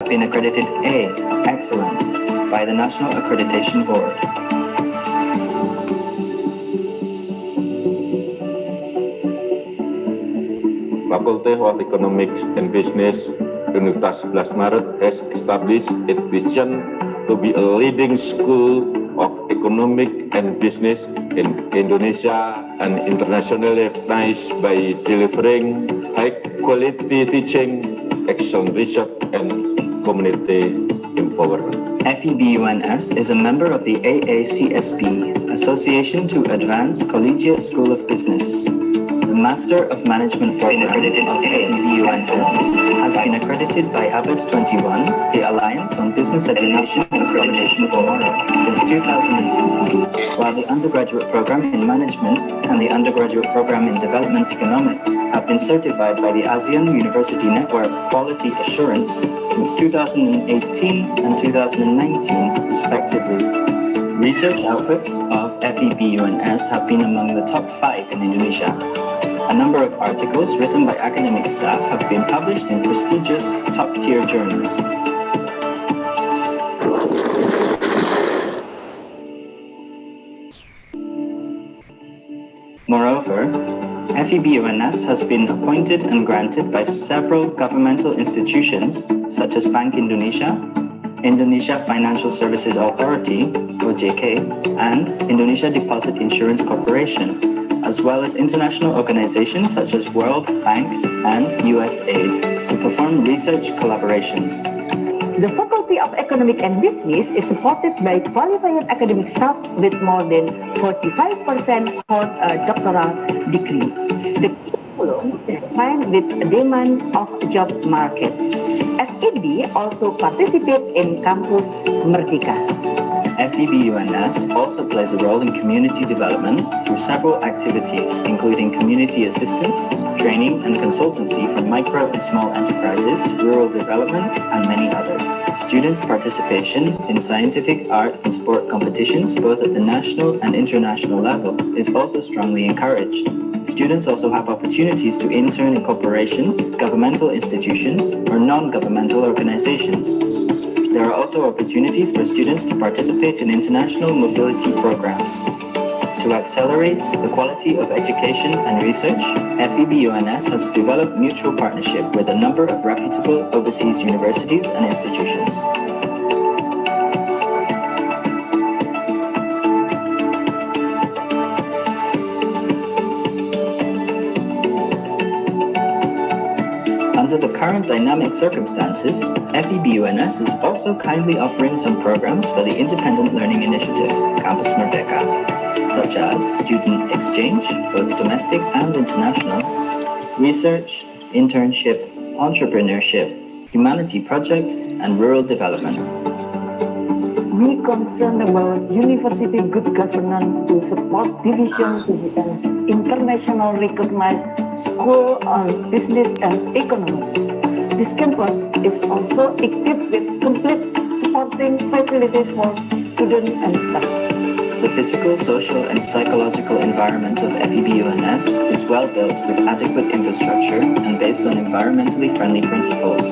have been accredited A, Excellent, by the National Accreditation Board. Faculty of Economics and Business, Universitas 11 Maret has established its vision to be a leading school of economic and business in Indonesia and internationally recognized by delivering high-quality teaching, excellent research, and community empowerment. FEBUNS is a member of the AACSB, Association to Advance Collegiate School of Business. The Master of Management program of FEBUNS has been accredited by ABES 21, the Alliance on Business Education Accreditation Board, since 2016, while the undergraduate program in Management and the undergraduate program in Development Economics have been certified by the ASEAN University Network Quality Assurance since 2018 and 2019, respectively. Research outputs of FEBUNS have been among the top 5 in Indonesia. A number of articles written by academic staff have been published in prestigious top-tier journals. Moreover, FEBUNS has been appointed and granted by several governmental institutions such as Bank Indonesia, Indonesia Financial Services Authority, OJK, and Indonesia Deposit Insurance Corporation, as well as international organizations such as World Bank and USAID to perform research collaborations. The Faculty of Economic and Business is supported by qualified academic staff with more than 45% hold a doctoral degree. The curriculum is aligned with the demand of the job market. FEB also participates in Campus Merdeka. FEBUNS also plays a role in community development through several activities, including community assistance, training and consultancy for micro and small enterprises, rural development, and many others. Students' participation in scientific, art, and sport competitions, both at the national and international level, is also strongly encouraged. Students also have opportunities to intern in corporations, governmental institutions, or non-governmental organizations. There are also opportunities for students to participate in international mobility programs. To accelerate the quality of education and research, FEBUNS has developed mutual partnership with a number of reputable overseas universities and institutions. Under the current dynamic circumstances, FEBUNS is also kindly offering some programs for the Independent Learning Initiative, Campus Merdeka, such as student exchange, both domestic and international, research, internship, entrepreneurship, humanity project, and rural development. We concern about university good governance to support division to be an international recognized school of business and economics. This campus is also equipped with complete supporting facilities for students and staff. The physical, social, and psychological environment of FEBUNS is well built with adequate infrastructure and based on environmentally friendly principles.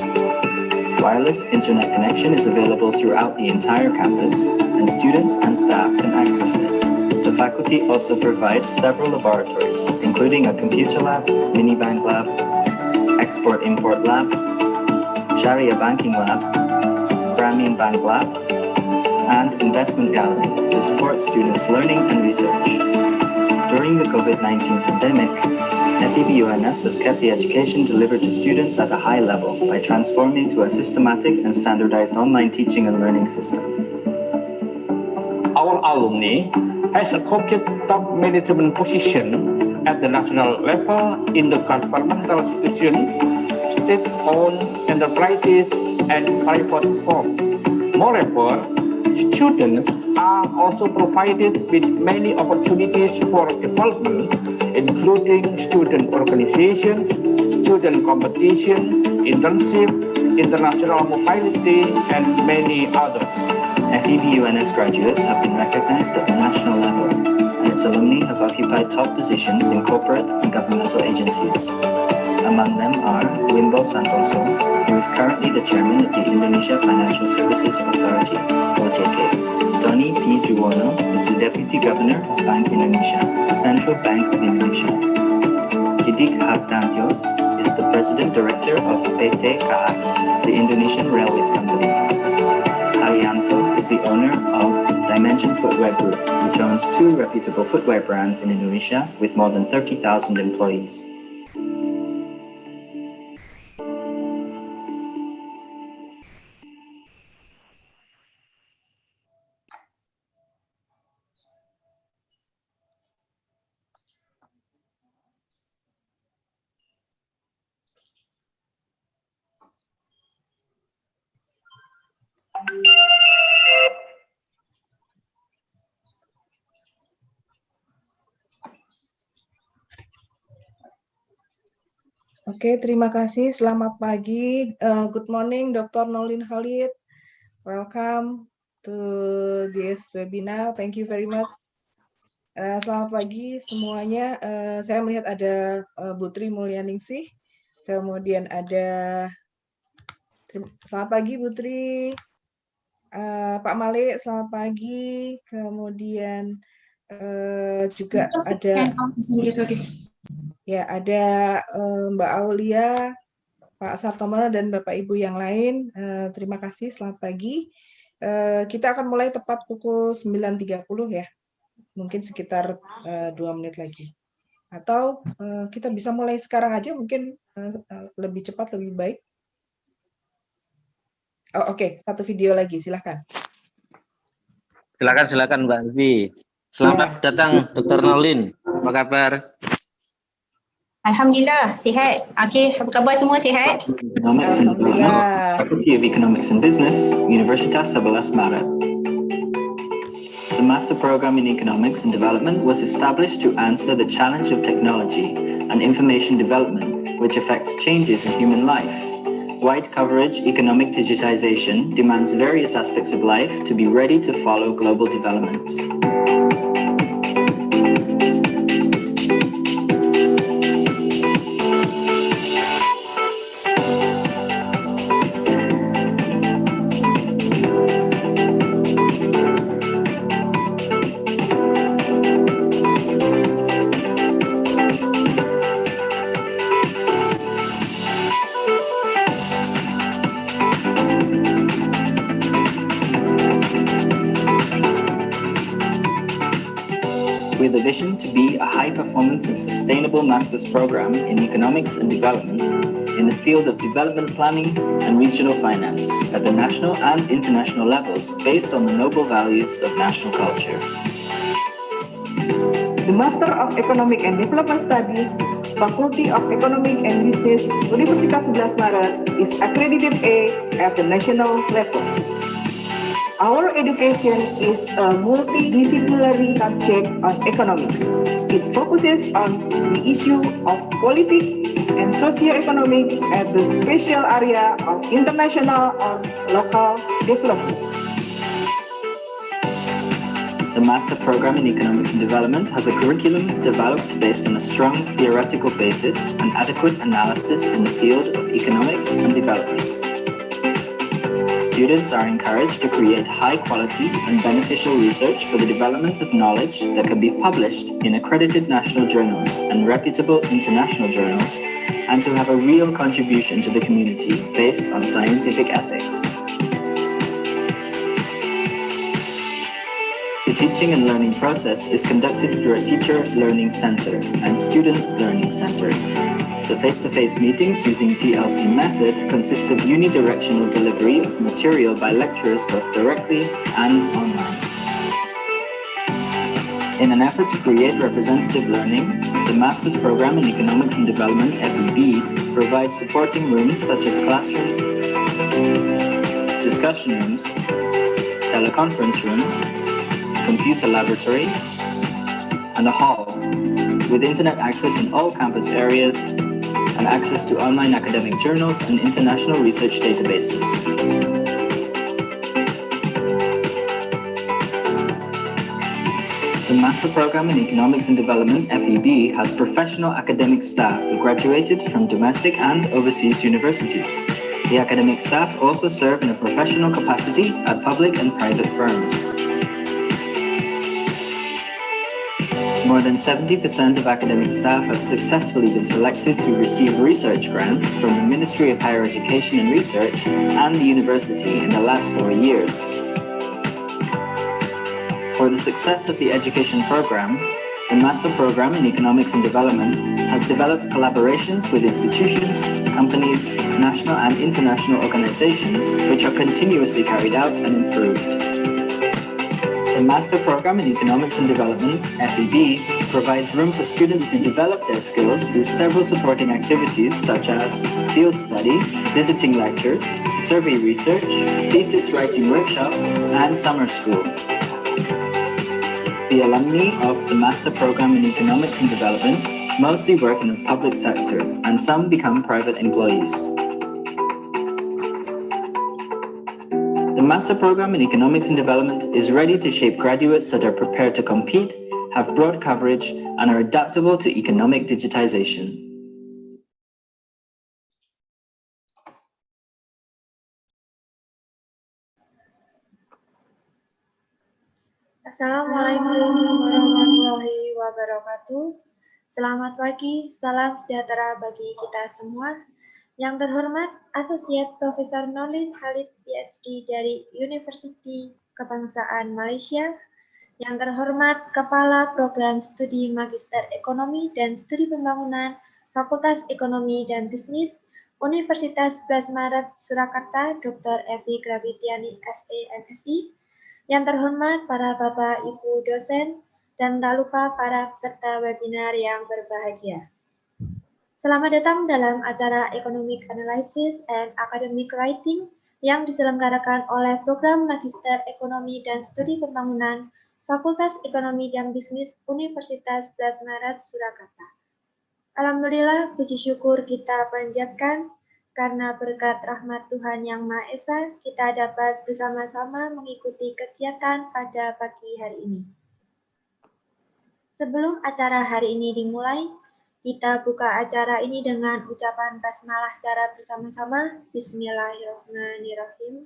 Wireless internet connection is available throughout the entire campus, and students and staff can access it. The faculty also provides several laboratories, including a computer lab, mini-bank lab, export-import lab, Sharia banking lab, Grameen Bank lab, and investment gallery to support students' learning and research. During the COVID-19 pandemic, FEBUNS has kept the education delivered to students at a high level by transforming to a systematic and standardized online teaching and learning system. Our alumni has occupied top management position at the national level in the governmental institutions, state-owned enterprises, and private firms. Moreover, students are also provided with many opportunities for development, including student organizations, student competition, internship, international mobility, and many others. FEBUNS graduates have been recognized at the national level, and its alumni have occupied top positions in corporate and governmental agencies. Among them are Wimbo Santoso, who is currently the chairman of the Indonesia Financial Services Authority, OJK. Tony P. Juwono is the deputy governor of Bank Indonesia, the central bank of Indonesia. Didik Hartanto is the president director of PT KAI, the Indonesian Railways Company. Haryanto is the owner of Dimension Footwear Group, which owns 2 reputable footwear brands in Indonesia with more than 30,000 employees. Oke, terima kasih. Selamat pagi. Good morning, Dr. Nolin Khalid. Welcome to this webinar. Thank you very much. Selamat pagi semuanya. Saya melihat ada Bu Tri Mulyaningsih. Kemudian ada selamat pagi Bu Tri. Pak Malik, selamat pagi. Kemudian juga ada ada Mbak Aulia, Pak Sartomono, dan Bapak Ibu yang lain. Terima kasih, selamat pagi. Kita akan mulai tepat pukul 9.30 ya, mungkin sekitar 2 menit lagi. Atau kita bisa mulai sekarang aja, mungkin lebih cepat, lebih baik. Oh, oke, satu video lagi, silakan. Silakan Mbak Vivi. Selamat datang Dr. Nolin. Apa kabar? Alhamdulillah, sihat. Okey, apa khabar semua, sihat? Economics and Development, Faculty of Economics and Business, Universitas 11 Maret. The Master Program in Economics and Development was established to answer the challenge of technology and information development, which affects changes in human life. Wide coverage economic digitization demands various aspects of life to be ready to follow global development. With a vision to be a high-performance and sustainable master's program in economics and development in the field of development planning and regional finance at the national and international levels based on the noble values of national culture. The Master of Economic and Development Studies, Faculty of Economic and Business, Universitas 11 Maret is accredited A at the national level. Our education is a multidisciplinary subject on economics. It focuses on the issue of politics and socio-economic at the special area of international or local development. The Master Program in Economics and Development has a curriculum developed based on a strong theoretical basis and adequate analysis in the field of economics and development. Students are encouraged to create high-quality and beneficial research for the development of knowledge that can be published in accredited national journals and reputable international journals, and to have a real contribution to the community based on scientific ethics. The teaching and learning process is conducted through a teacher learning center and student learning center. The face-to-face meetings using TLC method consist of unidirectional delivery of material by lecturers both directly and online. In an effort to create representative learning, the Master's Program in Economics and Development, FEB, provides supporting rooms such as classrooms, discussion rooms, teleconference rooms, computer laboratory, and a hall, with internet access in all campus areas and access to online academic journals and international research databases. The Master Program in Economics and Development, FEB, has professional academic staff who graduated from domestic and overseas universities. The academic staff also serve in a professional capacity at public and private firms. More than 70% of academic staff have successfully been selected to receive research grants from the Ministry of Higher Education and Research and the university in the last 4 years. For the success of the education program, the Master Program in Economics and Development has developed collaborations with institutions, companies, national and international organizations, which are continuously carried out and improved. The Master Program in Economics and Development, FEB, provides room for students to develop their skills through several supporting activities such as field study, visiting lectures, survey research, thesis writing workshop, and summer school. The alumni of the Master Program in Economics and Development mostly work in the public sector, and some become private employees. The Master Program in Economics and Development is ready to shape graduates that are prepared to compete, have broad coverage, and are adaptable to economic digitization. Assalamualaikum warahmatullahi wabarakatuh. Selamat pagi, salam sejahtera bagi kita semua. Yang terhormat Associate Profesor Nolin Khalid PhD dari Universiti Kebangsaan Malaysia. Yang terhormat Kepala Program Studi Magister Ekonomi dan Studi Pembangunan Fakultas Ekonomi dan Bisnis Universitas 11 Maret Surakarta, Dr. Evi Gravitiani SE MSI. Yang terhormat para Bapak, Ibu dosen, dan tak lupa para peserta webinar yang berbahagia. Selamat datang dalam acara Economic Analysis and Academic Writing yang diselenggarakan oleh Program Magister Ekonomi dan Studi Pembangunan Fakultas Ekonomi dan Bisnis Universitas 11 Maret Surakarta. Alhamdulillah, puji syukur kita panjatkan karena berkat rahmat Tuhan Yang Maha Esa, kita dapat bersama-sama mengikuti kegiatan pada pagi hari ini. Sebelum acara hari ini dimulai, kita buka acara ini dengan ucapan basmalah secara bersama-sama. Bismillahirrahmanirrahim.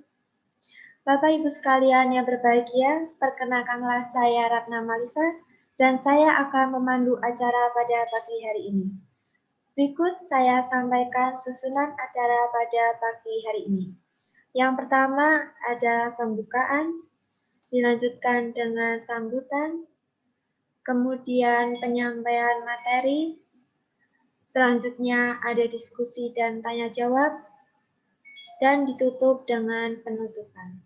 Bapak Ibu sekalian yang berbahagia, perkenalkanlah saya Ratna Malisa, dan saya akan memandu acara pada pagi hari ini. Berikut saya sampaikan susunan acara pada pagi hari ini. Yang pertama ada pembukaan, dilanjutkan dengan sambutan, kemudian penyampaian materi, selanjutnya ada diskusi dan tanya jawab, dan ditutup dengan penutupan.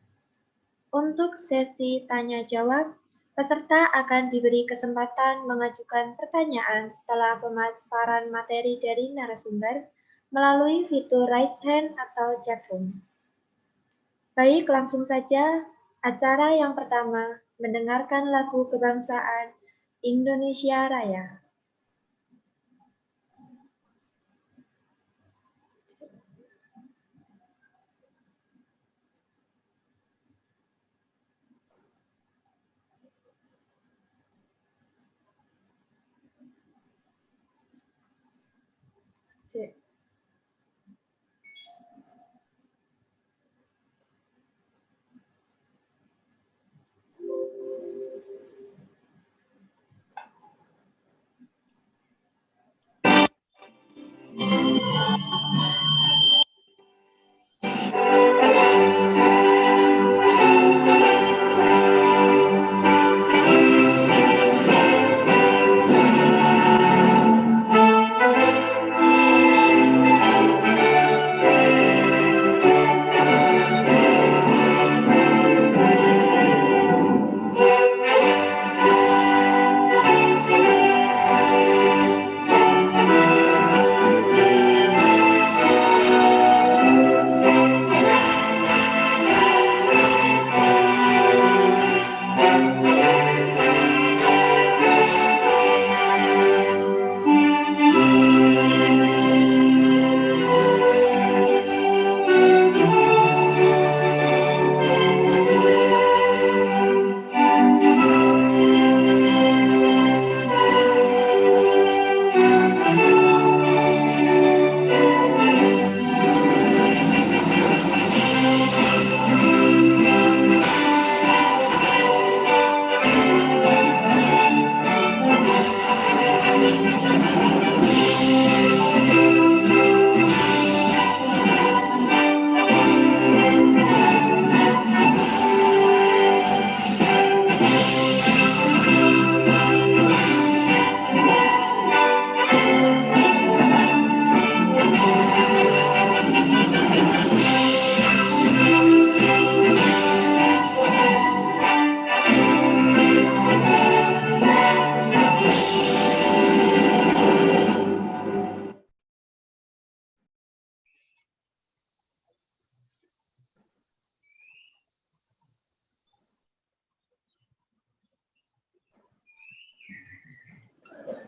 Untuk sesi tanya jawab, peserta akan diberi kesempatan mengajukan pertanyaan setelah pemaparan materi dari narasumber melalui fitur raise hand atau chat room. Baik, langsung saja acara yang pertama, mendengarkan lagu kebangsaan Indonesia Raya.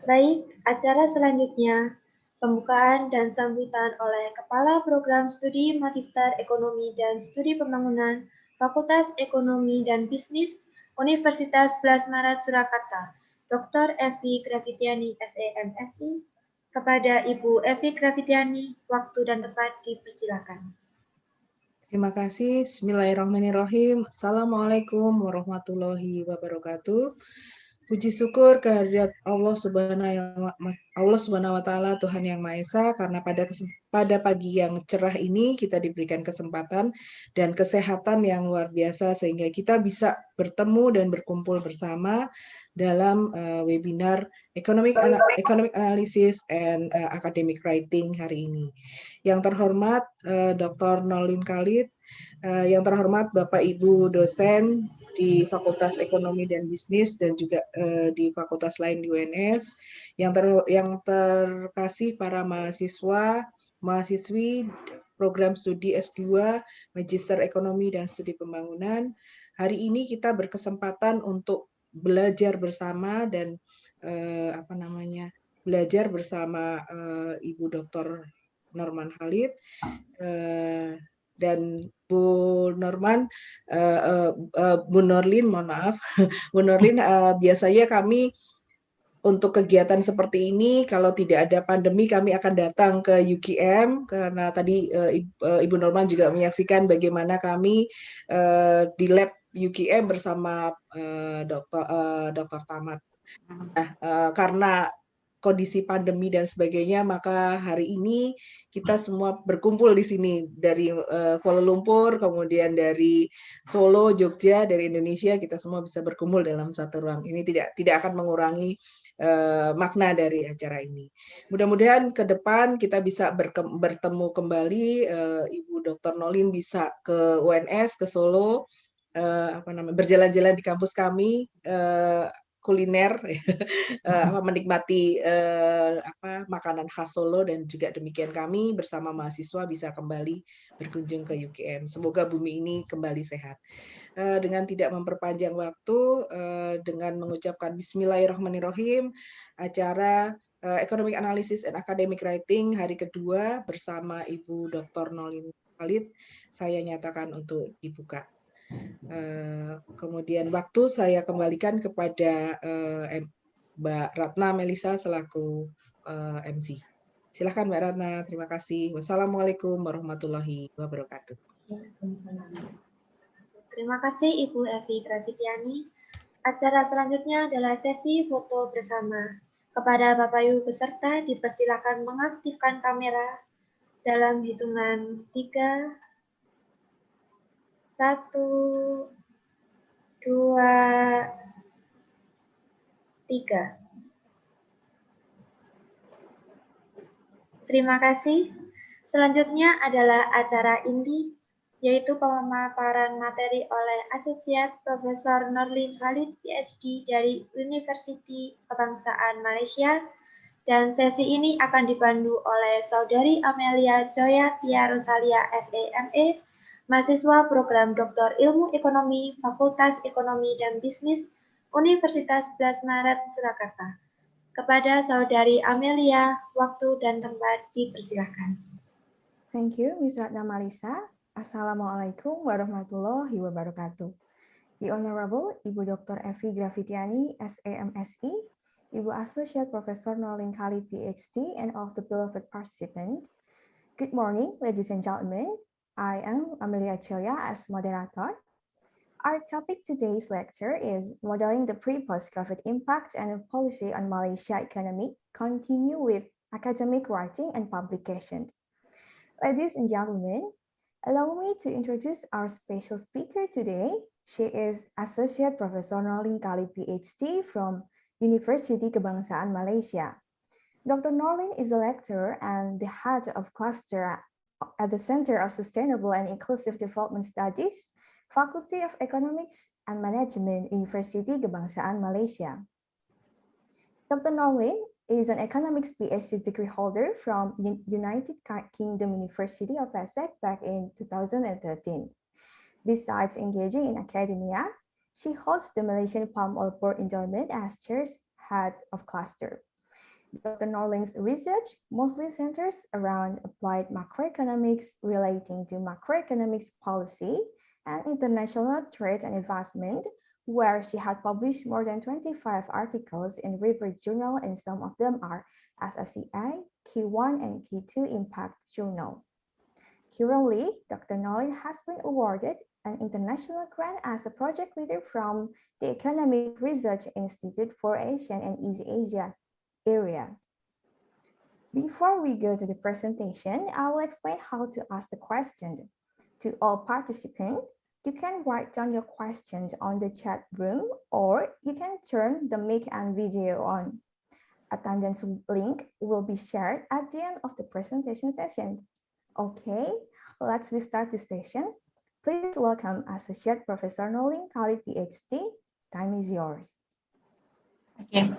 Baik, acara selanjutnya pembukaan dan sambutan oleh Kepala Program Studi Magister Ekonomi dan Studi Pembangunan Fakultas Ekonomi dan Bisnis Universitas 11 Maret Surakarta, Dr. Evi Gravitiani, SEMSI. Kepada Ibu Evi Gravitiani, waktu dan tempat dipersilakan. Terima kasih. Bismillahirrahmanirrahim. Assalamualaikum warahmatullahi wabarakatuh. Puji syukur kehadirat Allah Subhanahu wa taala, Tuhan yang Maha Esa, karena pada pagi yang cerah ini kita diberikan kesempatan dan kesehatan yang luar biasa sehingga kita bisa bertemu dan berkumpul bersama dalam webinar Economic Analysis and Academic Writing hari ini. Yang terhormat Dr. Nolin Khalid, yang terhormat Bapak Ibu dosen di Fakultas Ekonomi dan Bisnis dan juga di fakultas lain di UNS, yang terkasih para mahasiswa, mahasiswi program studi S2, Magister Ekonomi dan Studi Pembangunan. Hari ini kita berkesempatan untuk belajar bersama dan belajar bersama Ibu Dr. Norman Khalid dan Bu Norman, Bu Norlin, mohon maaf, Bu Norlin, biasanya kami untuk kegiatan seperti ini, kalau tidak ada pandemi, kami akan datang ke UGM, karena tadi Ibu Norman juga menyaksikan bagaimana kami di lab UGM bersama Dr. Tamat. Nah, karena kondisi pandemi dan sebagainya, maka hari ini kita semua berkumpul di sini dari Kuala Lumpur, kemudian dari Solo, Jogja, dari Indonesia, kita semua bisa berkumpul dalam satu ruang. Ini tidak akan mengurangi makna dari acara ini. Mudah-mudahan ke depan kita bisa bertemu kembali, Ibu Dr. Nolin bisa ke UNS, ke Solo, berjalan-jalan di kampus kami, kuliner, menikmati makanan khas Solo, dan juga demikian kami bersama mahasiswa bisa kembali berkunjung ke UGM. Semoga bumi ini kembali sehat. Dengan tidak memperpanjang waktu, dengan mengucapkan Bismillahirrahmanirrahim, acara Economic Analysis and Academic Writing hari kedua bersama Ibu Dr. Nolin Khalid, saya nyatakan untuk dibuka. Kemudian waktu saya kembalikan kepada Mbak Ratna Melisa selaku MC. Silakan Mbak Ratna, terima kasih. Wassalamualaikum warahmatullahi wabarakatuh. Terima kasih Ibu Evi Gravitiani. Acara selanjutnya adalah sesi foto bersama. Kepada Bapak Ibu peserta dipersilakan mengaktifkan kamera dalam hitungan 3, 1, 2, 3. Terima kasih. Selanjutnya adalah acara inti, yaitu pemaparan materi oleh Asosiat Profesor Norlin Khalid, PhD dari Universiti Kebangsaan Malaysia, dan sesi ini akan dipandu oleh Saudari Amelia Joya Tia Rosalia, SEME, mahasiswa program Doktor Ilmu Ekonomi, Fakultas Ekonomi dan Bisnis, Universitas 11 Maret, Surakarta. Kepada Saudari Amelia, waktu dan tempat dipersilakan. Thank you, Ms. Ratna Marisa. Assalamualaikum warahmatullahi wabarakatuh. The Honorable Ibu Dr. Evi Gravitiani, SAMSI, Ibu Associate Professor Norlin Khalid, PhD, and all the beloved participants. Good morning, ladies and gentlemen. I am Amelia Choya as moderator. Our topic today's lecture is Modeling the Pre-Post-COVID Impact and Policy on Malaysia Economy, continue with academic writing and publication. Ladies and gentlemen, allow me to introduce our special speaker today. She is Associate Professor Norlin Khalid, PhD from Universiti Kebangsaan Malaysia. Dr. Norlin is a lecturer and the head of cluster at the Center of Sustainable and Inclusive Development Studies, Faculty of Economics and Management, Universiti Kebangsaan Malaysia. Dr. Norlin is an economics PhD degree holder from United Kingdom University of Essex back in 2013. Besides engaging in academia, she holds the Malaysian Palm Oil Board Endowment as chair's head of cluster. Dr. Norling's research mostly centers around applied macroeconomics relating to macroeconomics policy and international trade and investment, where she had published more than 25 articles in referred journal, and some of them are SSCI, Q1, and Q2 Impact Journal. Currently, Dr. Norling has been awarded an international grant as a project leader from the Economic Research Institute for Asian and East Asia area. Before we go to the presentation, I will explain how to ask the question. To all participants, you can write down your questions on the chat room, or you can turn the mic and video on. Attendance link will be shared at the end of the presentation session. Okay, let's start the session. Please welcome Associate Professor Norling Khalid, PhD. Time is yours. Okay.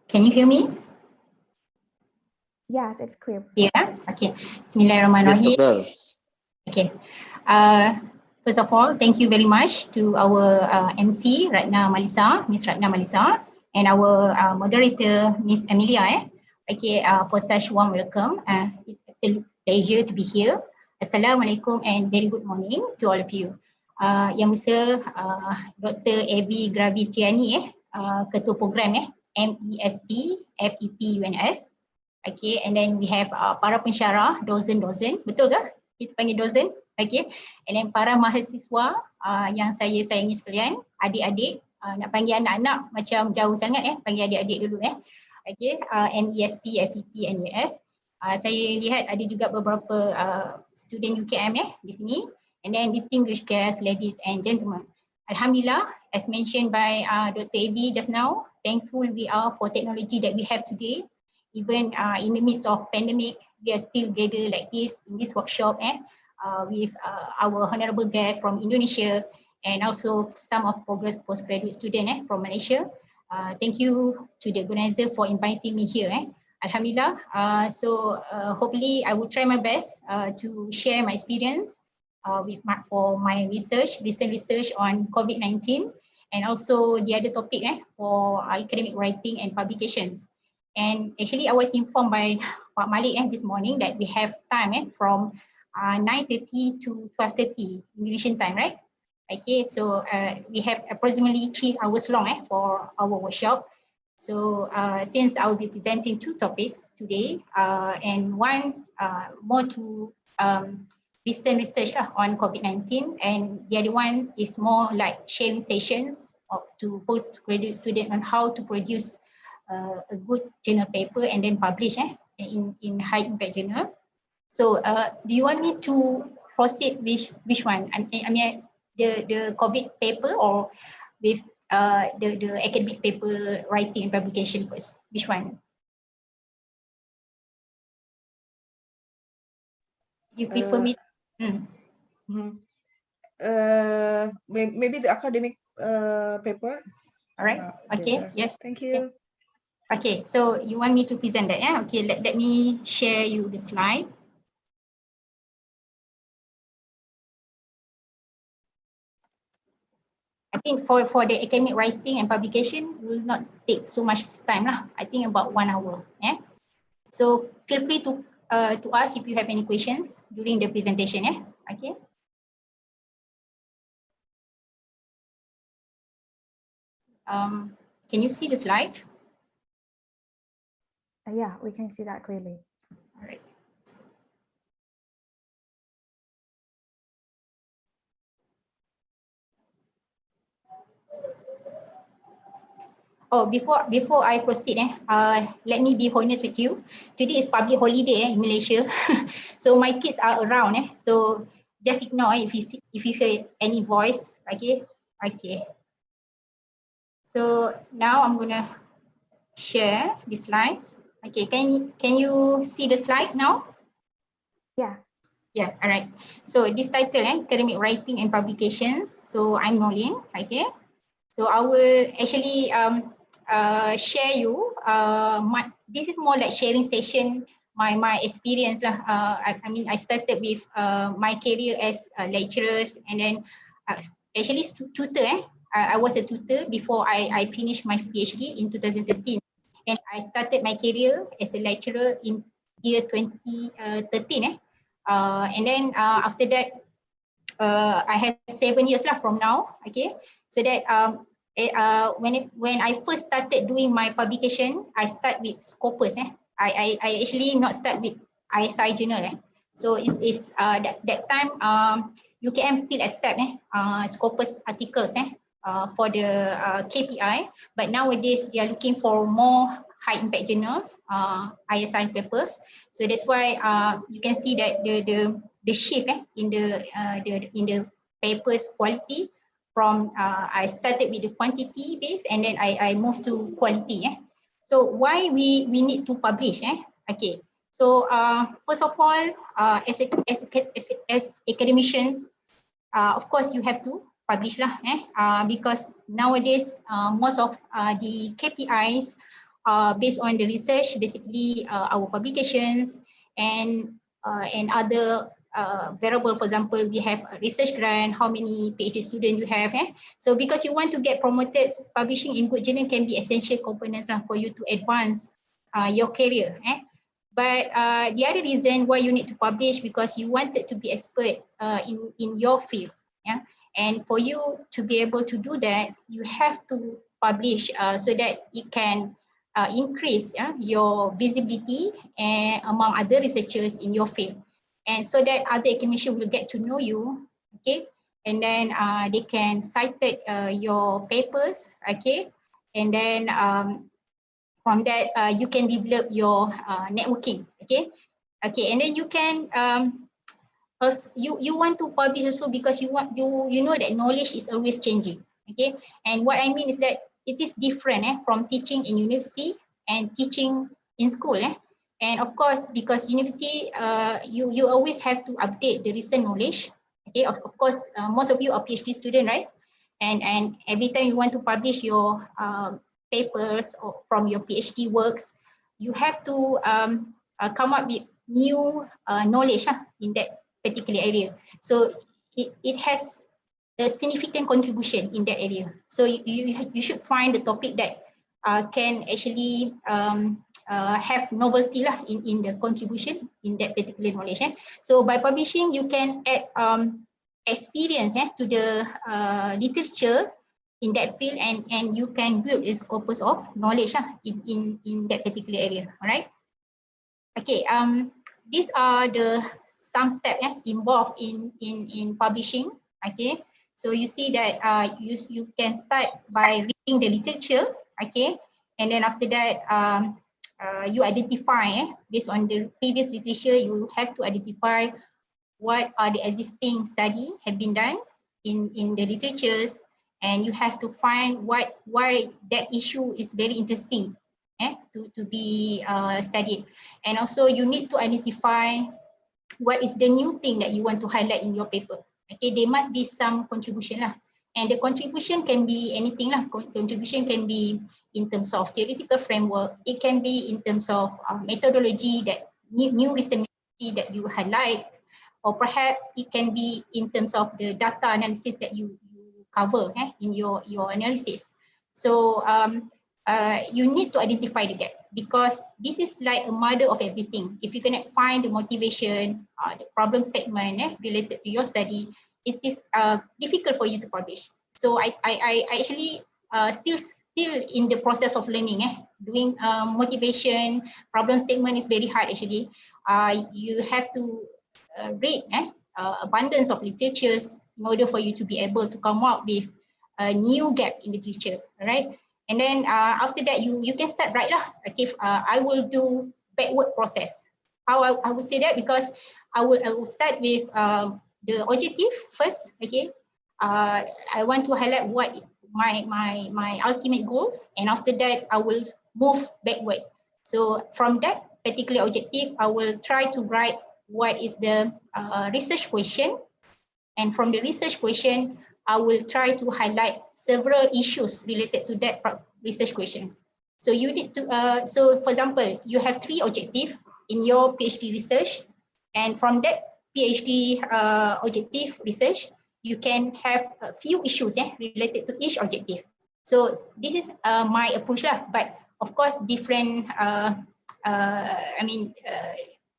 Can you hear me? Yes, it's clear. Yeah. Okay. Yes, Bismillahirrahmanirrahim. Dokter. Okay. First of all, thank you very much to our MC Ratna Malisa, Miss Ratna Malisa, and our moderator, Miss Amelia. Okay, for such warm welcome. It's absolute pleasure to be here. Assalamualaikum and very good morning to all of you. Yang Musa, Dr. Evi Gravitiani, Ketua Program MESP FEP UNS. Okay, and then we have para pensyarah, dozen, betul ke? Kita panggil dozen. Okay, and then para mahasiswa yang saya sayangi sekalian, adik-adik, nak panggil anak-anak macam jauh sangat panggil adik-adik dulu Okay, MESP, FEP, NUS. Saya lihat ada juga beberapa student UKM di sini, and then distinguished guests, ladies and gentlemen. Alhamdulillah, as mentioned by Dr. AB just now, thankful we are for technology that we have today. Even in the midst of pandemic, we are still gathered like this in this workshop with our honorable guests from Indonesia, and also some of postgraduate students from Malaysia. Thank you to the organizer for inviting me here. Alhamdulillah. So hopefully I will try my best to share my experience for my recent research on COVID-19, and also the other topic for academic writing and publications. And actually I was informed by Pak Malik this morning that we have time from 9:30 to 12:30 Indonesian time, right? Okay, so we have approximately 3 hours long for our workshop. So since I will be presenting 2 topics today, and one more to recent research on COVID-19, and the other one is more like sharing sessions to postgraduate students on how to produce a good journal paper and then publish in high impact journal. So do you want me to proceed with which one? I mean the COVID paper, or with the academic paper writing and publication first? Which one? You prefer me? Maybe the academic paper. All right. Okay. Yes. Thank you. Okay. So you want me to present that? Okay. Let me share you the slide. I think for the academic writing and publication will not take so much time I think about 1 hour. So feel free to ask if you have any questions during the presentation. Okay. Can you see the slide? Yeah, we can see that clearly. All right. Oh, before I proceed, let me be honest with you. Today is public holiday in Malaysia, so my kids are around. So just ignore if you hear any voice. Okay. So now I'm gonna share the slides. Okay, can you see the slide now? Yeah. Yeah. All right. So this title, academic writing and publications. So I'm Nolin. Okay. So I will actually share you this is more like sharing session, my experience I mean I started with my career as lecturers, and then actually tutor. I was a tutor before I finished my PhD in 2013, and I started my career as a lecturer in year 2013. And then after that, I have 7 years lah from now. Okay, so that when I first started doing my publication, I start with Scopus. I actually not start with ISI journal. So it's that time UKM still accept Scopus articles for the KPI, but nowadays they are looking for more high impact journals, ISI papers. So that's why you can see that the shift in the papers quality from I started with the quantity base and then I moved to quality. So why we need to publish? Okay. So first of all, as academicians, of course you have to publish lah, because nowadays most of the KPIs based on the research, basically our publications and other variable. For example, we have a research grant, how many PhD students you have. So because you want to get promoted, publishing in good journal can be essential components for you to advance your career. But the other reason why you need to publish, because you wanted to be expert in your field. And for you to be able to do that, you have to publish so that it can increase your visibility among other researchers in your field, and so that other academicians will get to know you, okay, and then they can cite your papers, okay, and then from that you can develop your networking, okay, and then you can you want to publish also because you know that knowledge is always changing, okay, and what I mean is that it is different from teaching in university and teaching in school. And of course, because university, you always have to update the recent knowledge. Okay, of course, most of you are PhD student, right? And every time you want to publish your papers or from your PhD works, you have to come up with new knowledge in that particular area. So it has a significant contribution in that area. So you should find the topic that can actually have novelty in the contribution in that particular knowledge. So by publishing, you can add experience to the literature in that field, and you can build a corpus of knowledge in that particular area. All right. Okay. These are the some steps involved in publishing. Okay. So you see that you can start by reading the literature, okay, and then after that you identify based on the previous literature. You have to identify what are the existing study have been done in the literatures, and you have to find why that issue is very interesting to be studied, and also you need to identify what is the new thing that you want to highlight in your paper. Okay, there must be some contribution and the contribution can be anything Contribution can be in terms of theoretical framework. It can be in terms of methodology, that new recent methodology that you highlight, or perhaps it can be in terms of the data analysis that you cover in your analysis. So you need to identify the gap, because this is like a mother of everything. If you cannot find the motivation, the problem statement related to your study, it is difficult for you to publish. So I actually still in the process of learning. Doing motivation, problem statement is very hard actually. You have to read abundance of literatures in order for you to be able to come up with a new gap in literature, right? And then after that, you can start right lah. Okay, I will do backward process. How I would say that, because I will start with the objective first. Okay, I want to highlight what my ultimate goals, and after that I will move backward. So from that particular objective, I will try to write what is the research question, and from the research question, I will try to highlight several issues related to that research questions. So you need to, so for example, you have 3 objectives in your PhD research, and from that PhD objective research, you can have a few issues related to each objective. So this is my approach but of course, different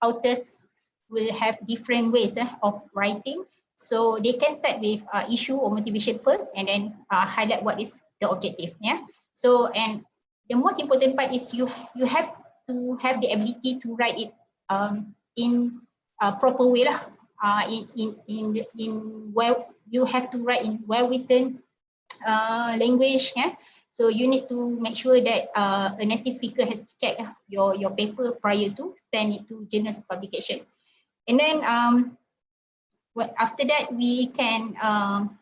authors will have different ways of writing. So they can start with issue or motivation first, and then highlight what is the objective. Yeah. So, and the most important part is you have to have the ability to write it in a proper way lah. In well, you have to write in well written language. Yeah. So you need to make sure that a native speaker has checked your paper prior to send it to journals of publication. And then after that, we can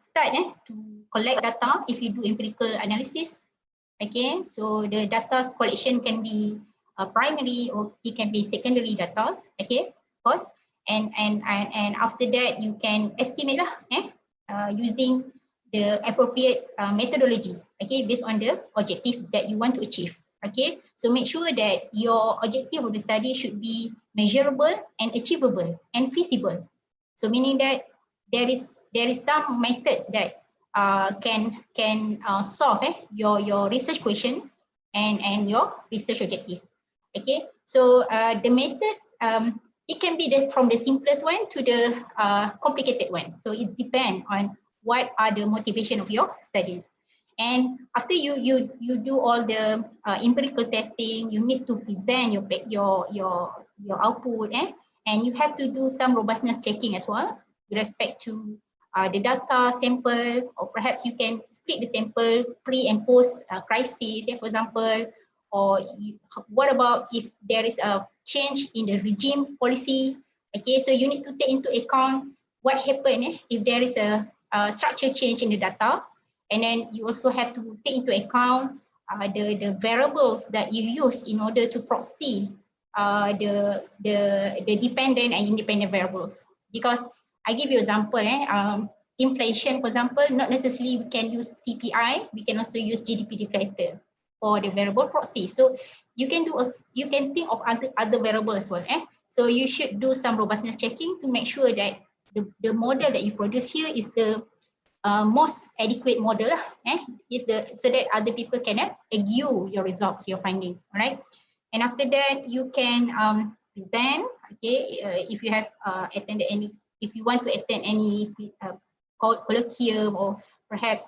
start to collect data if you do empirical analysis. Okay, so the data collection can be primary or it can be secondary data. Okay, of course. And after that, you can estimate lah, using the appropriate methodology. Okay, based on the objective that you want to achieve. Okay, so make sure that your objective of the study should be measurable and achievable and feasible. So meaning that there is some methods that can solve your research question and your research objective. Okay, so the methods it can be from the simplest one to the complicated one. So it depends on what are the motivation of your studies. And after you do all the empirical testing, you need to present your output, and you have to do some robustness checking as well with respect to the data sample, or perhaps you can split the sample pre and post crisis, for example, or what about if there is a change in the regime policy? Okay, so you need to take into account what happened if there is a structure change in the data. And then you also have to take into account the variables that you use in order to proxy the dependent and independent variables. Because I give you an example, inflation, for example, not necessarily we can use CPI, we can also use GDP deflator for the variable proxy. So you can think of other variables as well. So you should do some robustness checking to make sure that the model that you produce here is the most adequate model, so that other people can argue your results, your findings. All right. And after that, you can present. Okay, if you have attended any, if you want to attend any colloquium or perhaps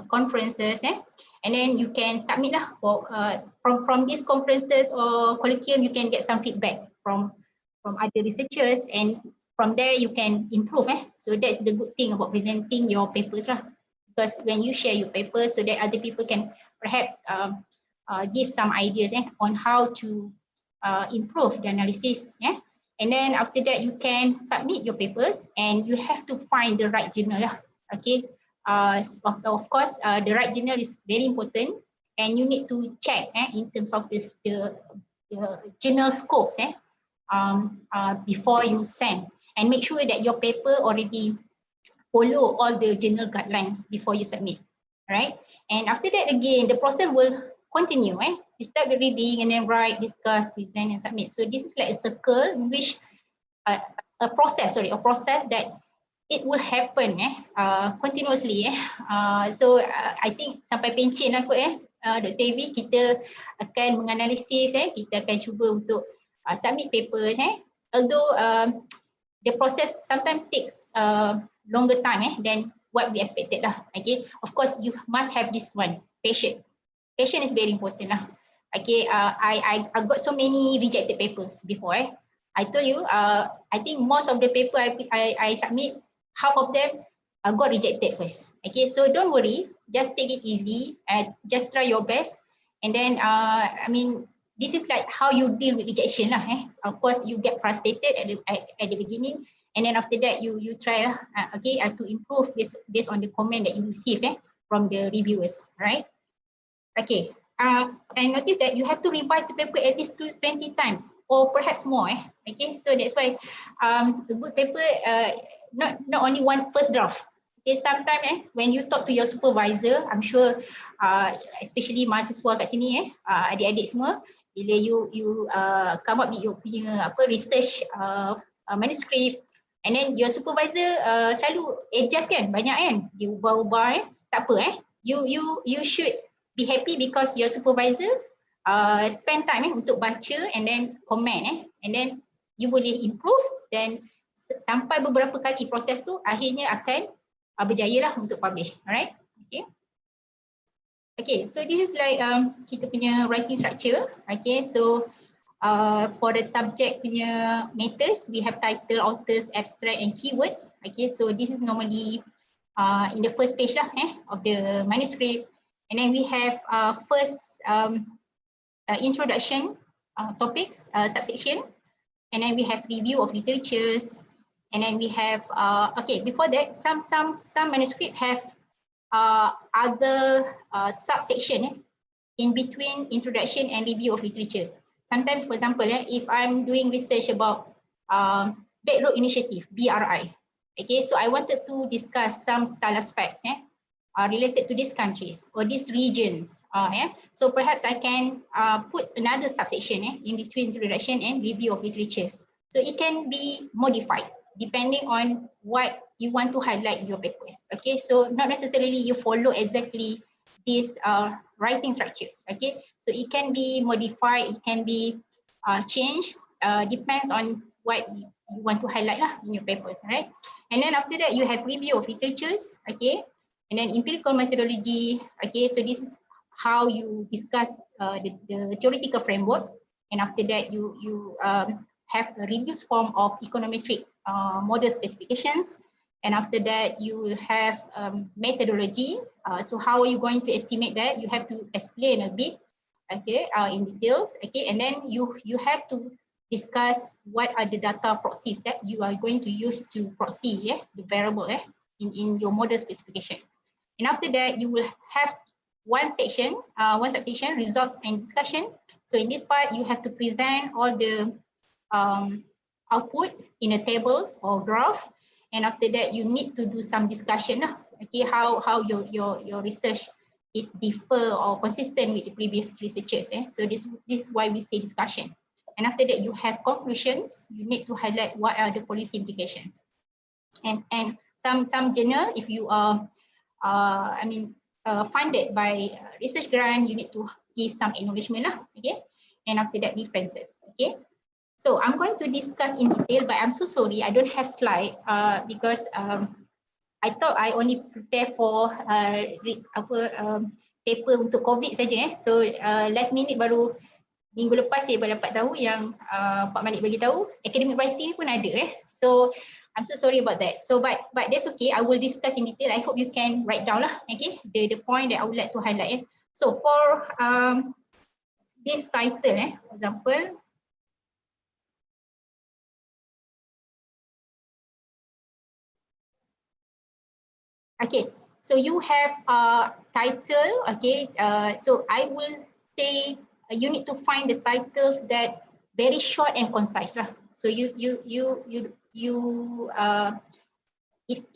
conferences, and then you can submit for from these conferences or colloquium, you can get some feedback from other researchers, and from there you can improve. So that's the good thing about presenting your papers lah. Because when you share your papers, so that other people can perhaps give some ideas on how to improve the analysis. And then after that, you can submit your papers, and you have to find the right journal lah. Okay. Of course, the right journal is very important, and you need to check in terms of the journal scopes before you send, and make sure that your paper already follow all the journal guidelines before you submit. Right? And after that, again, the process will continue. You start the reading and then write, discuss, present, and submit. So this is like a circle in which a process that it will happen continuously. So I think sampai pencen lah kot Dr. Evi, kita akan menganalisis, kita akan cuba untuk submit papers. Although the process sometimes takes longer time than what we expected lah. Okay, of course you must have this one, patience. Patience is very important lah. Okay, I got so many rejected papers before. I told you, I think most of the paper I submit, half of them got rejected first. Okay, so don't worry, just take it easy, just try your best, and then I mean, this is like how you deal with rejection lah. Of course, you get frustrated at the beginning, and then after that, you try to improve based on the comment that you receive from the reviewers, right? Okay, I noticed that you have to revise the paper at least 20 times or perhaps more. Okay, so that's why a good paper not only one first draft. Okay, sometimes when you talk to your supervisor, I'm sure especially mahasiswa kat sini adik-adik semua, bila you come up with your punya research manuscript, and then your supervisor selalu adjust kan, banyak kan, dia ubah-ubah tak apa you should be happy because your supervisor spend time untuk baca and then comment and then you boleh improve, dan sampai beberapa kali proses tu akhirnya akan berjaya lah untuk publish. Alright, okay. Okay, so this is like kita punya writing structure. Okay, so for the subject punya matters, we have title, authors, abstract and keywords. Okay, so this is normally in the first page lah of the manuscript. And then we have first introduction, topics, subsection. And then we have review of literatures. And then we have, okay, before that, some manuscript have other subsection in between introduction and review of literature. Sometimes, for example, if I'm doing research about Belt Road Initiative, BRI, okay, so I wanted to discuss some style aspects related to these countries or these regions. So perhaps I can put another subsection in between introduction and review of literatures. So it can be modified depending on what you want to highlight in your papers. Okay, so not necessarily you follow exactly these writing structures. Okay, so it can be modified, it can be changed, depends on what you want to highlight lah in your papers, right? And then after that you have review of literatures, okay, and then empirical methodology. Okay, so this is how you discuss the theoretical framework, and after that you have a reviews form of econometric model specifications. And after that, you will have methodology. So how are you going to estimate that? You have to explain a bit, okay, in details, okay. And then you have to discuss what are the data proxies that you are going to use to proxy, the variable, in your model specification. And after that, you will have one section, one subsection, results and discussion. So in this part, you have to present all the output in a tables or graph. And after that, you need to do some discussion, okay, how your research is differ or consistent with the previous researchers. So this is why we say discussion. And after that, you have conclusions. You need to highlight what are the policy implications. And some journal, if you are funded by research grant, you need to give some acknowledgement, okay. And after that, references, okay. So I'm going to discuss in detail, but I'm so sorry I don't have slide because I thought I only prepare for paper untuk COVID saja. So last minute baru minggu lepas saya baru dapat tahu yang Pak Malik bagi tahu academic writing pun ada. So I'm so sorry about that. So but that's okay. I will discuss in detail. I hope you can write down lah, okay, the point that I would like to highlight. So for this title, for example. Okay, so you have a title, okay, so I will say you need to find the titles that very short and concise lah. So it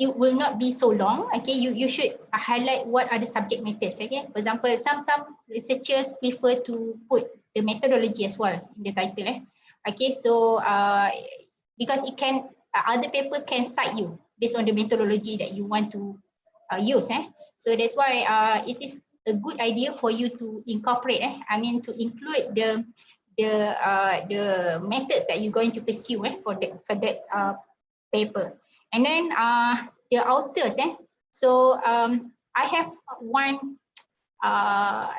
will not be so long, okay. You should highlight what are the subject matters, okay. For example, some researchers prefer to put the methodology as well in the title, okay. So because it can other paper can cite you based on the methodology that you want to use, so that's why it is a good idea for you to incorporate, to include the methods that you're going to pursue for that paper. And then the authors, so I have one I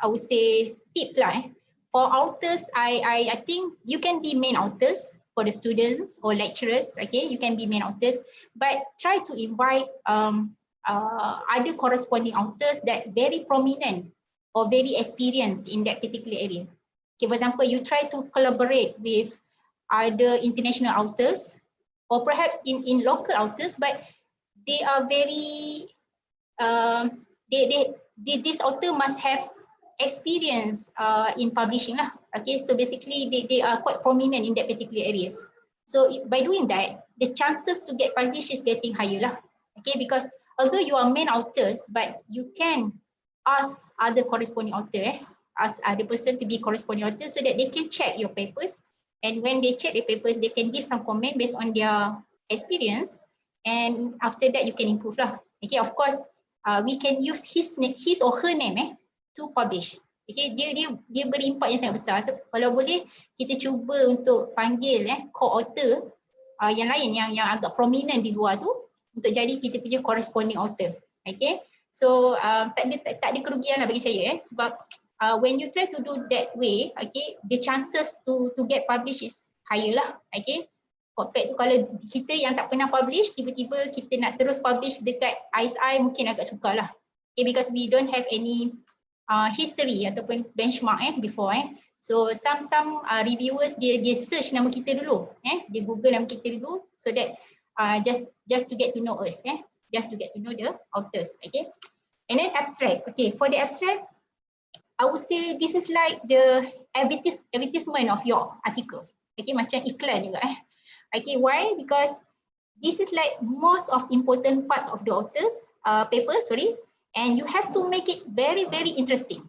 would say tips lah. For authors, I think you can be main authors. For the students or lecturers, okay, you can be main authors, but try to invite other corresponding authors that very prominent or very experienced in that particular area. Okay, for example, you try to collaborate with other international authors or perhaps in local authors, but they are very this author must have experience in publishing lah. Okay, so basically they are quite prominent in that particular areas. So by doing that, the chances to get published is getting higher lah. Okay, because although you are main authors, but you can ask other corresponding author, ask other person to be corresponding author so that they can check your papers. And when they check the papers, they can give some comment based on their experience. And after that, you can improve lah. Okay, of course, we can use his or her name to publish. Okay, dia beri impak yang sangat besar. So kalau boleh kita cuba untuk panggil co-author yang lain yang agak prominent di luar tu untuk jadi kita punya corresponding author. Okay, so tak ada kerugian lah bagi saya sebab when you try to do that way, okay, the chances to get published is higher lah. Okay, compared tu kalau kita yang tak pernah publish tiba-tiba kita nak terus publish dekat ISI mungkin agak sukar lah. Okay, because we don't have any history ataupun benchmark before so some reviewers dia search nama kita dulu dia Google nama kita dulu so that just to get to know us just to get to know the authors. Okay, and then abstract. Okay, for the abstract I would say this is like the advertisement of your articles. Okay, macam iklan juga okay, why? Because this is like most of important parts of the author's paper, and you have to make it very, very interesting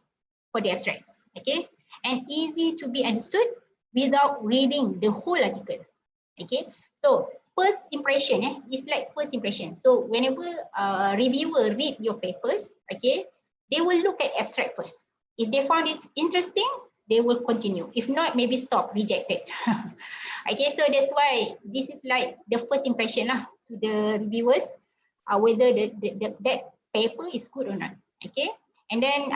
for the abstracts, okay, and easy to be understood without reading the whole article. Okay, so first impression is like first impression. So whenever reviewer read your papers, okay, they will look at abstract first. If they found it interesting, they will continue. If not, maybe stop, rejected. Okay, so that's why this is like the first impression lah to the reviewers, whether that paper is good or not. Okay, and then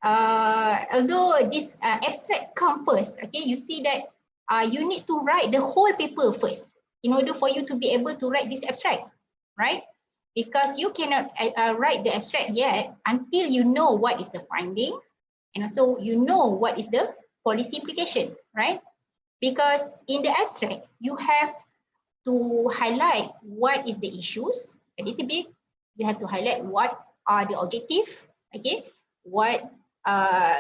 although this abstract come first, okay, you see that you need to write the whole paper first in order for you to be able to write this abstract, right? Because you cannot write the abstract yet until you know what is the findings and also you know what is the policy implication, right? Because in the abstract you have to highlight what is the issues a little bit. You have to highlight what are the objectives, okay, what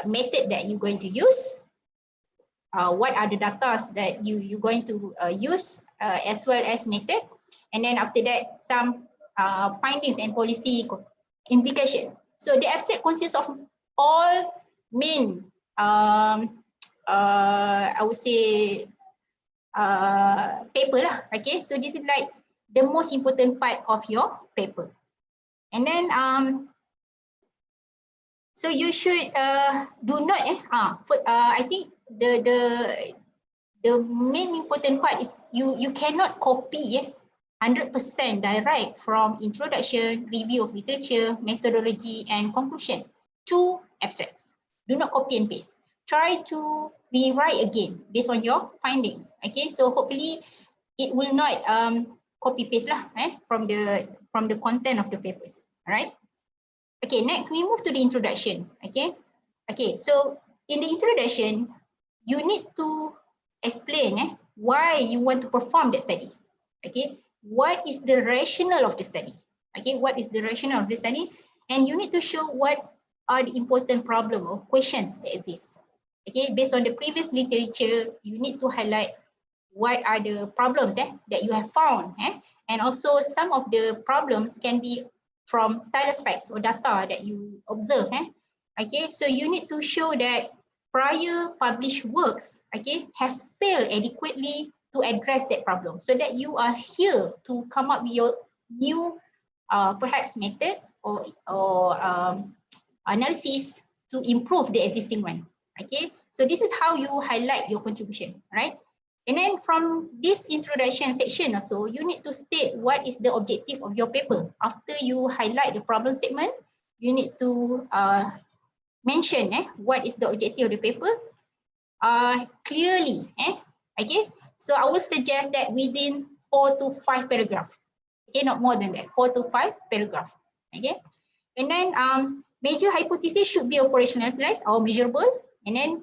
method that you're going to use, what are the data that you're going to use, as well as method, and then after that some findings and policy implication. So the abstract consists of all main I would say paper lah, okay. So this is like the most important part of your paper. And then so you should do not I think the main important part is you cannot copy 100% direct from introduction, review of literature, methodology and conclusion to abstracts. Do not copy and paste. Try to rewrite again based on your findings. Okay, so hopefully it will not copy paste lah from the content of the papers. All right. Okay, next we move to the introduction. Okay, so in the introduction you need to explain why you want to perform that study. Okay, what is the rationale of the study? Okay, what is the rationale of the study? And you need to show what are the important problem or questions that exist. Okay, based on the previous literature, you need to highlight what are the problems that you have found, and also some of the problems can be from stylus facts or data that you observe. Okay, so you need to show that prior published works, okay, have failed adequately to address that problem, so that you are here to come up with your new perhaps methods or analysis to improve the existing one. Okay, so this is how you highlight your contribution, right? And then from this introduction section also, you need to state what is the objective of your paper. After you highlight the problem statement, you need to mention what is the objective of the paper clearly. Okay, so I would suggest that within 4 to 5 paragraphs. Okay, not more than that, 4 to 5 paragraphs. Okay, and then major hypothesis should be operationalized or measurable. And then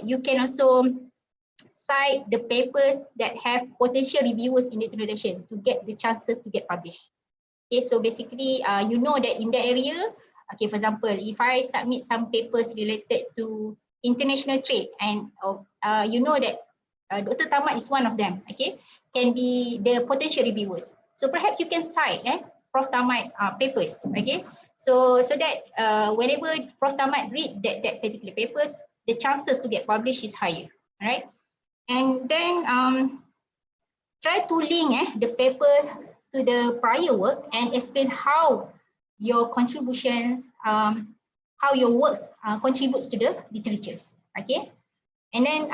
you can also cite the papers that have potential reviewers in the introduction to get the chances to get published. Okay, so basically you know that in that area, okay, for example, if I submit some papers related to international trade and you know that Dr. Tamat is one of them, okay, can be the potential reviewers. So perhaps you can cite Prof. Tamat papers, okay, so that whenever Prof. Tamat read that particular papers, the chances to get published is higher, right? And then try to link the paper to the prior work and explain how your contributions how your works contributes to the literatures. Okay. And then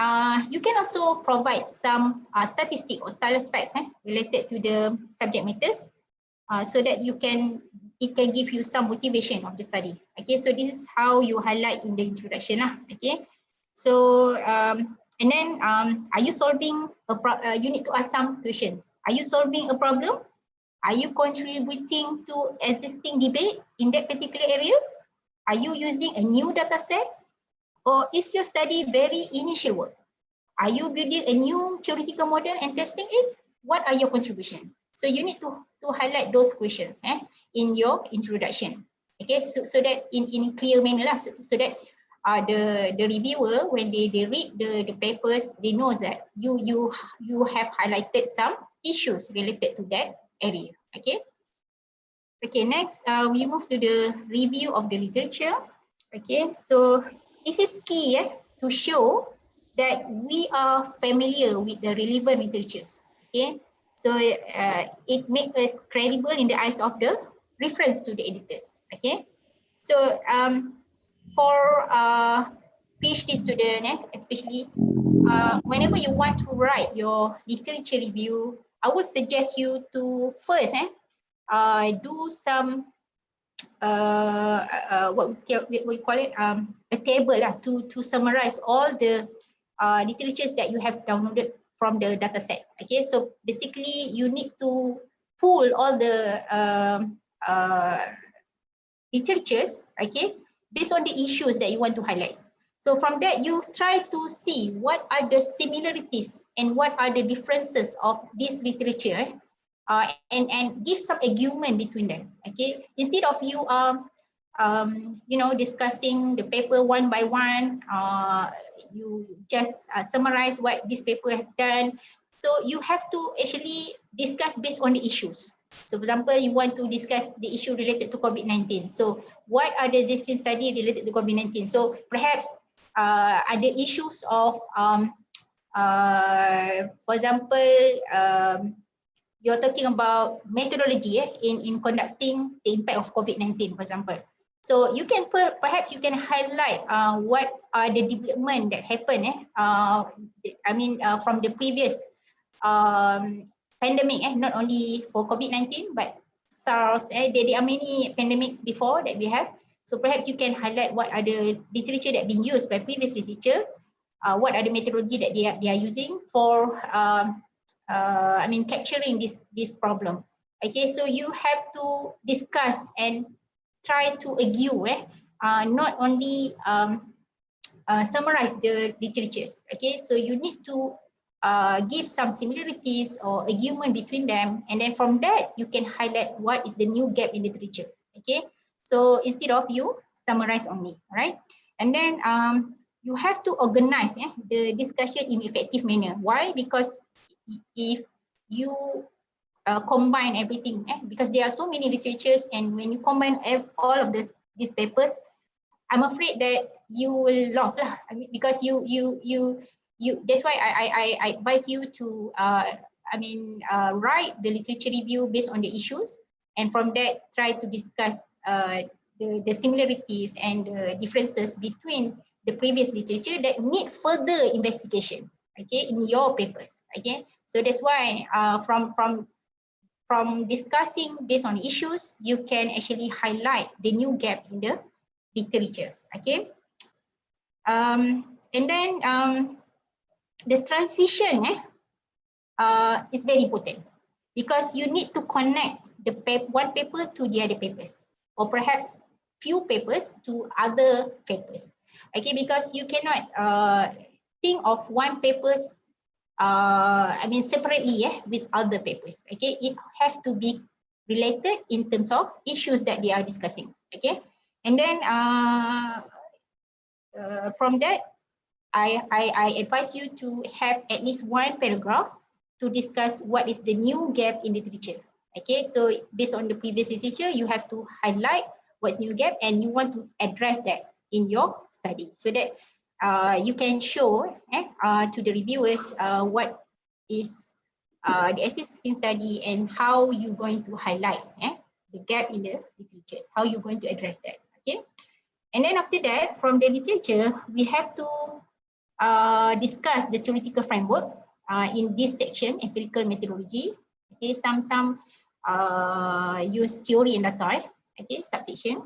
you can also provide some statistic or stylus facts related to the subject matters, so that it can give you some motivation of the study. Okay, so this is how you highlight in the introduction lah. Okay, so and then are you solving you need to ask some questions. Are you solving a problem? Are you contributing to existing debate in that particular area? Are you using a new data set? Or is your study very initial work? Are you building a new theoretical model and testing it? What are your contribution? So you need to highlight those questions in your introduction. Okay, so that in clear manner lah, so that the reviewer, when they read the papers, they know that you have highlighted some issues related to that area. Okay. Okay, next we move to the review of the literature. Okay, so this is key to show that we are familiar with the relevant literatures. Okay, so it makes us credible in the eyes of the reference to the editors. Okay, so for PhD student, especially whenever you want to write your literature review, I would suggest you to first do some what we call it, a table to summarize all the literatures that you have downloaded from the data set. Okay, so basically you need to pull all the literatures, okay, based on the issues that you want to highlight. So from that, you try to see what are the similarities and what are the differences of this literature, and give some argument between them. Okay, instead of you discussing the paper one by one, you just summarize what this paper have done. So you have to actually discuss based on the issues. So for example, you want to discuss the issue related to COVID-19. So what are the existing study related to COVID-19? So perhaps are the issues of, for example, you're talking about methodology in conducting the impact of COVID-19, for example. So you can perhaps you can highlight what are the development that happened. From the previous pandemic, not only for COVID-19 but SARS. There are many pandemics before that we have. So perhaps you can highlight what are the literature that been used by previous literature. What are the methodology that they are using for capturing this problem. Okay, so you have to discuss and try to argue, not only summarize the literatures. Okay, so you need to give some similarities or argument between them, and then from that you can highlight what is the new gap in literature. Okay, so instead of you summarize only, right? And then you have to organize the discussion in effective manner. Why? Because if you combine everything, because there are so many literatures, and when you combine all of these papers, I'm afraid that you will lose lah. Because you that's why I advise you to write the literature review based on the issues, and from that try to discuss the similarities and the differences between the previous literature that need further investigation, okay, in your papers. Okay, so that's why from discussing based on issues, you can actually highlight the new gap in the literatures. Okay, and then the transition is very important, because you need to connect the one paper to the other papers, or perhaps few papers to other papers. Okay, because you cannot think of one papers separately with other papers. Okay, it has to be related in terms of issues that they are discussing. Okay, and then from that, I advise you to have at least one paragraph to discuss what is the new gap in literature. Okay, so based on the previous literature, you have to highlight what's new gap, and you want to address that in your study, so that you can show to the reviewers what is the existing study and how you're going to highlight the gap in the literatures, how you're going to address that. Okay, And then after that, from the literature, we have to discuss the theoretical framework in this section, empirical methodology. Okay, some use theory and data. Okay, subsection.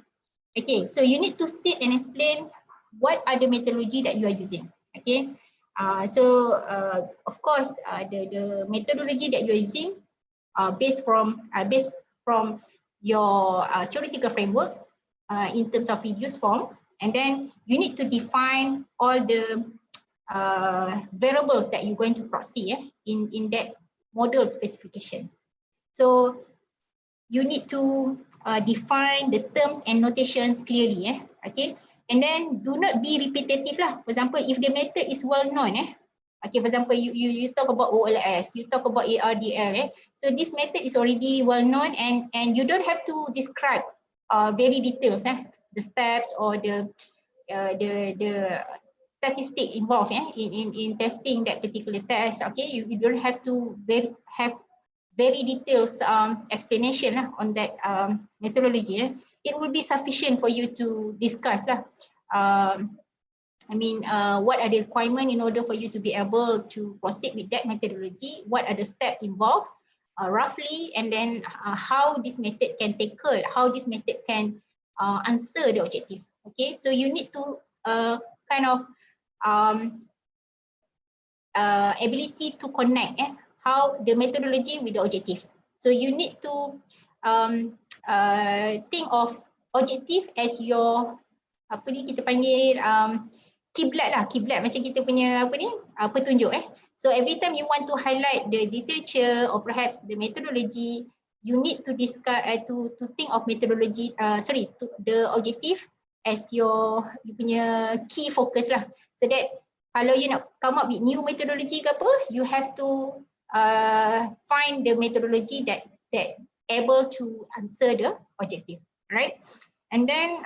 Okay, so you need to state and explain what are the methodology that you are using. Okay, of course, the methodology that you are using based from your theoretical framework in terms of reduced form, and then you need to define all the variables that you're going to proxy in that model specification. So you need to define the terms and notations clearly, okay, and then do not be repetitive lah. For example, if the method is well known, okay, for example, you talk about OLS, you talk about ARDL, so this method is already well known, and you don't have to describe very details, the steps or the statistic involved in testing that particular test. Okay, you don't have to have very detailed explanation on that methodology. It will be sufficient for you to discuss lah. What are the requirements in order for you to be able to proceed with that methodology? What are the steps involved roughly, and then how this method can tackle, how this method can answer the objective. Okay, so you need to kind of ability to connect how the methodology with the objective. So you need to think of objective as your apa ni kita panggil kiblat lah, kiblat macam kita punya apa ni petunjuk. So every time you want to highlight the literature or perhaps the methodology, you need to discuss to think of methodology the objective as your punya key focus lah, so that kalau you nak come up with new methodology ke apa, you have to find the methodology that able to answer the objective, right? And then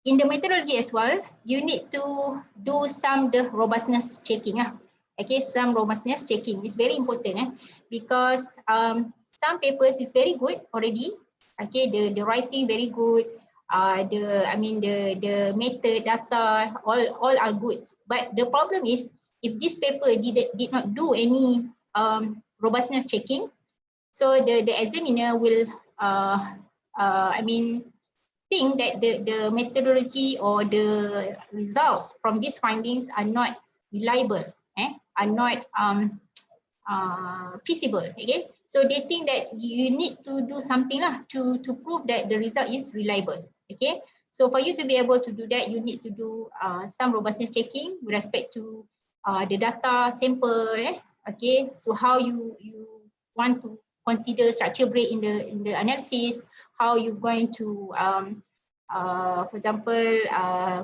in the methodology as well, you need to do some the robustness checking. Okay, some robustness checking is very important because some papers is very good already. Okay, the writing very good. The method, data, all are good. But the problem is if this paper did not do any robustness checking, so the examiner will think that the methodology or the results from these findings are not reliable, are not feasible. Okay, so they think that you need to do something lah to prove that the result is reliable. Okay, so for you to be able to do that, you need to do some robustness checking with respect to the data sample. Okay, so how you want to consider structure break in the analysis, how you going to for example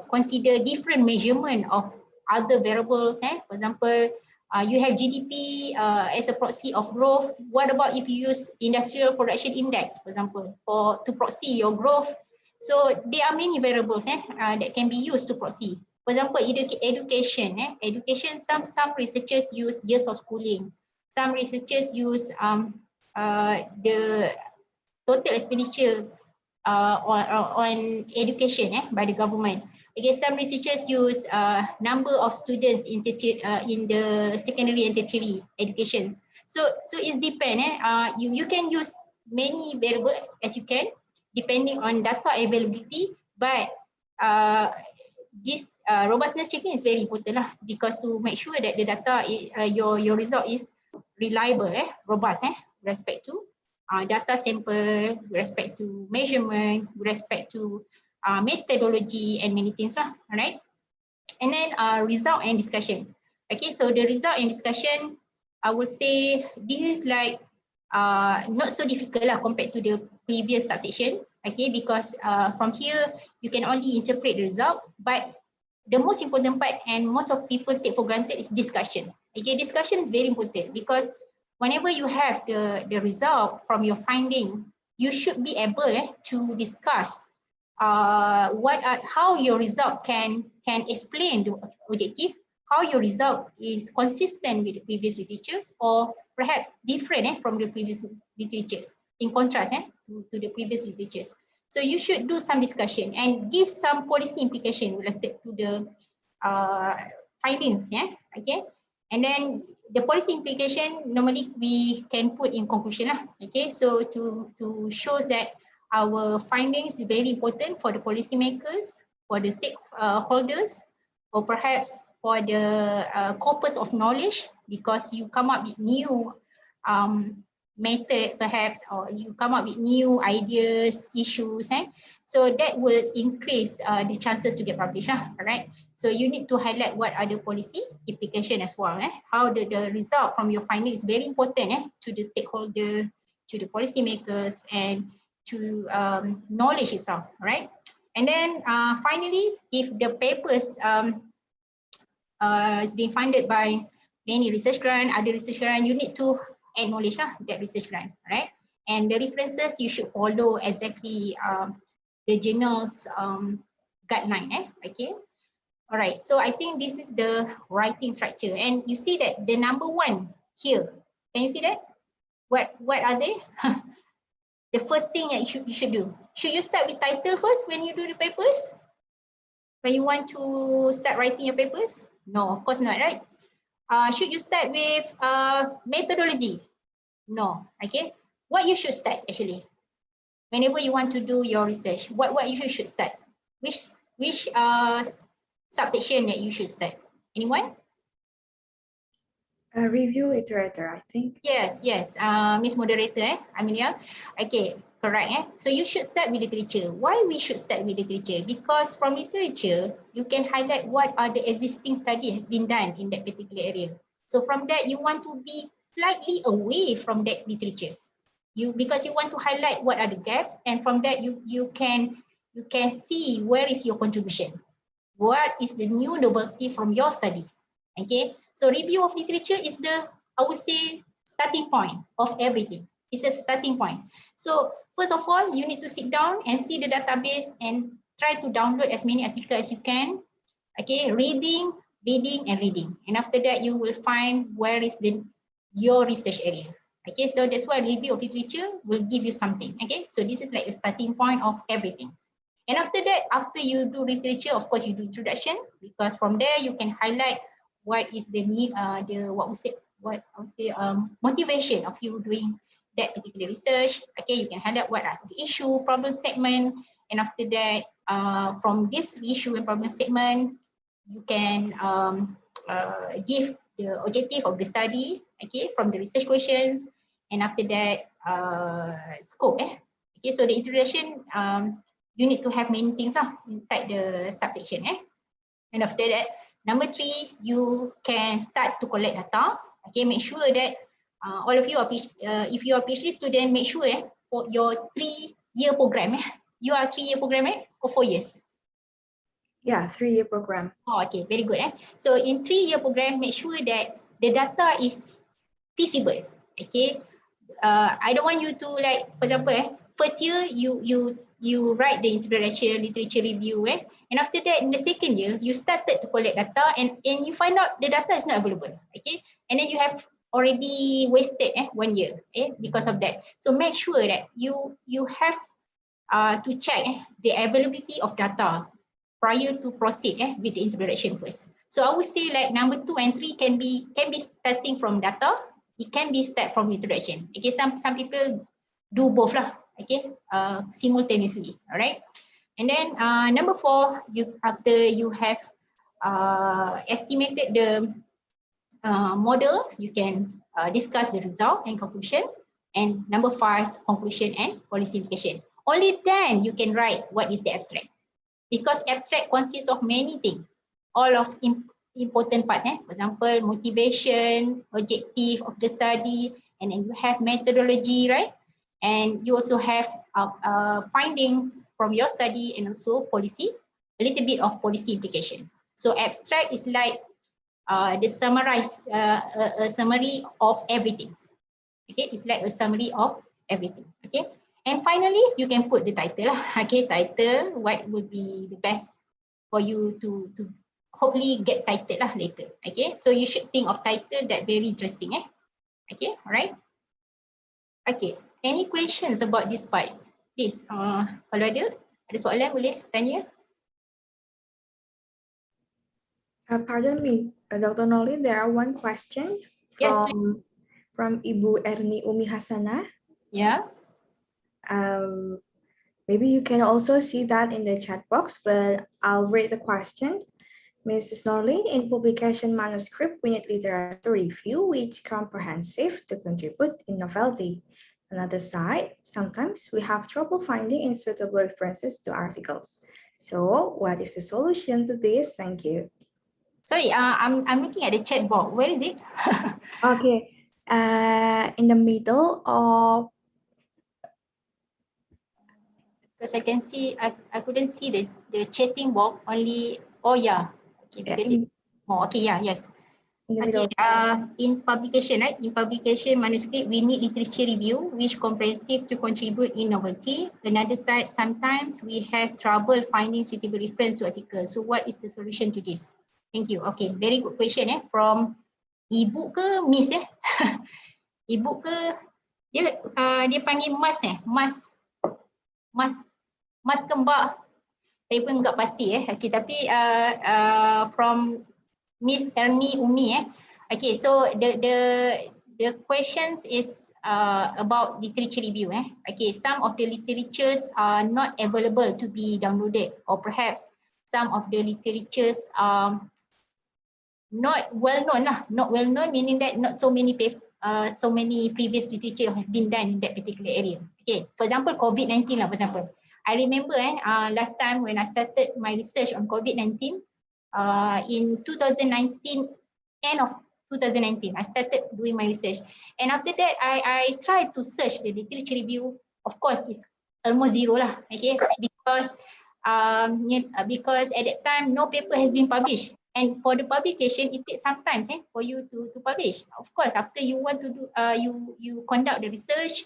consider different measurement of other variables. For example, you have GDP as a proxy of growth. What about if you use industrial production index, for example, to proxy your growth? So there are many variables that can be used to proxy. For example, education. Education, some researchers use years of schooling. Some researchers use the total expenditure on education by the government. Okay, some researchers use number of students in the secondary and tertiary educations. So it depends. You can use many variables as you can, depending on data availability, but this robustness checking is very important lah, because to make sure that the data your result is reliable, robust, with respect to data sample, with respect to measurement, with respect to methodology and many things lah, alright. And then result and discussion. Okay, so the result and discussion, I would say this is like not so difficult lah compared to the previous subsection. Okay, because from here you can only interpret the result, but the most important part and most of people take for granted is discussion. Okay, discussion is very important because whenever you have the result from your finding, you should be able to discuss how your result can explain the objective, how your result is consistent with the previous literatures or perhaps different from the previous literatures, in contrast to the previous literatures. So you should do some discussion and give some policy implication related to the findings, yeah, okay. And then the policy implication normally we can put in conclusion lah, okay. So to show that our findings is very important for the policymakers, for the stakeholders, or perhaps for the corpus of knowledge, because you come up with new method perhaps, or you come up with new ideas, issues, so that will increase the chances to get published, right? So you need to highlight what are the policy implication as well, how the result from your finding is very important to the stakeholder, to the policymakers, and to knowledge itself, right? And then finally, if the papers is being funded by many research grant, other research grant, you need to acknowledge that research grant, right? And the references you should follow exactly the journal's guideline, okay? All right, so I think this is the writing structure, and you see that the number one here, can you see that? What are they? The first thing that you should do. Should you start with title first when you do the papers? When you want to start writing your papers? No, of course not, right? Should you start with methodology? No, okay. What you should start actually? Whenever you want to do your research, what you should start? Which subsection that you should start? Anyone? Review literature, I think. Yes, Miss Moderator, Amelia. Okay, correct. So you should start with literature. Why we should start with literature? Because from literature, you can highlight what are the existing study has been done in that particular area. So from that, you want to be slightly away from that literature. Because you want to highlight what are the gaps, and from that you can see where is your contribution. What is the new novelty from your study? Okay, so review of literature is the, I would say, starting point of everything. It's a starting point. So first of all, you need to sit down and see the database and try to download as many articles as you can. Okay, reading, and after that you will find where is your research area. Okay, so that's why review of literature will give you something. Okay, so this is like a starting point of everything. And after that, after you do literature, of course you do introduction, because from there you can highlight what is the need, motivation of you doing that particular research. Okay, you can highlight what are the issue, problem statement, and after that, from this issue and problem statement, you can give the objective of the study, okay, from the research questions, and after that, scope. Okay, so the introduction, you need to have many things inside the subsection. And after that, number 3, you can start to collect data. Okay, make sure that all of you are if you are PhD student, make sure for your 3-year program, you are 3-year program or 4 years? Yeah, 3-year program. Oh, okay, very good. So in 3-year program, make sure that the data is feasible. Okay, I don't want you to, like, for example, first year you write the introduction, literature review, and after that in the second year you started to collect data and you find out the data is not available. Okay, and then you have already wasted 1 year because of that. So make sure that you have to check the availability of data prior to proceed with the introduction first. So I would say like number 2 and 3 can be starting from data. It can be start from introduction. Okay, some people do both lah. Okay, simultaneously. All right. And then number 4, after you have estimated the model, you can discuss the result and conclusion. And number 5, conclusion and policy implication. Only then you can write what is the abstract, because abstract consists of many things, all of important parts. For example, motivation, objective of the study, and then you have methodology, right? And you also have findings from your study and also policy, a little bit of policy implications. So abstract is like the a summary of everything. Okay, it's like a summary of everything. Okay, and finally you can put the title. Okay, title, what would be the best for you to hopefully get cited later. Okay, so you should think of title that very interesting. Okay, all right. Okay, any questions about this part? Please, kalau ada soalan boleh tanya. Pardon me, Dr. Nolin, there are one question Yes, please. from Ibu Erni Umi Hasana. Yeah. Maybe you can also see that in the chat box, but I'll read the question. Mrs. Norlin, in publication manuscript, we need literature review which comprehensive to contribute in novelty. Another side, sometimes we have trouble finding suitable references to articles. So what is the solution to this? Thank you. Sorry, I'm looking at the chat box. Where is it? Okay, in the middle of. Because I can see, I couldn't see the chatting box only. Oh yeah, okay, because it's more. Okay, yeah, yes. Okay, in publication, right? In publication manuscript, we need literature review, which comprehensive to contribute in novelty. Another side, sometimes we have trouble finding suitable reference to articles. So what is the solution to this? Thank you. Okay, very good question from Ibu ke Miss Ibu ke dia panggil Mas Mas kembar. Saya pun enggak pasti Okay, tapi from Miss Erni Umi Okay, so the questions is about literature review Okay, some of the literatures are not available to be downloaded, or perhaps some of the literatures are not well known not well known, meaning that not so many so many previous literature have been done in that particular area. Okay, for example, Covid-19 for example. I remember last time when I started my research on Covid-19 in 2019, end of 2019, I started doing my research. And after that, I tried to search the literature review. Of course, it's almost zero okay, because at that time, no paper has been published. And for the publication, it takes some time for you to publish. Of course, after you want to do, you conduct the research,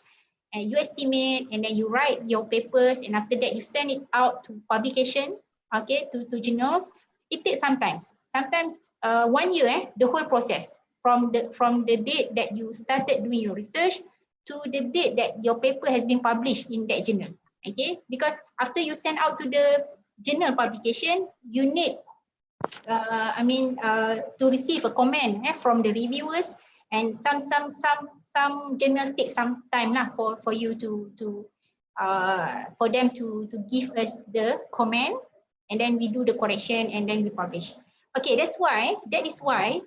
and you estimate, and then you write your papers, and after that, you send it out to publication, okay, to journals. It takes some time. Sometimes 1 year, the whole process from the date that you started doing your research to the date that your paper has been published in that journal. Okay, because after you send out to the journal publication, you need to receive a comment from the reviewers, and some journals take some time for you to for them to give us the comment, and then we do the correction, and then we publish. Okay, that is why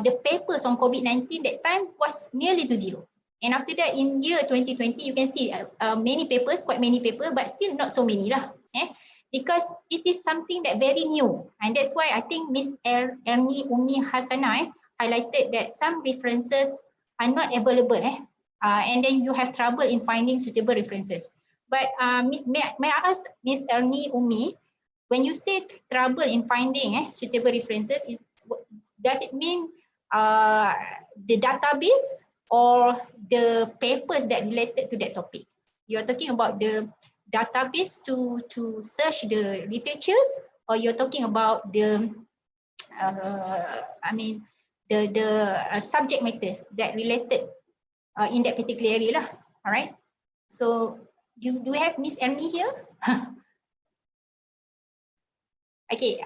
the papers on COVID-19 that time was nearly to zero. And after that, in year 2020, you can see many papers, quite many papers, but still not so many because it is something that very new. And that's why I think Miss Erni Umi Hasana highlighted that some references are not available and then you have trouble in finding suitable references. But may I ask Miss Erni Umi, when you say trouble in finding suitable references, does it mean the database or the papers that related to that topic? You are talking about the database to search the literatures, or you're talking about the the subject matters that related in that particular area all right, so do we have Miss Ernie here? Okay,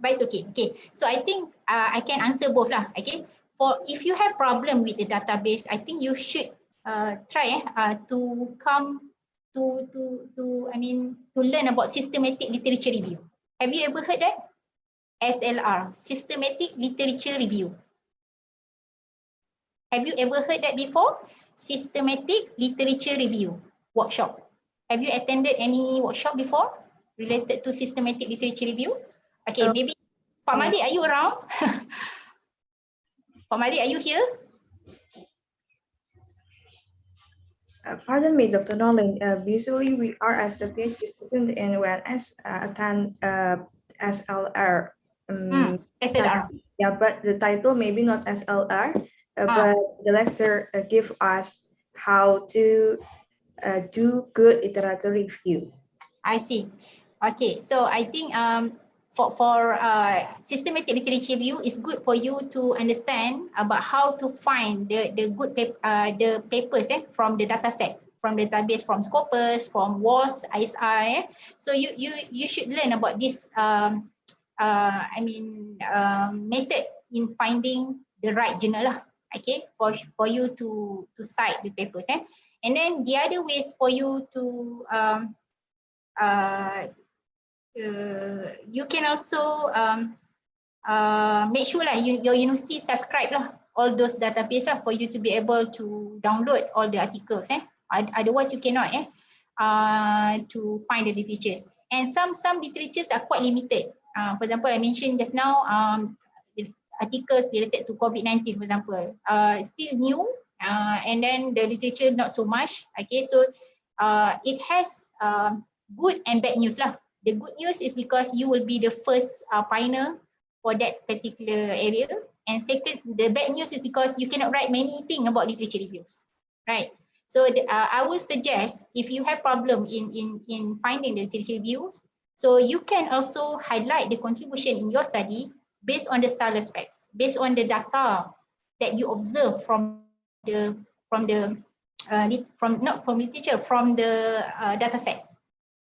but it's okay. So I think I can answer both okay, for if you have problem with the database, I think you should try to come to learn about systematic literature review. Have you ever heard that? SLR, systematic literature review. Have you ever heard that before? Systematic literature review workshop. Have you attended any workshop before related to systematic literature review? Okay, maybe Pak Malik, are you around? Pak Malik, are you here? Pardon me, Dr. Nolan. Usually we are as a PhD student in ONS attend SLR. SLR. Yeah, but the title maybe not SLR, but the lecturer give us how to do good literature review. I see. Okay, so I think for systematic literature review, is good for you to understand about how to find the good the papers from the data set. from database, from Scopus, from WAS, ISI. So you should learn about this method in finding the right journal lah. Okay, for you to cite the papers. And then the other ways for you to you can also make sure lah your university subscribe lah all those database lah for you to be able to download all the articles. Otherwise you cannot to find the literatures. And some literatures are quite limited. For example, I mentioned just now articles related to COVID-19, for example, still new, and then the literature not so much. Okay, so it has good and bad news lah. The good news is because you will be the first pioneer for that particular area. And second, the bad news is because you cannot write many things about literature reviews, right? So I would suggest if you have problem in finding the literature reviews, so you can also highlight the contribution in your study based on the style aspects, based on the data that you observe from the data set.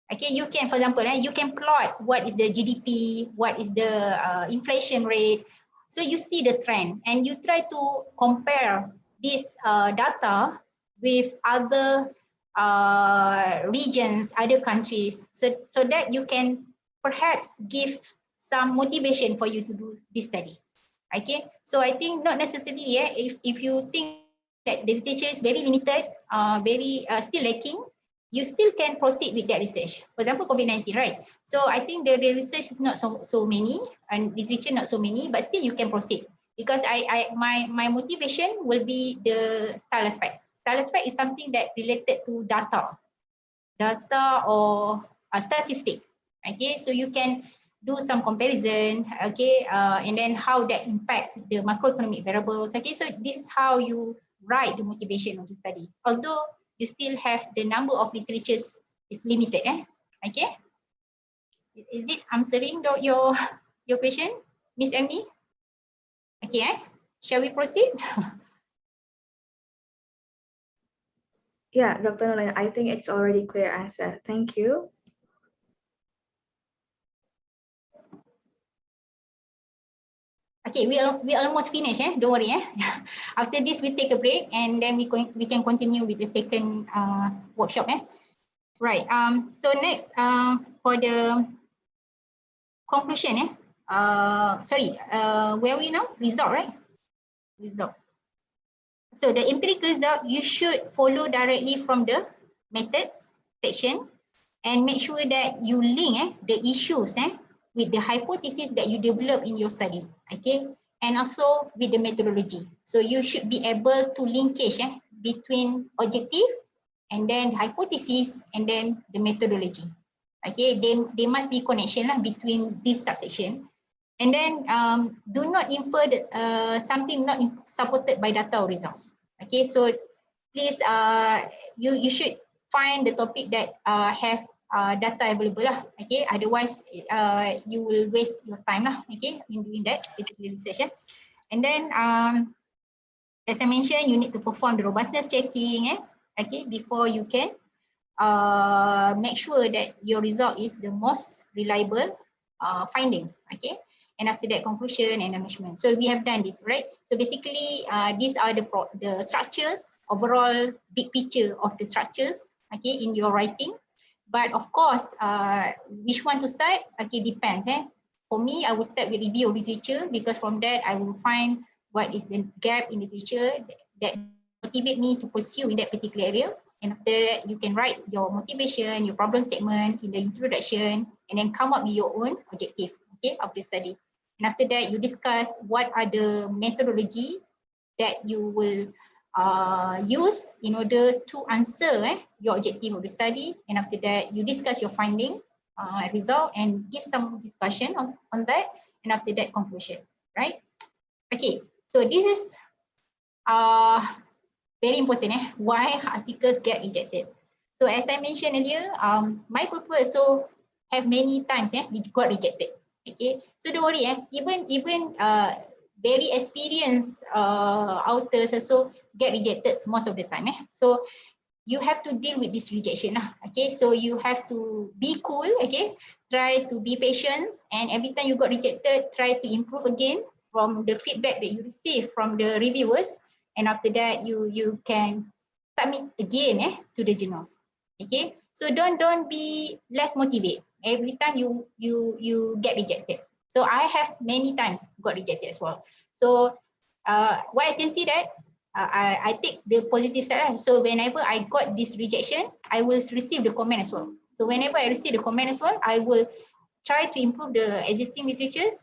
Okay, you can, for example, you can plot what is the GDP, what is the inflation rate. So you see the trend and you try to compare this data with other regions, other countries, so that you can perhaps give some motivation for you to do this study. Okay, so I think not necessarily, if you think that the literature is very limited, still lacking, you still can proceed with that research. For example, COVID-19, right? So I think the research is not so many and literature not so many, but still you can proceed because my motivation will be the style aspects. Style aspect is something that related to data or a statistic. Okay, so you can do some comparison, okay, and then how that impacts the macroeconomic variables. Okay, so this is how you write the motivation of the study. Although you still have the number of literatures is limited, okay. Is it answering your question, Miss Ernie? Okay, shall we proceed? Yeah, Dr. Nolin, I think it's already clear answer. Thank you. Okay, we almost finished, don't worry. After this, we take a break and then we can continue with the second workshop. Right. So next, for the conclusion, where are we now? Result, right? Results. So the empirical result, you should follow directly from the methods section and make sure that you link the issues with the hypothesis that you develop in your study, okay, and also with the methodology. So you should be able to linkage between objective and then hypothesis and then the methodology. Okay, they must be connection between this subsection. And then do not infer something not supported by data or results. Okay, so please you should find the topic that have data available okay, otherwise you will waste your time okay, in doing that research. And then as I mentioned, you need to perform the robustness checking okay, before you can make sure that your result is the most reliable findings, okay. And after that, conclusion and management. So we have done this, right? So basically, these are the structures, overall big picture of the structures, okay, in your writing. But of course, which one to start? Okay, depends. For me, I will start with review of literature because from that I will find what is the gap in literature that motivate me to pursue in that particular area. And after that, you can write your motivation, your problem statement in the introduction, and then come up with your own objective, okay, of the study. And after that, you discuss what are the methodology that you will use in order to answer your objective of the study. And after that, you discuss your finding, result, and give some discussion on that. And after that, conclusion, right? Okay, so this is very important, why articles get rejected. So as I mentioned earlier, my purpose so have many times got rejected. Okay, so don't worry, even very experienced authors also get rejected most of the time. So you have to deal with this rejection lah. Okay, so you have to be cool. Okay, try to be patient, and every time you got rejected, try to improve again from the feedback that you receive from the reviewers, and after that you can submit again to the journals. Okay, so don't be less motivated every time you get rejected. So I have many times got rejected as well. So what I can see that I take the positive side. So whenever I got this rejection, I will receive the comment as well. So whenever I receive the comment as well, I will try to improve the existing literatures,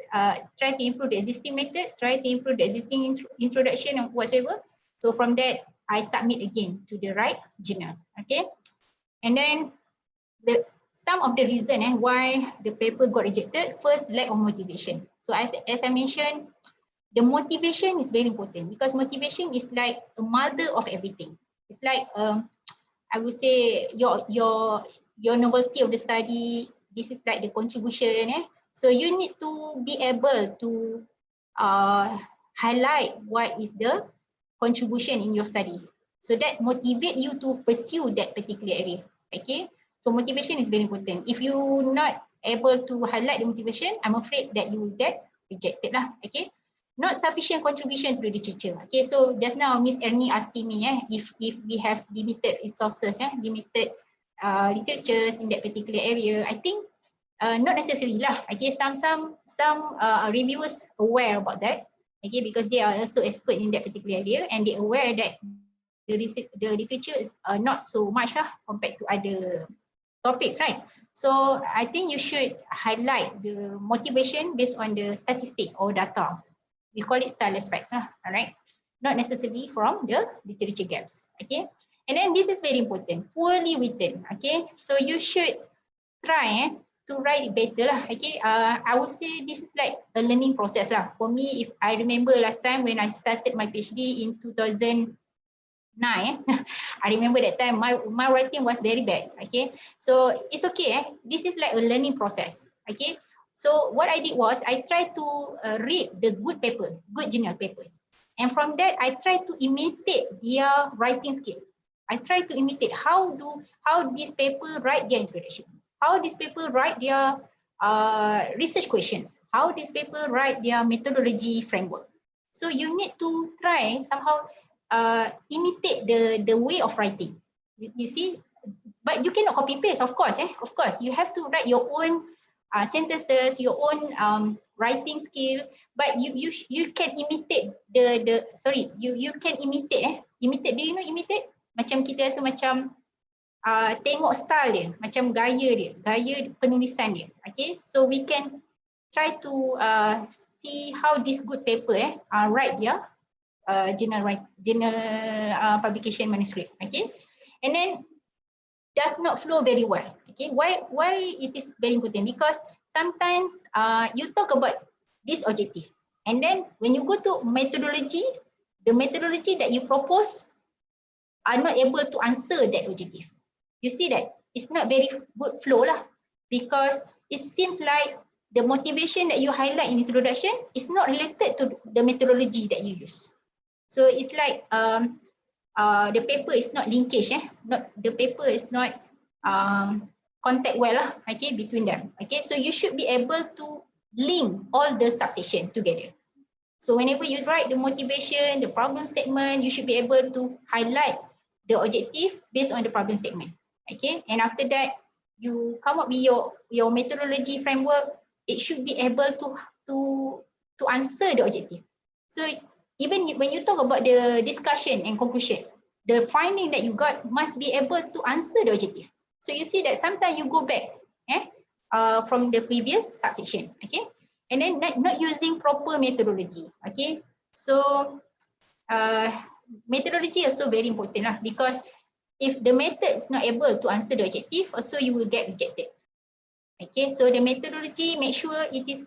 try to improve the existing method, try to improve the existing introduction and whatsoever. So from that, I submit again to the right journal. Okay, and then some of the reason why the paper got rejected. First, lack of motivation. So as I mentioned, the motivation is very important, because motivation is like a mother of everything. It's like I would say your novelty of the study. This is like the contribution. So you need to be able to highlight what is the contribution in your study, so that motivate you to pursue that particular area. Okay, so motivation is very important. If you're not able to highlight the motivation, I'm afraid that you will get rejected lah. Okay, not sufficient contribution to the literature. Okay, so just now Miss Ernie asking me if we have limited resources, limited literatures in that particular area. I think not necessarily lah. Okay, some reviewers aware about that. Okay, because they are also expert in that particular area, and they aware that the literature is not so much compared to other topics, right? So I think you should highlight the motivation based on the statistic or data. We call it style aspects, all right? Not necessarily from the literature gaps. Okay, and then this is very important, poorly written. Okay, so you should try to write it better lah. Okay, I would say this is like a learning process lah. For me, if I remember last time when I started my PhD in 2009, I remember that time my writing was very bad. Okay, so it's okay. This is like a learning process. Okay, so what I did was I tried to read the good journal papers, and from that I tried to imitate their writing skill. I tried to imitate how this paper write their introduction, how these people write their research questions, how these people write their methodology framework. So you need to try somehow imitate the way of writing. You see, but you cannot copy paste, of course. Of course, you have to write your own sentences, your own writing skill. But you can imitate you can imitate. Imitate. Do you know imitate? Macam kita tu macam tengok style dia, macam gaya penulisan dia. Okay, so we can try to see how this good paper write their journal publication manuscript. Okay, and then does not flow very well. Okay, why it is very important? Because sometimes you talk about this objective, and then when you go to methodology, the methodology that you propose are not able to answer that objective. You see that it's not very good flow lah, because it seems like the motivation that you highlight in introduction is not related to the methodology that you use. So it's like the paper is not linkage, the paper is not contact well lah, okay, between them. Okay, so you should be able to link all the subsection together. So whenever you write the motivation, the problem statement, you should be able to highlight the objective based on the problem statement. Okay, and after that you come up with your methodology framework. It should be able to answer the objective. So even when you talk about the discussion and conclusion, the finding that you got must be able to answer the objective. So you see that sometimes you go back from the previous subsection. Okay, and then not using proper methodology. Okay, so methodology is also very important lah, because if the method is not able to answer the objective, also you will get rejected. Okay, so the methodology, make sure it is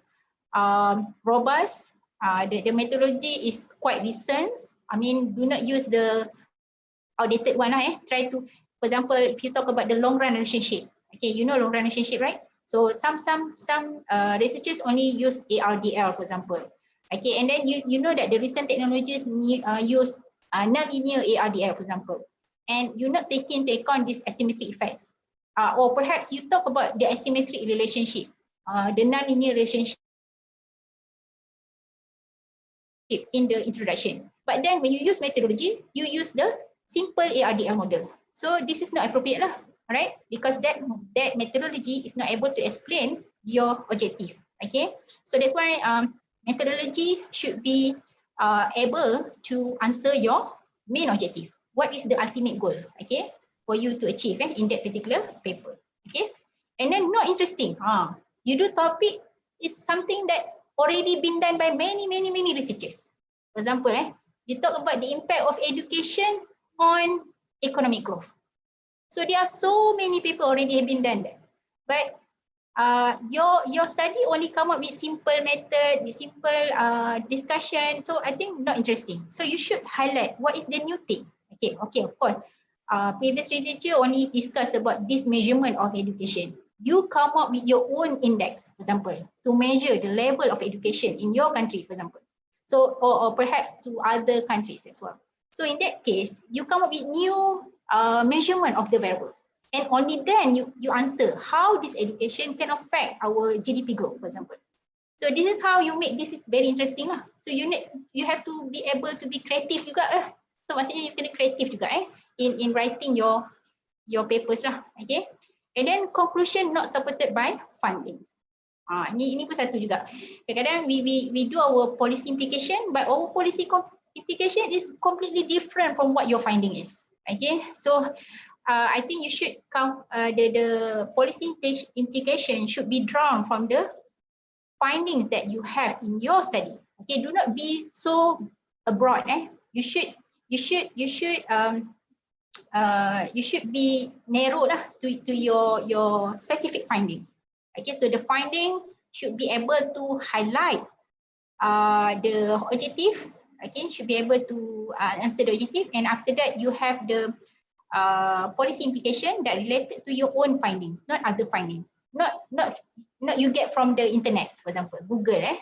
robust. The methodology is quite recent. I mean, do not use the outdated one. Try to, for example, if you talk about the long run relationship, okay, you know long run relationship, right? So some researchers only use ARDL, for example. Okay, and then you know that the recent technologies use nonlinear ARDL, for example. and you're not taking into account these asymmetric effects. Or perhaps you talk about the asymmetric relationship, the nonlinear relationship in the introduction. But then when you use methodology, you use the simple ARDL model. So this is not appropriate lah, right? Because that methodology is not able to explain your objective. Okay, so that's why methodology should be able to answer your main objective. What is the ultimate goal? Okay, for you to achieve in that particular paper. Okay, and then not interesting. You do topic is something that already been done by many researchers. For example, you talk about the impact of education on economic growth. So there are so many people already have been done that. But your study only come up with simple method, with simple discussion. So I think not interesting. So you should highlight what is the new thing. Okay, of course. Previous researcher only discuss about this measurement of education. You come up with your own index, for example, to measure the level of education in your country, for example. So, or perhaps to other countries as well. So in that case, you come up with new measurement of the variables. And only then you answer how this education can affect our GDP growth, for example. So this is how you make this is very interesting lah. So you have to be able to be creative juga. So maksudnya you kena kreatif juga in writing your papers lah. Okay. And then conclusion not supported by findings. Ini pun satu juga. Kadang-kadang we do our policy implication, but our policy implication is completely different from what your finding is. Okay. So I think you should count the policy implication should be drawn from the findings that you have in your study. Okay, do not be so broad. You should be narrow lah to your specific findings. Okay, so the finding should be able to highlight the objective. Okay, should be able to answer the objective, and after that you have the policy implication that related to your own findings, not other findings. Not you get from the internet, for example, Google.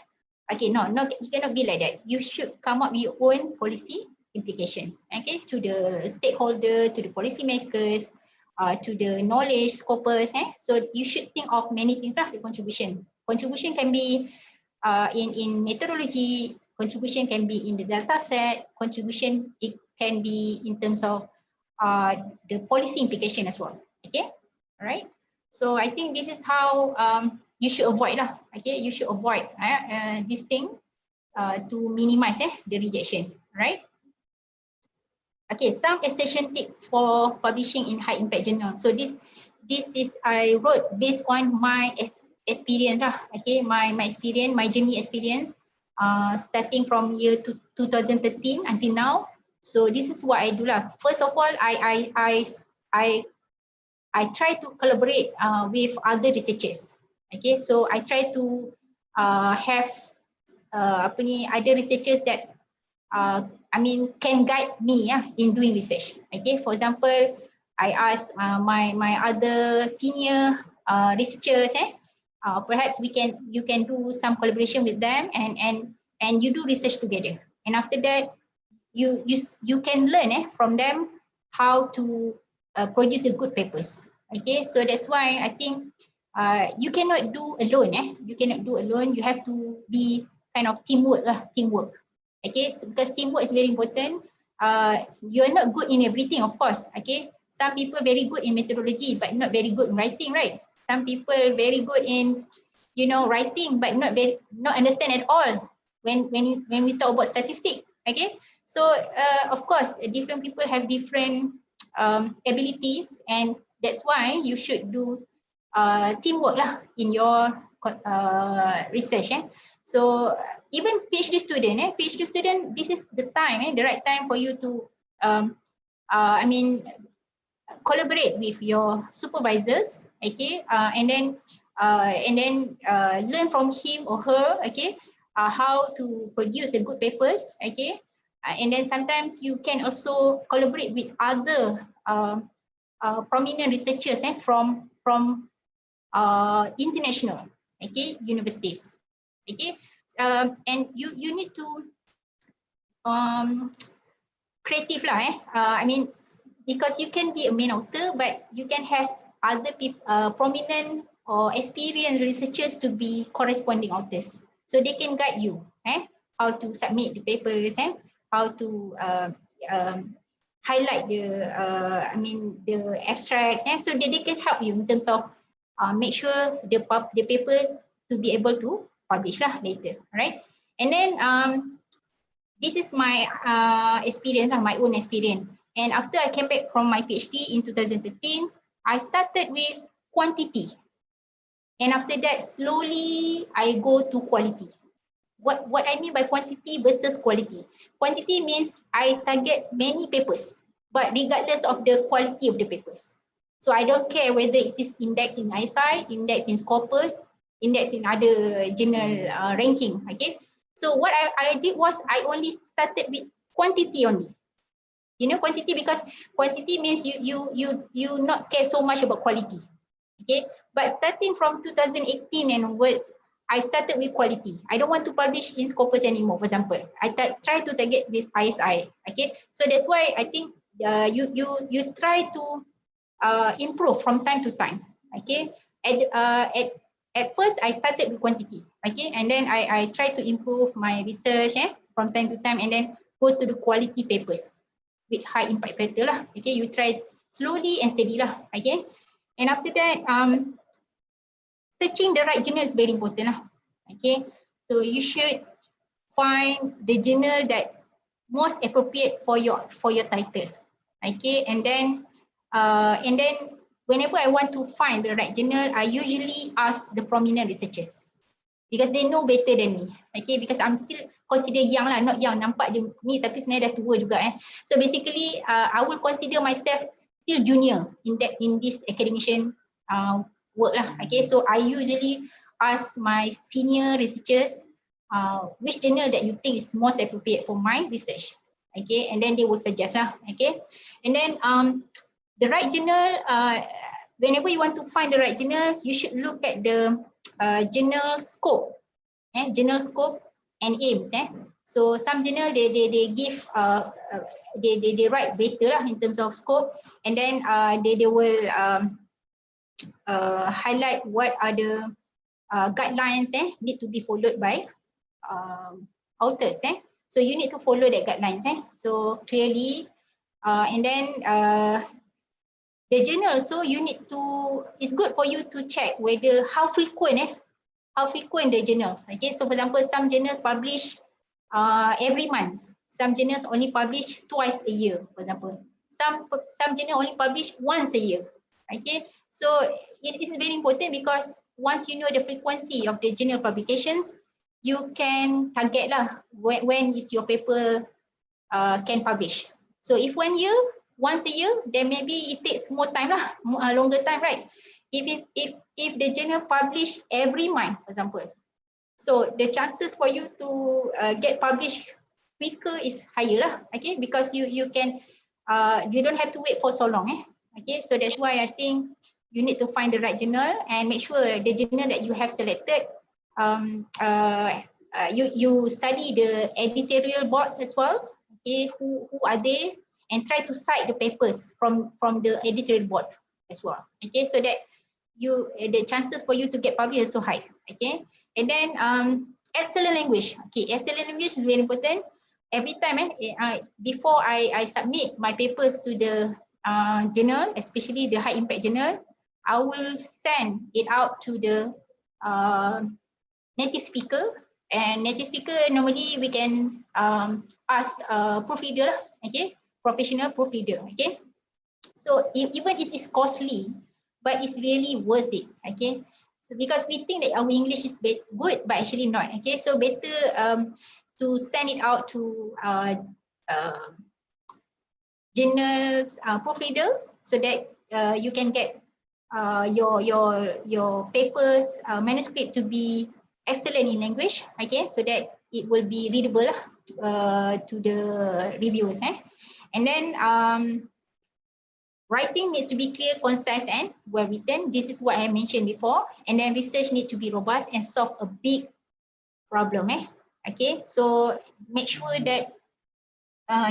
Okay, no, you cannot be like that. You should come up with your own policy implications. Okay, to the stakeholder, to the policy makers, to the knowledge scopers. So you should think of many things lah. The contribution can be in methodology. Contribution can be in the data set. Contribution it can be in terms of the policy implication as well. Okay, all right. So I think this is how you should avoid lah. Okay, you should avoid this thing to minimize the rejection, right? Okay, some accession tip for publishing in high impact journal. So this is I wrote based on my experience lah. Okay, my experience, my journey experience, starting from year 2013 until now. So this is what I do lah. First of all, I try to collaborate with other researchers. Okay, so I try to have other researchers that can guide me in doing research. Okay, for example, I ask my other senior researchers. Perhaps you can do some collaboration with them and you do research together. And after that, you can learn from them how to produce a good papers. Okay, so that's why I think you cannot do alone. You cannot do alone. You have to be kind of teamwork. Okay, so because teamwork is very important. You are not good in everything, of course. Okay, some people very good in methodology but not very good in writing, right? Some people very good in writing but not understand at all when we talk about statistics. Okay, so of course different people have different abilities, and that's why you should do teamwork lah in your research. So even PhD student, this is the time, the right time for you to collaborate with your supervisors. Okay, and then learn from him or her. Okay, how to produce a good papers. Okay, and then sometimes you can also collaborate with other prominent researchers from international universities. Okay, and you need to creative lah. because you can be a main author, but you can have other people, prominent or experienced researchers to be corresponding authors. So they can guide you, how to submit the papers, how to highlight the, the abstracts, so that they can help you in terms of make sure the paper to be able to publish lah later, right? And then this is my experience, my own experience. And after I came back from my PhD in 2013, I started with quantity. And after that, slowly I go to quality. What I mean by quantity versus quality. Quantity means I target many papers, but regardless of the quality of the papers. So I don't care whether it is indexed in ISI, indexed in Scopus, indexed in other journal ranking, okay? So what I did was I only started with quantity only. You know quantity, because quantity means you not care so much about quality. Okay, but starting from 2018 and onwards, I started with quality. I don't want to publish in Scopus anymore, for example. I try to target with ISI. Okay, so that's why I think you try to improve from time to time. Okay, at first I started with quantity. Okay, and then I try to improve my research from time to time, and then go to the quality papers with high impact factor lah. Okay, you try slowly and steady lah. Okay, and after that, searching the right journal is very important lah. Okay, so you should find the journal that most appropriate for your title. Okay, and then whenever I want to find the right journal, I usually ask the prominent researchers because they know better than me. Okay, because I'm still considered young lah, not young, nampak je ni tapi sebenarnya dah tua juga. So basically, I will consider myself still junior in this academician work lah. Okay, so I usually ask my senior researchers which journal that you think is most appropriate for my research. Okay, and then they will suggest lah. Okay, and then the right journal, whenever you want to find the right journal, you should look at the journal scope, journal scope and aims. So some journal they give they write better lah in terms of scope, and then they will highlight what are the guidelines need to be followed by authors. So you need to follow that guidelines. So clearly, and then the journal also you need to, it's good for you to check whether how frequent the journals. Okay, so for example, some journals publish every month. Some journals only publish twice a year, for example. Some journals only publish once a year. Okay, so it's very important because once you know the frequency of the journal publications, you can target lah when is your paper can publish. So if once a year, then maybe it takes more time lah, longer time, right? If the journal publish every month, for example, so the chances for you to get published quicker is higher lah. Okay, because you can you don't have to wait for so long. Okay, so that's why I think you need to find the right journal and make sure the journal that you have selected, you study the editorial boards as well. Okay, who are they, and try to cite the papers from the editorial board as well. Okay, so that the chances for you to get published is so high. Okay, and then excellent language. Okay, excellent language is very important. Every time before I submit my papers to the journal, especially the high impact journal, I will send it out to the native speaker. And native speaker, normally we can ask proofreader, okay, professional proofreader. Okay, so even it is costly, but it's really worth it. Okay, so because we think that our English is good, but actually not. Okay, so better to send it out to journals proofreader, so that you can get your papers manuscript to be excellent in language. Okay, so that it will be readable to the reviewers. And then writing needs to be clear, concise, and well written. This is what I mentioned before. And then research needs to be robust and solve a big problem. Okay, so make sure that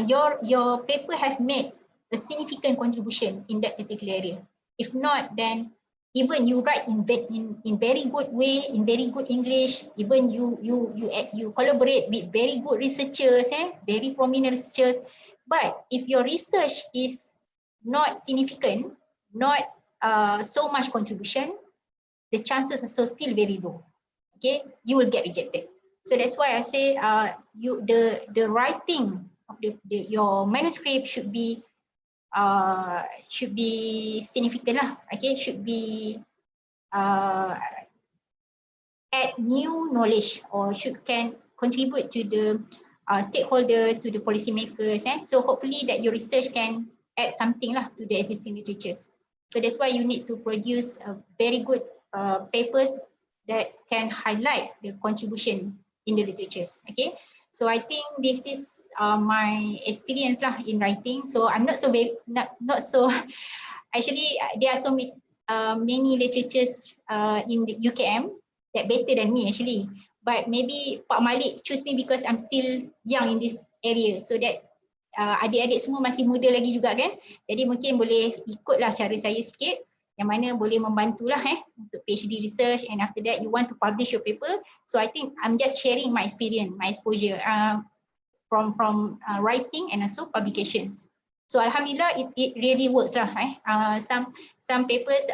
your paper have made a significant contribution in that particular area. If not, then even you write in very good way, in very good English, even you collaborate with very good researchers, very prominent researchers, but if your research is not significant, not so much contribution, the chances are still very low. Okay, you will get rejected. So that's why I say the writing of your manuscript should be significant lah. Okay, should be add new knowledge or can contribute to the stakeholder, to the policymakers. So hopefully that your research can add something lah to the existing literatures. So that's why you need to produce very good papers that can highlight the contribution in the literatures. Okay, so I think this is my experience lah in writing. So I'm not so actually there are so many literatures in the UKM that better than me actually, but maybe Pak Malik choose me because I'm still young in this area, so that adik-adik semua masih muda lagi juga kan, jadi mungkin boleh ikutlah cara saya sikit yang mana boleh membantulah untuk PhD research, and after that you want to publish your paper. So I think I'm just sharing my experience, my exposure from writing and also publications. So alhamdulillah it really works lah. Some papers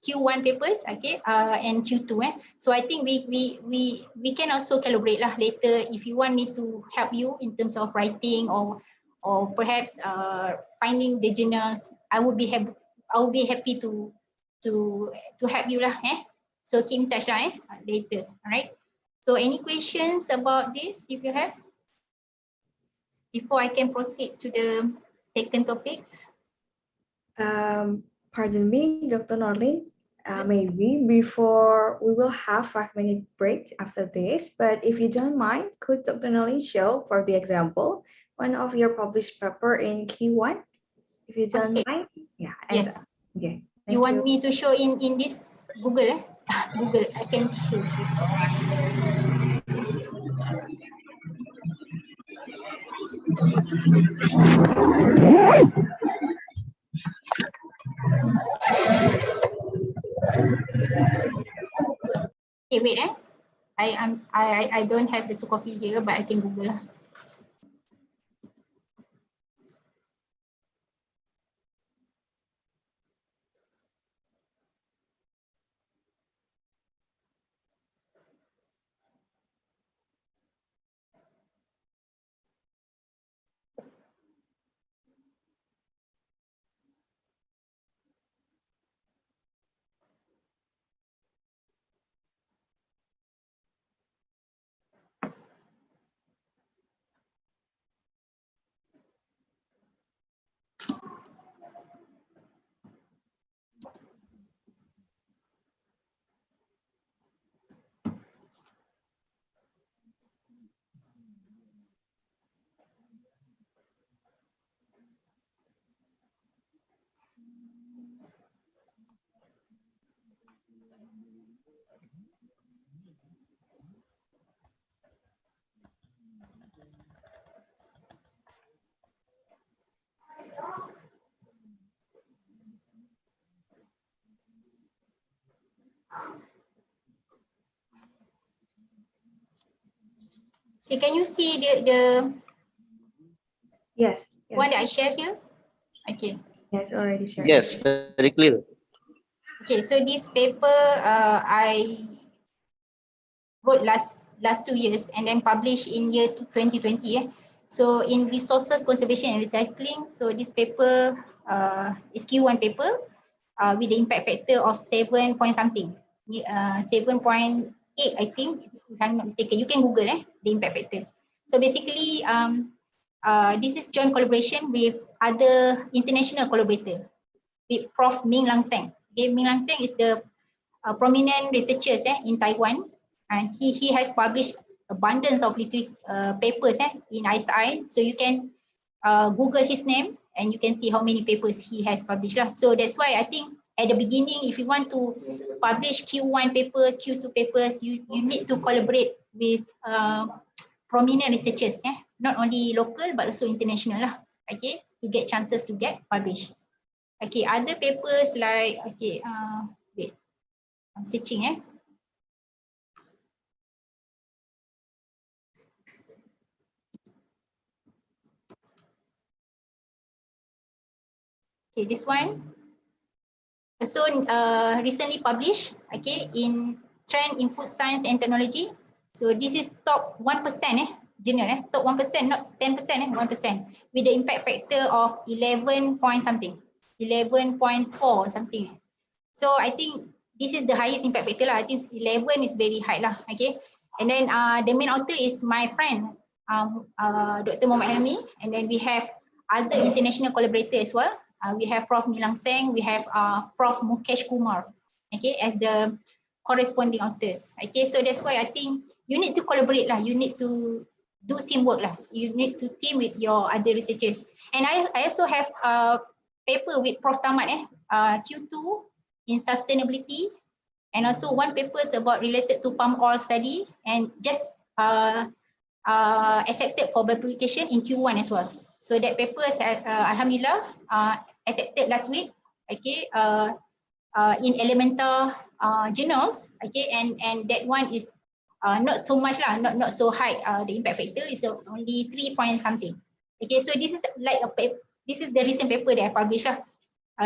Q1 papers, okay, and Q2. So I think we can also collaborate lah later if you want me to help you in terms of writing or perhaps finding the journals. I would be happy to help you lah. So keep in touch lah later. Alright. So any questions about this if you have? Before I can proceed to the second topics. Pardon me, Dr. Norlin. Maybe before we will have 5-minute break after this, but if you don't mind, could Dr. Norlin show, for the example, one of your published paper in Q1? If you don't mind, yeah. And, yes. Okay. You want me to show in this Google? Google, I can show you. Okay, wait. I don't have the copy here, but I can Google. Okay, can you see the Yes. one that I shared here? Okay. Yes, already shared. Yes, very clear. Okay, so this paper I wrote last 2 years and then published in year 2020. So in resources conservation and recycling, so this paper is Q1 paper with the impact factor of 7 point something, 7.8 I think, if I'm not mistaken. You can Google the impact factors. So basically this is joint collaboration with other international collaborator, with Prof. Ming Lang Seng. Okay, Ming Lang Seng is the prominent researchers in Taiwan, and he has published abundance of papers in ISI. So you can Google his name and you can see how many papers he has published. So that's why I think at the beginning, if you want to publish Q1 papers, Q2 papers, you need to collaborate with prominent researchers, not only local but also international. okay, to get chances to get published. Okay, other papers like, okay, wait, I'm searching. Okay, this one. So recently published, okay, in Trend in Food Science and Technology. So this is top 1% journal top 1%, not 10%, 1%, with the impact factor of 11 point something, 11.4 something. So I think this is the highest impact factor lah. I think 11 is very high lah. Okay, and then the main author is my friend, Dr. Muhammad Helmi, and then we have other international collaborators as well. We have Prof. Nilang Seng, we have Prof. Mukesh Kumar, okay, as the corresponding authors. Okay, so that's why I think you need to collaborate lah. You need to do teamwork lah. You need to team with your other researchers. And I also have a paper with Prof. Tamat, Q2 in sustainability, and also one paper is about related to palm oil study, and just accepted for publication in Q1 as well. So that paper is alhamdulillah accepted last week, okay, in elemental journals, okay, and that one is not so much lah, not so high. The impact factor is only 3 point something. Okay, so this is like a paper, this is the recent paper that I published lah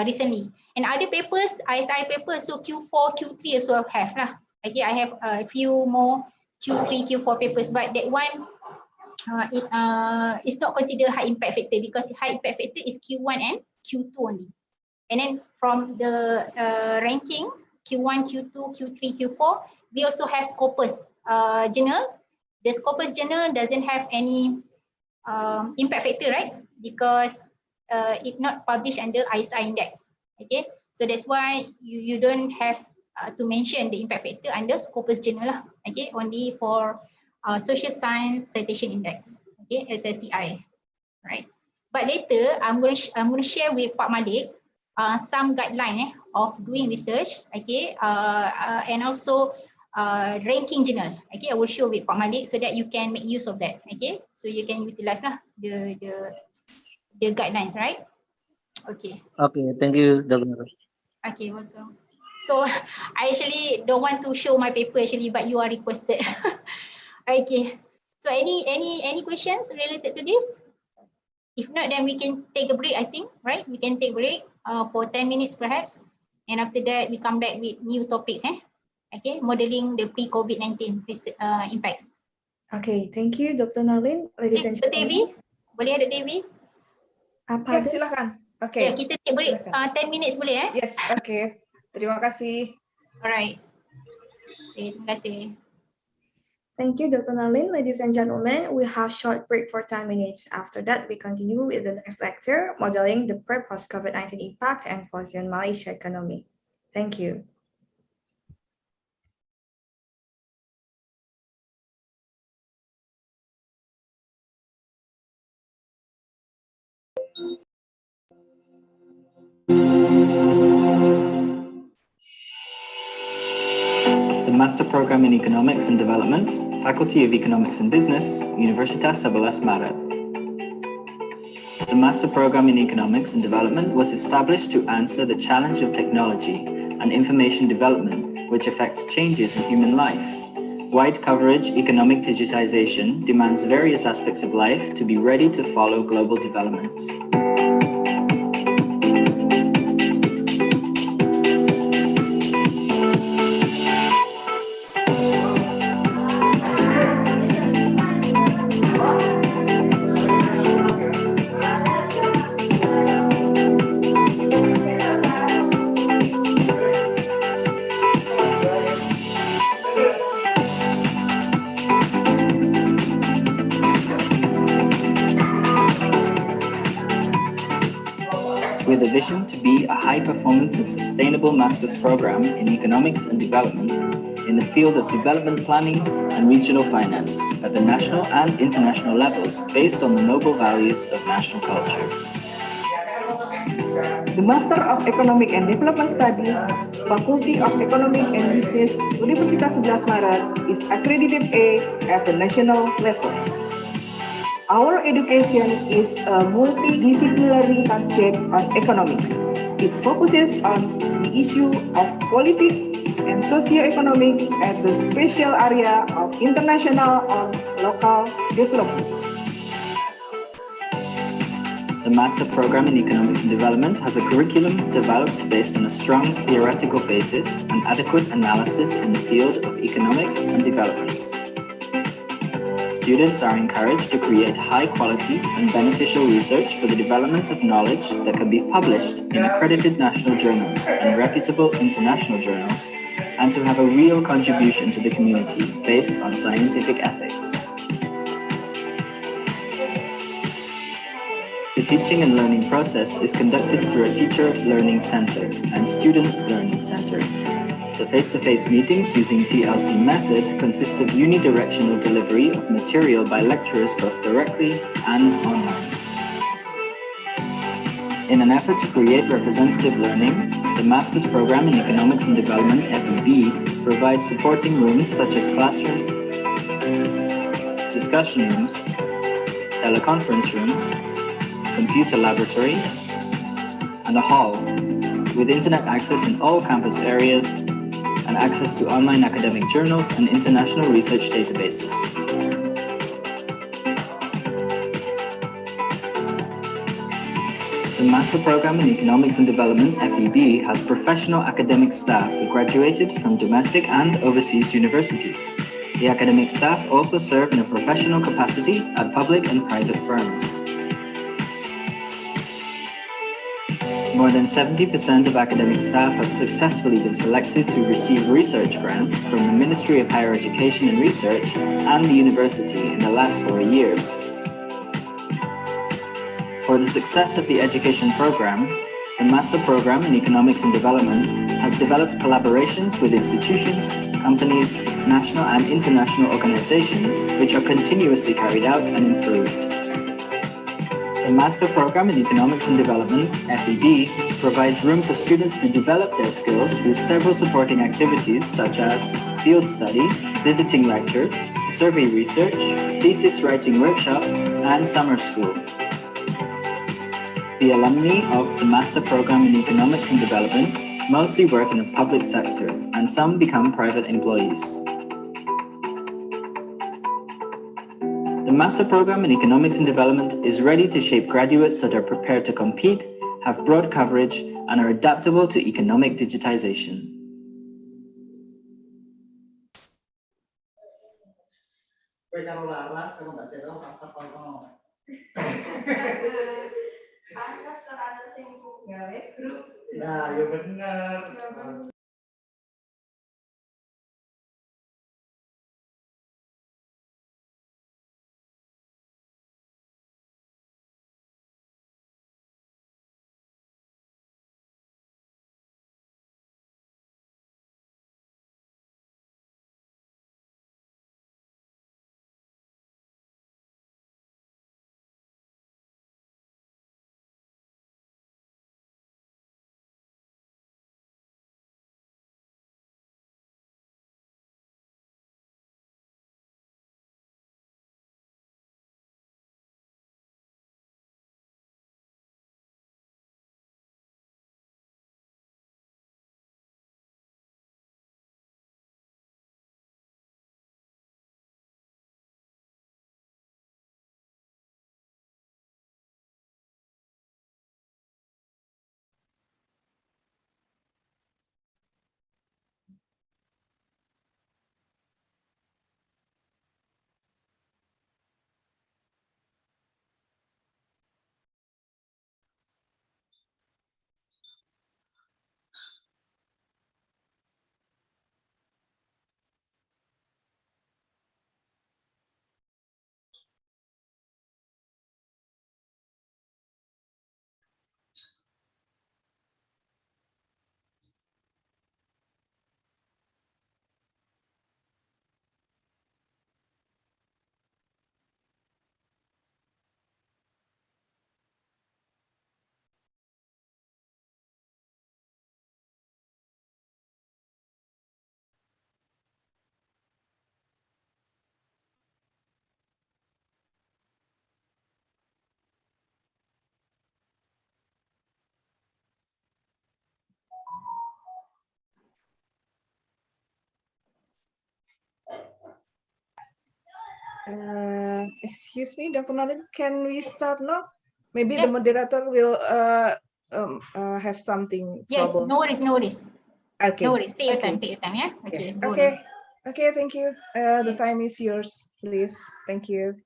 recently. And other papers, ISI papers, so Q4, Q3 also have lah. Okay, I have a few more Q3, Q4 papers, but that one it's not considered high impact factor, because high impact factor is Q1 and Q2 only. And then from the ranking Q1, Q2, Q3, Q4, we also have Scopus journal. The Scopus journal doesn't have any impact factor, right? Because it not published under ISI index. Okay, so that's why you don't have to mention the impact factor under Scopus journal lah. Okay, only for social science citation index. Okay, SSCI, right? But later I'm going to share with Pak Malik some guideline of doing research, okay, and also ranking journal. Okay, I will show with Pak Malik so that you can make use of that. Okay, so you can utilize lah the guidelines, right? Okay. Okay, thank you, Dr. Okay, welcome. So I actually don't want to show my paper actually, but you are requested. Okay. So any questions related to this? If not, then we can take a break, I think, right? We can take a break for 10 minutes perhaps. And after that, we come back with new topics. Okay, modeling the pre-COVID-19 impacts. Okay, thank you, Dr. Norlin. Ladies and gentlemen. Boleh ada TV? Apa Ya, silakan. Oke. Ya, kita take break 10 minutes boleh Yes, oke. Terima kasih. Alright. Okay, terima kasih. Thank you, Dr. Norlin. Ladies and gentlemen, we have short break for 10 minutes. After that, we continue with the next lecture, modeling the pre-post-COVID-19 impact and policy on Malaysia economy. Thank you. The Master Program in Economics and Development, Faculty of Economics and Business, Universitas 11 Maret. The Master Program in Economics and Development was established to answer the challenge of technology and information development, which affects changes in human life. Wide coverage economic digitization demands various aspects of life to be ready to follow global development. With a vision to be a high-performance and sustainable master's program in economics and development in the field of development planning and regional finance at the national and international levels based on the noble values of national culture. The Master of Economic and Development Studies, Faculty of Economic and Business, Universitas 11 Maret is accredited A at the national level. Our education is a multidisciplinary subject on economics. It focuses on the issue of politics and socio-economic at the special area of international or local development. The Master Program in Economics and Development has a curriculum developed based on a strong theoretical basis and adequate analysis in the field of economics and development. Students are encouraged to create high-quality and beneficial research for the development of knowledge that can be published in accredited national journals and reputable international journals, and to have a real contribution to the community based on scientific ethics. The teaching and learning process is conducted through a teacher learning center and student learning center. The face-to-face meetings using TLC method consist of unidirectional delivery of material by lecturers both directly and online. In an effort to create representative learning, the Master's Program in Economics and Development FEB provides supporting rooms such as classrooms, discussion rooms, teleconference rooms, computer laboratory, and a hall, with internet access in all campus areas and access to online academic journals and international research databases. The Master Program in Economics and Development FEB has professional academic staff who graduated from domestic and overseas universities. The academic staff also serve in a professional capacity at public and private firms. More than 70% of academic staff have successfully been selected to receive research grants from the Ministry of Higher Education and Research and the university in the last 4 years. For the success of the education program, the Master Program in Economics and Development has developed collaborations with institutions, companies, national and international organizations, which are continuously carried out and improved. The Master Program in Economics and Development, FED, provides room for students to develop their skills through several supporting activities such as field study, visiting lectures, survey research, thesis writing workshop, and summer school. The alumni of the Master Program in Economics and Development mostly work in the public sector, and some become private employees. The Master Program in Economics and Development is ready to shape graduates that are prepared to compete, have broad coverage, and are adaptable to economic digitization. Nah, ya benar. Excuse me, Dr. Nalin, can we start now? Maybe the Yes. moderator will have something Yes, trouble. no worries, no worries. Okay. No worries, take your Okay. time, yeah? Okay, go Okay. ahead. Okay, thank you. The time is yours, please. Thank you.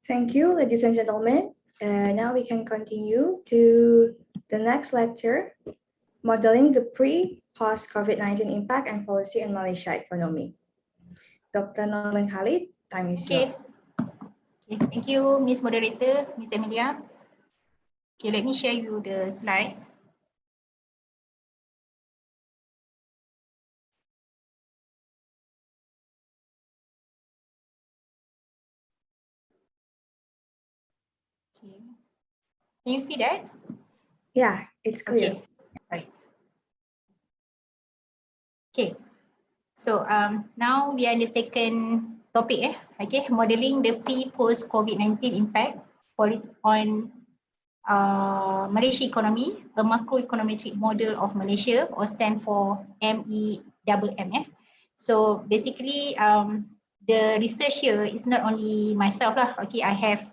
Thank you, ladies and gentlemen. Now we can continue to the next lecture, Modeling the Pre-Post-COVID-19 Impact and Policy in Malaysia Economy. Dr. Nolin Khalid, time is yours. Okay, thank you, Miss Moderator, Miss Emilia. Okay, let me share you the slides. Okay, can you see that? Yeah, it's clear. Okay, right. Okay, so now we are in the second topic, okay, modeling the pre-post COVID-19 impact policy on Malaysia economy, a macroeconometric model of Malaysia, or stand for MEMM. So basically, the research here is not only myself lah. Okay, I have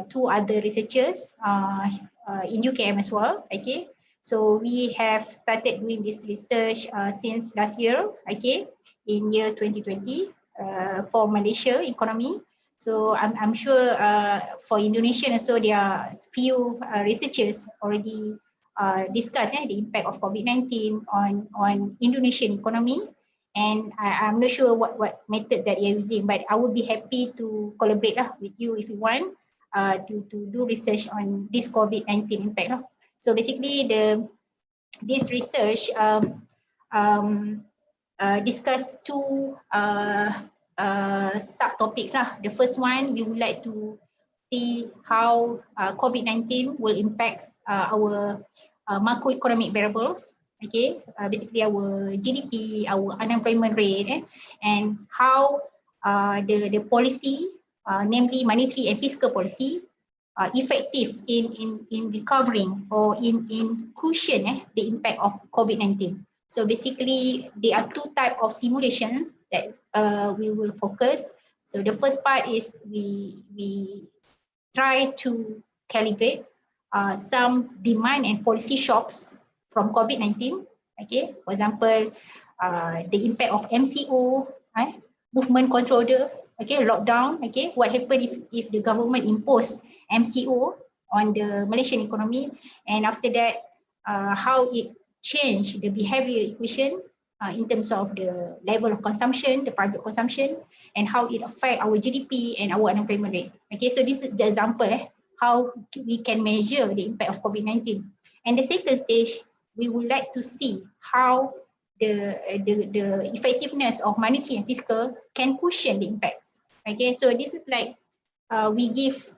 two other researchers in UKM as well. Okay, so we have started doing this research since last year. Okay, in year 2020 for Malaysia economy. So I'm sure for Indonesia also there are few researchers already discussed the impact of COVID-19 on Indonesian economy, and I'm not sure what method that you're using, but I would be happy to collaborate with you if you want to do research on this COVID-19 impact. So basically this research discuss two subtopics lah. The first one, we would like to see how COVID-19 will impact our macroeconomic variables. Okay, basically our GDP, our unemployment rate, and how the policy, namely monetary and fiscal policy, effective in recovering or in cushion the impact of COVID-19. So basically, there are two types of simulations that we will focus. So the first part is we try to calibrate some demand and policy shocks from COVID-19. Okay, for example, the impact of MCO, movement control order, okay, lockdown. Okay, what happened if the government impose MCO on the Malaysian economy, and after that, how it change the behavioral equation in terms of the level of consumption, the private consumption, and how it affect our GDP and our unemployment rate. Okay, so this is the example how we can measure the impact of COVID-19. And the second stage, we would like to see how the effectiveness of monetary and fiscal can cushion the impacts. Okay, so this is like we give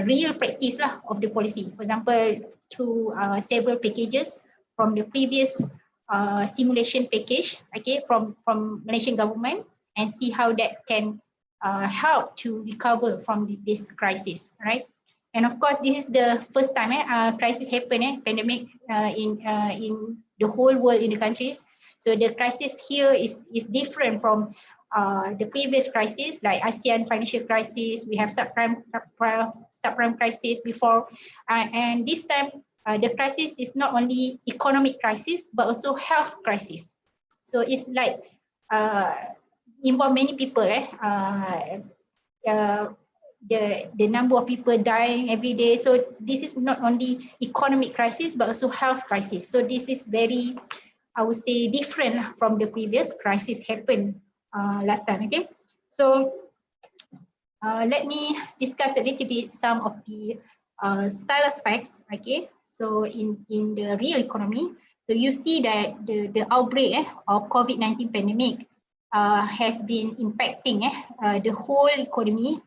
real practice of the policy. For example, through several packages from the previous simulation package, okay, from Malaysian government, and see how that can help to recover from this crisis, right? And of course, this is the first time crisis happen, pandemic in the whole world, in the countries. So the crisis here is different from the previous crisis, like ASEAN financial crisis. We have subprime crisis before, and this time the crisis is not only economic crisis but also health crisis. So it's like involve many people. the number of people dying every day. So this is not only economic crisis, but also health crisis. So this is very, I would say, different from the previous crisis happened last time, okay? So let me discuss a little bit some of the stylus facts, okay? So in the real economy, so you see that the outbreak of COVID-19 pandemic has been impacting the whole economy,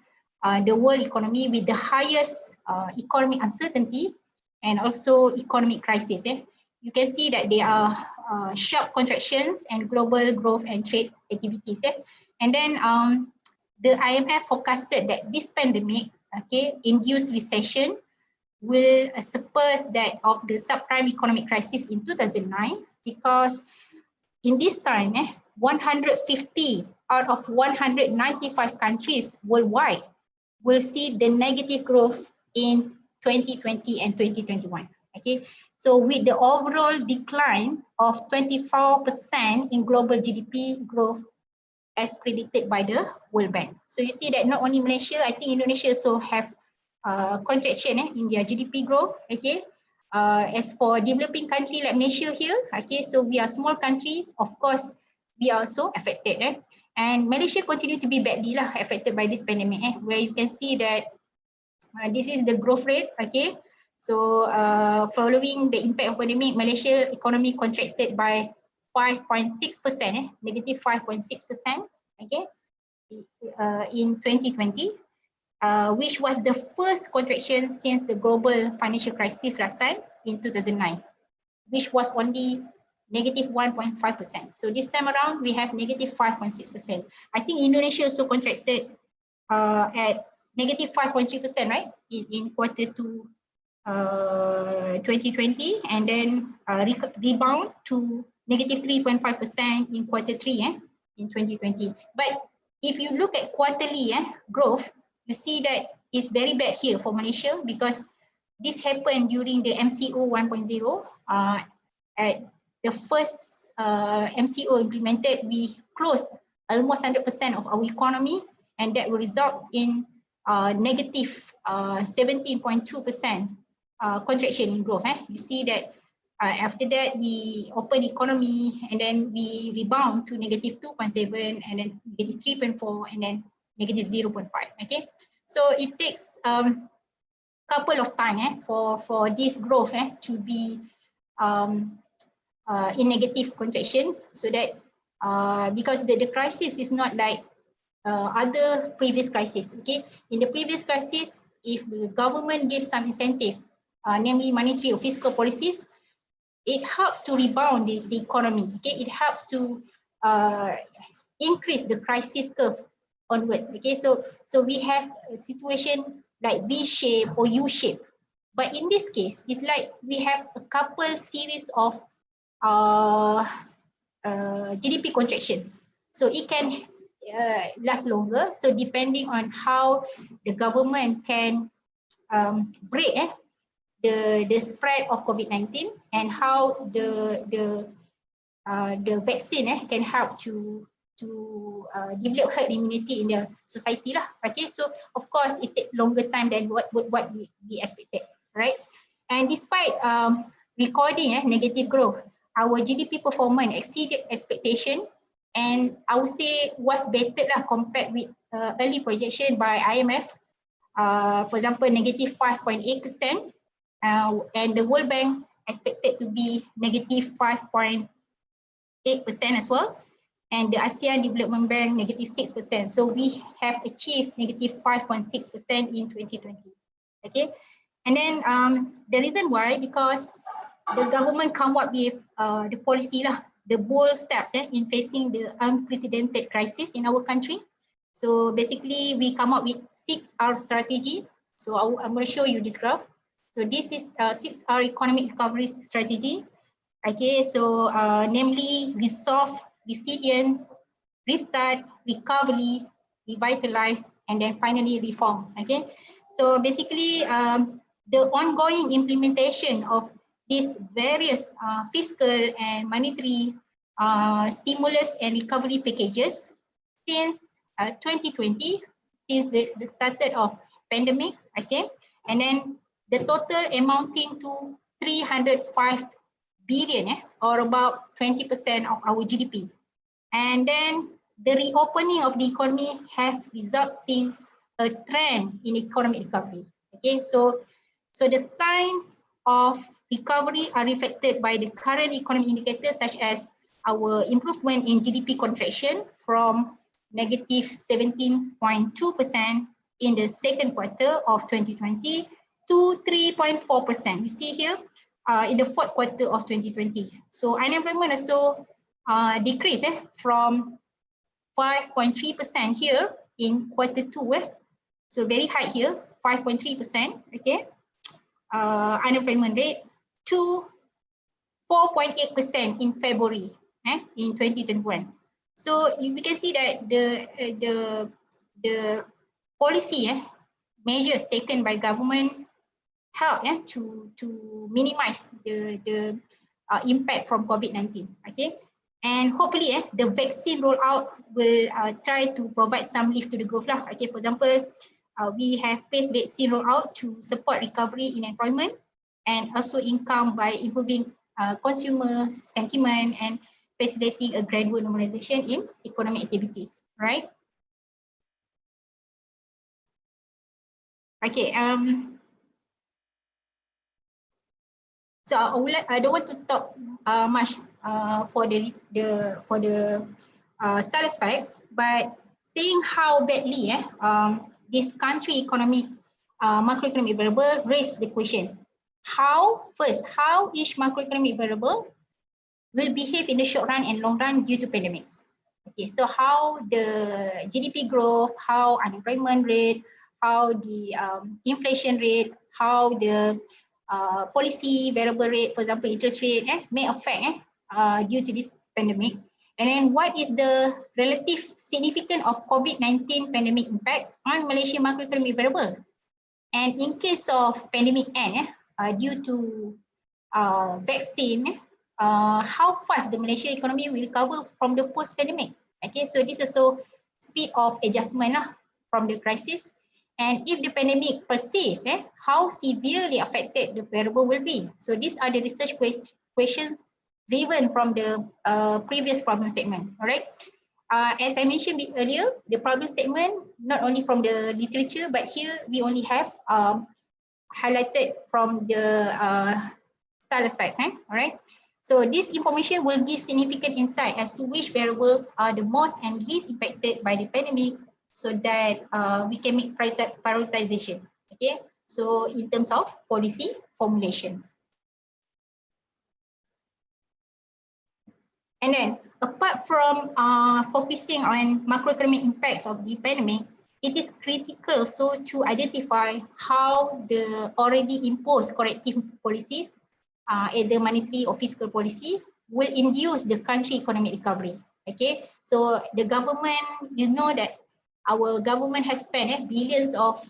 the world economy, with the highest economic uncertainty and also economic crisis. You can see that there are sharp contractions and global growth and trade activities. And then the IMF forecasted that this pandemic, okay, induced recession will surpass that of the subprime economic crisis in 2009, because in this time, 150 out of 195 countries worldwide will see the negative growth in 2020 and 2021. Okay, so with the overall decline of 24% in global GDP growth as predicted by the World Bank. So you see that not only Malaysia, I think Indonesia also have contraction in their GDP growth. Okay, as for developing country like Malaysia here, okay, so we are small countries, of course we are also affected. And Malaysia continue to be badly affected by this pandemic, where you can see that this is the growth rate. Okay, so following the impact of pandemic, Malaysia economy contracted by 5.6%, negative 5.6%, okay, in 2020, which was the first contraction since the global financial crisis last time in 2009, which was only negative 1.5%. So this time around, we have negative 5.6%. I think Indonesia also contracted at negative 5.3%, right, in quarter 2 2020, and then rebound to negative 3.5% in quarter 3 in 2020. But if you look at quarterly growth, you see that it's very bad here for Malaysia, because this happened during the MCO 1.0. At the first MCO implemented, we closed almost 100% of our economy, and that will result in negative 17.2% contraction in growth. You see that after that we open economy, and then we rebound to negative 2.7, and then negative 3.4, and then negative 0.5. Okay, so it takes couple of time for this growth to be in negative contractions, so that because the crisis is not like other previous crisis. Okay, in the previous crisis, if the government gives some incentive, namely monetary or fiscal policies, it helps to rebound the economy. Okay, it helps to increase the crisis curve onwards. Okay, so we have a situation like V shape or U shape, but in this case, it's like we have a couple series of GDP contractions, so it can last longer. So depending on how the government can break the spread of COVID-19, and how the vaccine can help to develop herd immunity in the society lah. Okay, so of course it takes longer time than what we expected, right? And despite recording negative growth, our GDP performance exceeded expectation, and I would say was better compared with early projection by IMF. For example, negative 5.8%, and the World Bank expected to be negative 5.8% as well, and the ASEAN Development Bank negative 6%. So we have achieved negative 5.6% in 2020. Okay, and then the reason why, because the government come up with the policy the bold steps in facing the unprecedented crisis in our country. So basically, we come up with 6R strategy. So I'm going to show you this graph. So this is 6R economic recovery strategy. Okay, so namely resolve, resilience, restart, recovery, revitalize, and then finally reforms. Okay, so basically the ongoing implementation of these various fiscal and monetary stimulus and recovery packages since 2020 since the started of pandemic, okay, and then the total amounting to 305 billion, or about 20% of our GDP. And then the reopening of the economy has resulted a trend in economic recovery. Okay, so the signs of recovery are reflected by the current economic indicators, such as our improvement in GDP contraction from negative 17.2% in the second quarter of 2020 to 3.4%. You see here in the fourth quarter of 2020. So unemployment also decreased from 5.3% here in quarter 2. So very high here, 5.3%. Okay, unemployment rate to 4.8% in February in 2021. So we can see that the policy measures taken by government help to minimize the impact from COVID-19. Okay, and hopefully the vaccine rollout will try to provide some lift to the growth lah. Okay, for example, we have phased vaccine rollout to support recovery in employment and also income by improving consumer sentiment and facilitating a gradual normalization in economic activities, right? Okay, so I don't want to talk much for the status facts, but seeing how badly this country economic macroeconomic variable raise the question: how each macroeconomic variable will behave in the short run and long run due to pandemics. Okay, so how the GDP growth, how unemployment rate, how the inflation rate, how the policy variable rate, for example, interest rate, may affect due to this pandemic. And then what is the relative significance of COVID-19 pandemic impacts on Malaysian macroeconomic variables? And in case of pandemic end, due to vaccine, how fast the Malaysian economy will recover from the post-pandemic. Okay, so this is also speed of adjustment from the crisis. And if the pandemic persists, how severely affected the variable will be. So these are the research questions driven from the previous problem statement. All right. As I mentioned earlier, the problem statement not only from the literature, but here we only have highlighted from the status facts. All right. So this information will give significant insight as to which variables are the most and least impacted by the pandemic, so that we can make prioritization. Okay, so in terms of policy formulations. And then apart from focusing on macroeconomic impacts of the pandemic, it is critical also to identify how the already imposed corrective policies, either monetary or fiscal policy, will induce the country economic recovery. Okay, so the government, you know that our government has spent billions of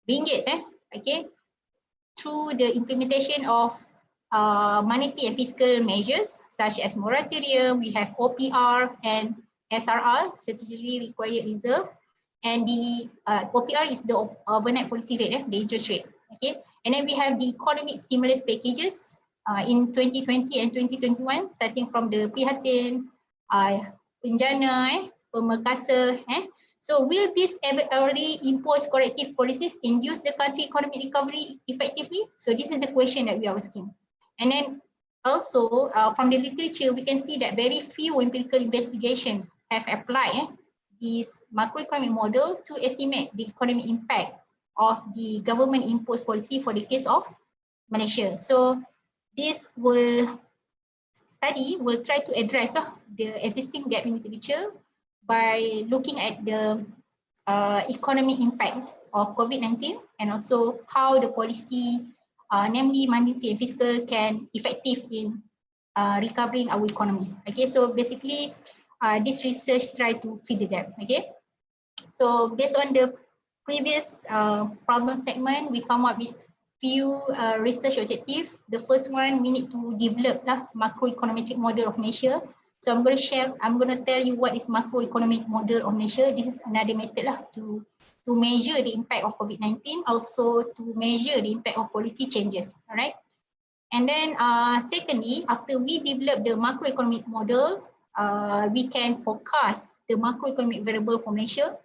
ringgits, okay, through the implementation of monetary and fiscal measures such as moratorium. We have OPR and SRR, statutory required reserve, and the OPR is the overnight policy rate, the interest rate. Okay, and then we have the economic stimulus packages in 2020 and 2021, starting from the Prihatin, Penjana, Pemerkasa. So will these already imposed corrective policies induce the country economic recovery effectively? So this is the question that we are asking. And then also from the literature, we can see that very few empirical investigation have applied these macroeconomic models to estimate the economic impact of the government imposed policy for the case of Malaysia. So this study will try to address the existing gap in literature by looking at the economic impact of COVID-19 and also how the policy, namely monetary and fiscal, can effective in recovering our economy. Okay, so basically this research try to fill the gap. Okay, so based on the previous problem statement, we come up with few research objectives. The first one, we need to develop macroeconomic model of Malaysia So I'm going to tell you what is macroeconomic model of Malaysia. This is another method lah to measure the impact of COVID-19, also to measure the impact of policy changes. All right. And then secondly, after we develop the macroeconomic model, we can forecast the macroeconomic variable for Malaysia.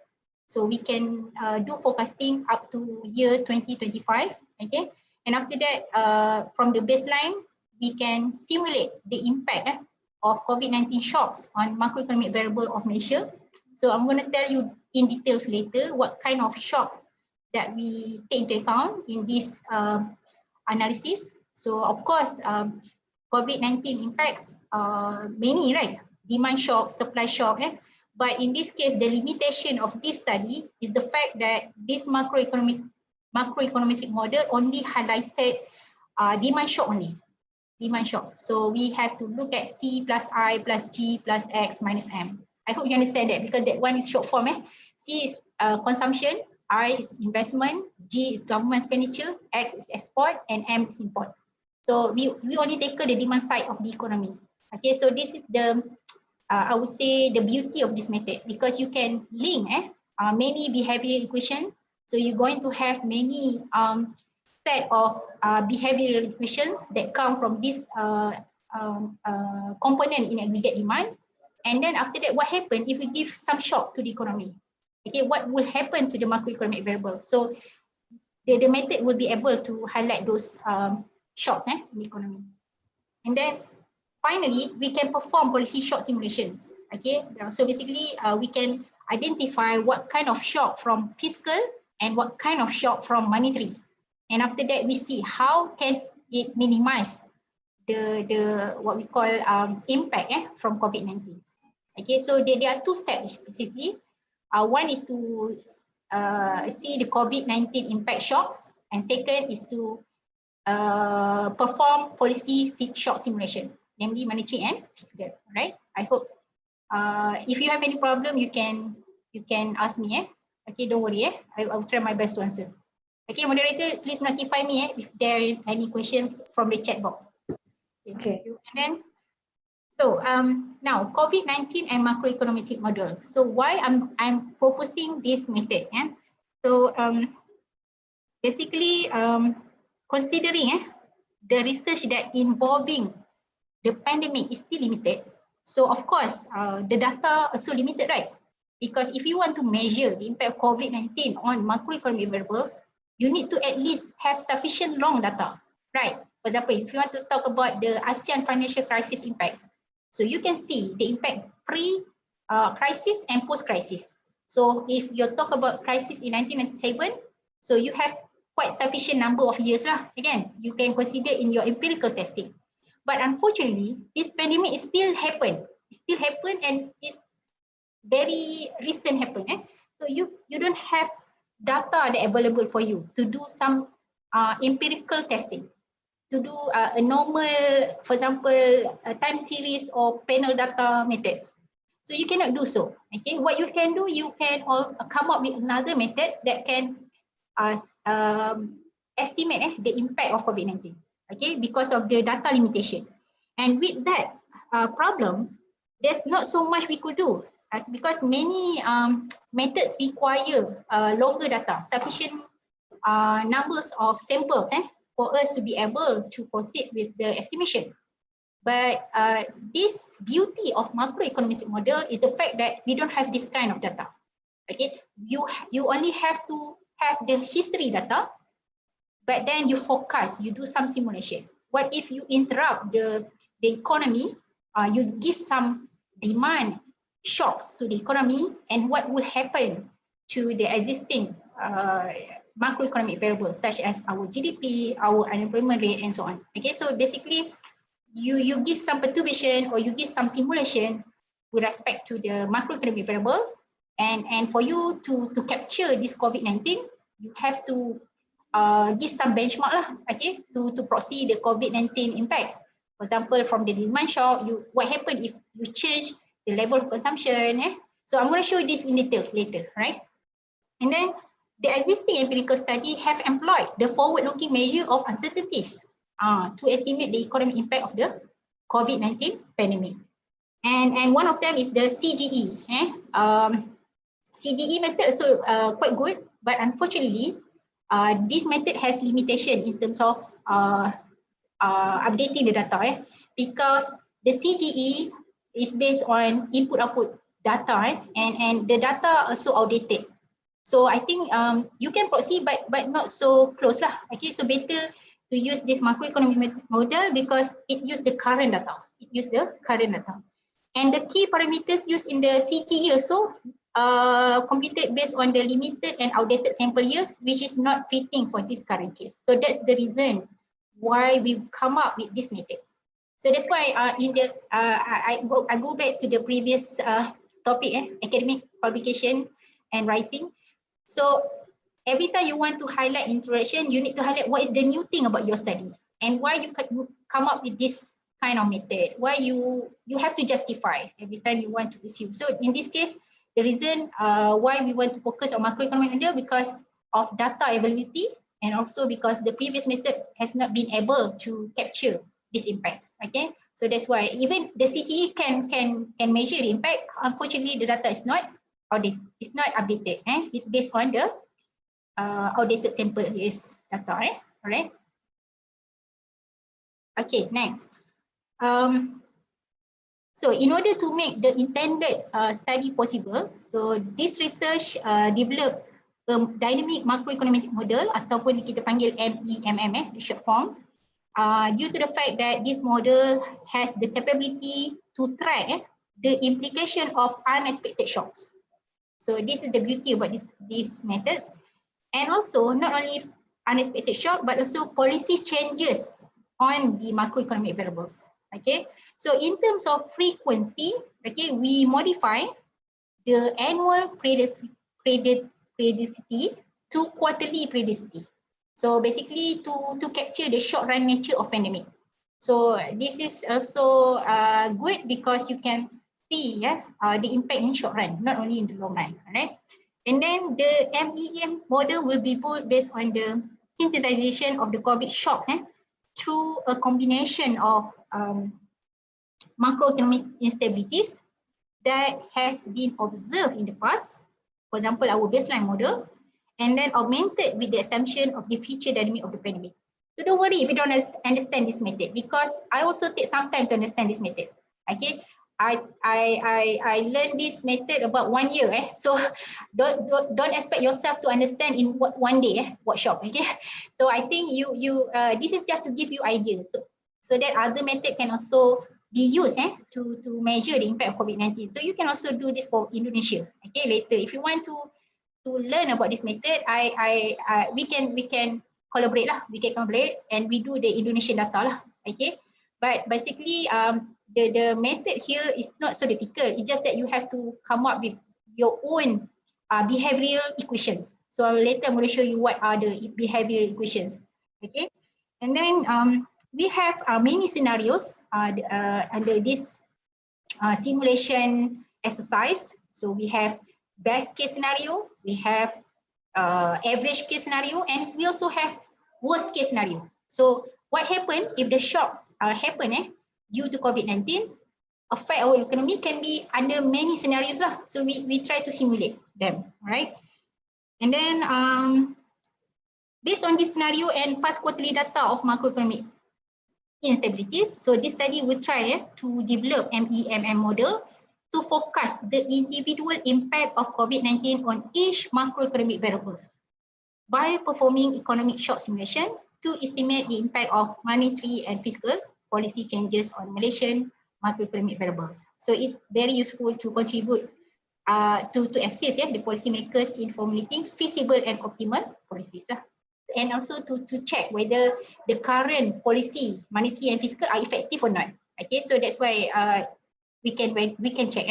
So we can do forecasting up to year 2025. Okay. And after that, from the baseline, we can simulate the impact of COVID-19 shocks on macroeconomic variable of Malaysia. So I'm going to tell you in details later what kind of shocks that we take into account in this analysis. So of course, COVID-19 impacts many, right? Demand shock, supply shock. But in this case, the limitation of this study is the fact that this macroeconomic model only highlighted demand shock only. Demand shock. So we have to look at C plus I plus G plus X minus M. I hope you understand that because that one is short form. C is consumption, I is investment, G is government expenditure, X is export, and M is import. So we only tackle the demand side of the economy. Okay, so this is the, I would say, the beauty of this method because you can link many behavioral equation. So you're going to have many set of behavioral equations that come from this component in aggregate demand. And then after that, what happened if we give some shock to the economy? Okay, what will happen to the macroeconomic variables? So the method will be able to highlight those shocks in the economy. And then finally, we can perform policy shock simulations. Okay, so basically we can identify what kind of shock from fiscal and what kind of shock from monetary. And after that, we see how can it minimize the what we call impact from COVID-19. Okay, so there are two steps specifically. One is to see the COVID-19 impact shocks, and second is to perform policy shock simulation, namely monetary and fiscal. Right? I hope if you have any problem, you can ask me. Okay, don't worry. I will try my best to answer. Okay, moderator, please notify me if there are any question from the chat box. Okay. And then, so now COVID-19 and macroeconomic model. So why I'm proposing this method? So basically, considering the research that involving the pandemic is still limited. So of course, the data also limited, right? Because if you want to measure the impact of COVID-19 on macroeconomic variables, you need to at least have sufficient long data, right? For example, if you want to talk about the ASEAN financial crisis impacts, so you can see the impact pre-crisis and post-crisis. So if you talk about crisis in 1997, so you have quite sufficient number of years lah. Again, you can consider in your empirical testing. But unfortunately, this pandemic is still happen. It still happen and it's very recent happen. So you don't have data that available for you to do some empirical testing, to do a normal, for example, a time series or panel data methods. So you cannot do so. Okay, what you can do, you can come up with another methods that can estimate the impact of COVID-19. Okay, because of the data limitation. And with that problem, there's not so much we could do. Because many methods require longer data, sufficient numbers of samples for us to be able to proceed with the estimation. But this beauty of macroeconomic model is the fact that we don't have this kind of data. Okay, you only have to have the history data, but then you forecast, you do some simulation. What if you interrupt the economy, you give some demand shocks to the economy, and what will happen to the existing macroeconomic variables such as our GDP, our unemployment rate, and so on. Okay, so basically you give some perturbation or you give some simulation with respect to the macroeconomic variables, and for you to capture this COVID-19, you have to give some benchmark lah, okay, to proxy the COVID-19 impacts. For example, from the demand shock, what happened if you change the level of consumption. So I'm going to show you this in details later, right? And then the existing empirical study have employed the forward-looking measure of uncertainties to estimate the economic impact of the COVID-19 pandemic. And one of them is the CGE. CGE method also quite good, but unfortunately, this method has limitation in terms of updating the data, because the CGE is based on input-output data, and the data also outdated. So I think you can proceed, but not so close lah. Okay, so better to use this macroeconomic model because it use the current data. And the key parameters used in the CGE also computed based on the limited and outdated sample years, which is not fitting for this current case. So that's the reason why we come up with this method. So that's why I go back to the previous topic, academic publication and writing. So every time you want to highlight introduction, you need to highlight what is the new thing about your study and why you come up with this kind of method, why you have to justify every time you want to pursue. So in this case, the reason why we want to focus on macroeconomic model because of data availability, and also because the previous method has not been able to capture these impacts. Okay, so that's why even the CGE can measure the impact. Unfortunately, the data is not updated. It's based on the outdated sample years data. All right. Okay, next. So in order to make the intended study possible, so this research developed a dynamic macroeconomic model ataupun kita panggil MEMM, the short form, due to the fact that this model has the capability to track the implication of unexpected shocks. So this is the beauty about these methods, and also not only unexpected shock but also policy changes on the macroeconomic variables. Okay, so in terms of frequency, okay, we modify the annual periodicity to quarterly periodicity. So basically to capture the short run nature of pandemic. So this is also good because you can see the impact in short run, not only in the long run. Right? And then the MEM model will be built based on the synthesization of the COVID shocks through a combination of macroeconomic instabilities that has been observed in the past, for example, our baseline model, and then augmented with the assumption of the future dynamic of the pandemic. So don't worry if you don't understand this method, because I also take some time to understand this method. Okay, I learned this method about 1 year. So don't expect yourself to understand in one day workshop. Okay, so I think this is just to give you ideas, so that other method can also be used to measure the impact of COVID-19. So you can also do this for Indonesia. Okay, later if you want to learn about this method, we can collaborate lah. We can collaborate and we do the Indonesian data lah. Okay, but basically the method here is not so difficult. It's just that you have to come up with your own behavioral equations. So later I'm going to show you what are the behavioral equations. Okay, and then we have many scenarios under this simulation exercise. So we have best case scenario, we have average case scenario, and we also have worst case scenario. So what happens if the shocks happen due to COVID-19 affect our economy can be under many scenarios lah. So we try to simulate them, right? And then based on this scenario and past quarterly data of macroeconomic instabilities, so this study will try to develop MEMM model to forecast the individual impact of COVID-19 on each macroeconomic variables by performing economic shock simulation to estimate the impact of monetary and fiscal policy changes on Malaysian macroeconomic variables. So it's very useful to contribute to assist the policymakers in formulating feasible and optimal policies lah. And also to check whether the current policy, monetary and fiscal, are effective or not. Okay, so that's why we can check.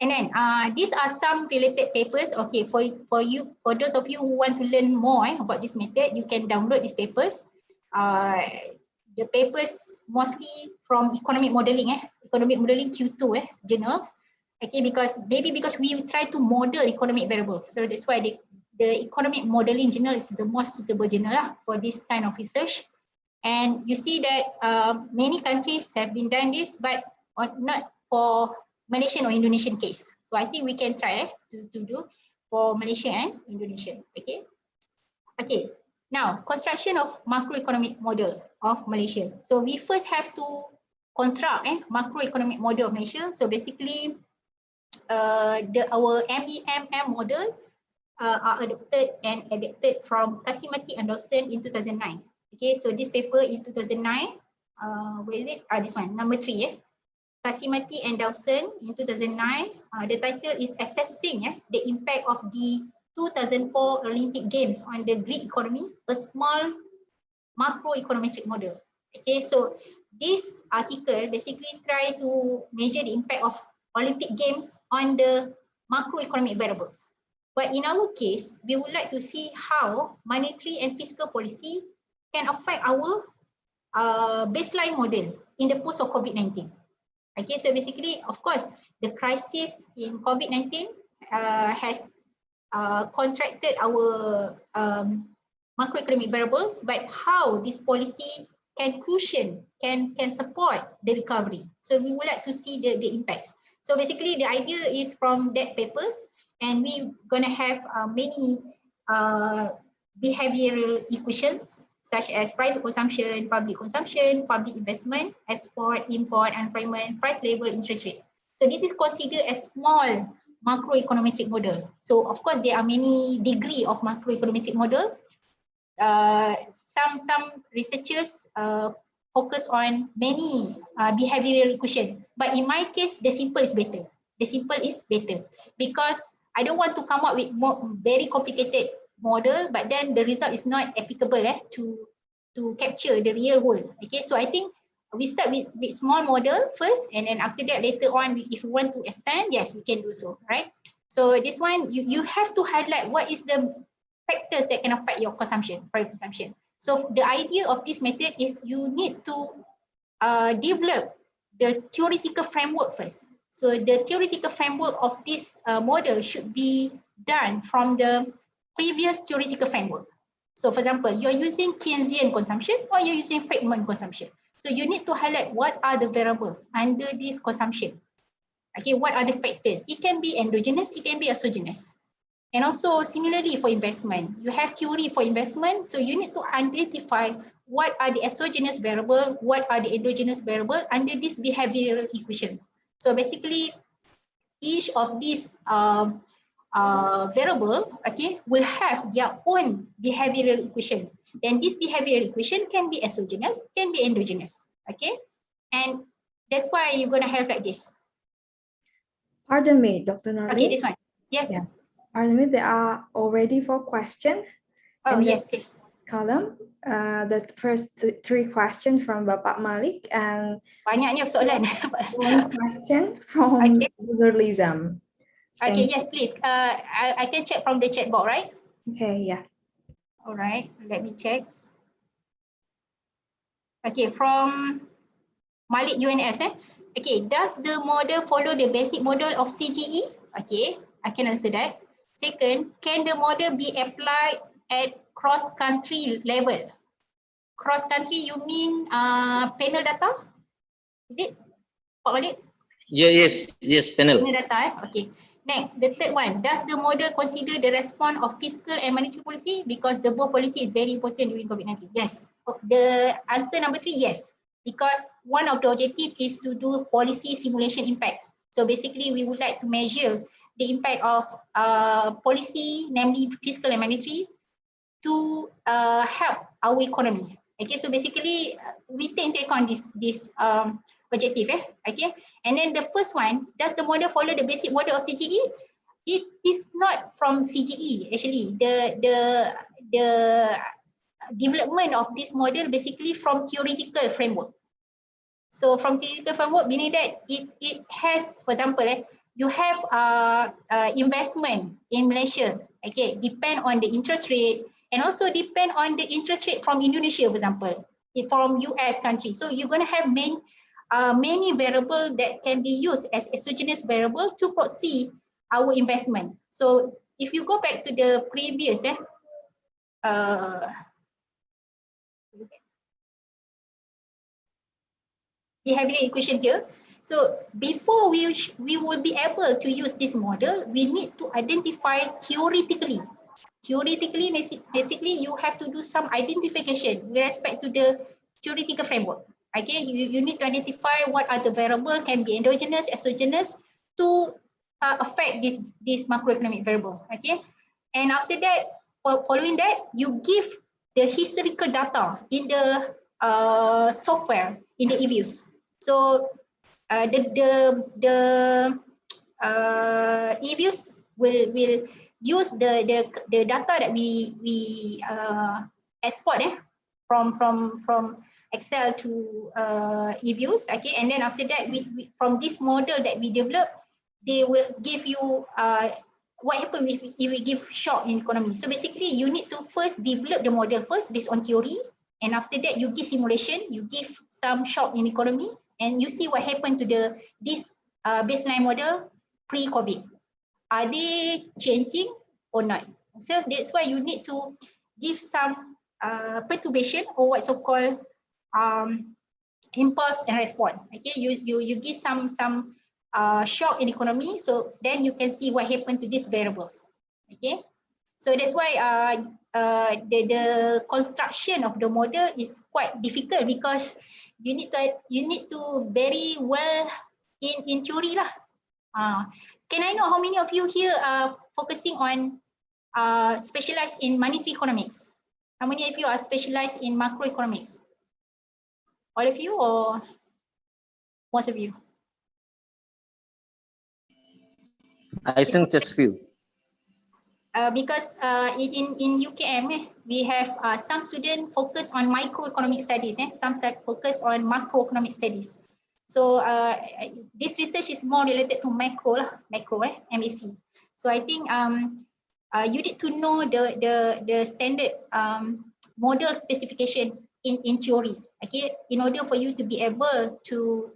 And then these are some related papers. Okay, for those of you who want to learn more about this method, you can download these papers. The papers mostly from economic modeling Q2 journals. Okay, because we try to model economic variables. So that's why the economic modeling journal is the most suitable journal for this kind of research. And you see that many countries have been done this, but for Malaysian or Indonesian case. So I think we can try to do for Malaysia and Indonesia. Okay. Okay. Now, construction of macroeconomic model of Malaysia. So we first have to construct macroeconomic model of Malaysia. So basically, our MEMM model are adopted and adapted from Kasimati and Dawson in 2009. Okay, so this paper in 2009, where is it? This one, number 3. Kasimati and Dawson in 2009. The title is Assessing the Impact of the 2004 Olympic Games on the Greek Economy, a Small Macroeconometric Model. Okay, so this article basically try to measure the impact of Olympic Games on the macroeconomic variables. But in our case, we would like to see how monetary and fiscal policy can affect our baseline model in the post of COVID-19. Okay, so basically, of course, the crisis in COVID-19 has contracted our macroeconomic variables, but how this policy can cushion, can support the recovery. So we would like to see the impacts. So basically, the idea is from that papers, and we're gonna have many behavioral equations such as private consumption, public investment, export, import, unemployment, price level, interest rate. So this is considered a small macroeconometric model. So of course, there are many degree of macroeconometric model. Some researchers focus on many behavioral equation, but in my case, the simple is better. The simple is better because I don't want to come up with more very complicated model, but then the result is not applicable to capture the real world. Okay, so I think we start with small model first, and then after that, later on, if we want to extend, yes, we can do so, right? So this one, you have to highlight what is the factors that can affect your consumption, private consumption. So the idea of this method is you need to develop the theoretical framework first. So the theoretical framework of this model should be done from the previous theoretical framework. So for example, you're using Keynesian consumption or you're using Friedman consumption. So you need to highlight what are the variables under this consumption. Okay, what are the factors? It can be endogenous, it can be exogenous. And also similarly for investment, you have theory for investment. So you need to identify what are the exogenous variable, what are the endogenous variable under these behavioral equations. So basically, each of these variable, okay, will have their own behavioral equation. Then this behavioral equation can be exogenous, can be endogenous, okay? And that's why you're gonna have like this. Pardon me, Dr. Norlin. Okay, this one. Yes. Yeah. Pardon me, there are already 4 questions. Oh, yes, please. Column. The first 3 questions from Bapak Malik and banyaknya soalan. 1 question from Dr. Lizam. Okay, yes, please. I can check from the chat box, right? Okay, yeah. All right, let me check. Okay, from Malik UNS. Okay, does the model follow the basic model of CGE? Okay, I can answer that. Second, can the model be applied at cross-country level? Cross-country, you mean panel data? Is it, Pak Malik? Yeah, yes, panel. Panel data, okay. Next, the third one, does the model consider the response of fiscal and monetary policy? Because the both policy is very important during COVID-19. Yes, the answer number 3, yes. Because one of the objective is to do policy simulation impacts. So basically, we would like to measure the impact of policy, namely fiscal and monetary, to help our economy. Okay, so basically, we take into account this objective, okay. And then the first one, does the model follow the basic model of CGE? It is not from CGE actually. The development of this model basically from theoretical framework. So from theoretical framework, meaning that it has, for example, you have investment in Malaysia. Okay, depend on the interest rate and also depend on the interest rate from Indonesia, for example, from US country. So you're going to have many variables that can be used as exogenous variable to proxy our investment. So if you go back to the previous behavioral equation here. So before we will be able to use this model, we need to identify theoretically. Theoretically, basically you have to do some identification with respect to the theoretical framework. Okay, you need to identify what are the variables, can be endogenous, exogenous, to affect this macroeconomic variable. Okay, and after that, following that, you give the historical data in the software in the EViews. So the EViews will use the data that we export from Excel to EViews. Okay, and then after that, we from this model that we develop, they will give you what happens if we give shock in economy. So basically, you need to first develop the model first based on theory, and after that, you give simulation, you give some shock in economy, and you see what happened to this baseline model pre-COVID. Are they changing or not? So that's why you need to give some perturbation, or what's so-called impulse and response. Okay, you give some shock in economy, so then you can see what happened to these variables. Okay, so that's why the construction of the model is quite difficult, because you need to very well in theory lah. Can I know how many of you here are focusing on specialized in monetary economics? How many of you are specialized in macroeconomics? All of you or most of you? I think just few. Because in UKM, we have some students focus on microeconomic studies, some focus on macroeconomic studies. So this research is more related to macro, MAC. So I think you need to know the standard model specification in theory, okay, in order for you to be able to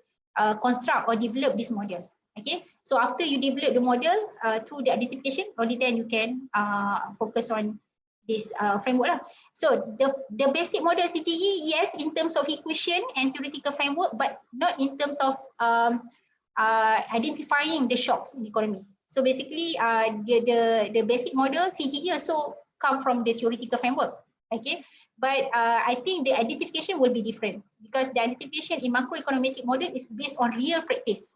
construct or develop this model. Okay, so after you develop the model through the identification, only then you can focus on this framework lah. So the basic model CGE, yes, in terms of equation and theoretical framework, but not in terms of identifying the shocks in the economy. So basically, the basic model CGE also come from the theoretical framework. Okay, but I think the identification will be different, because the identification in macroeconomic model is based on real practice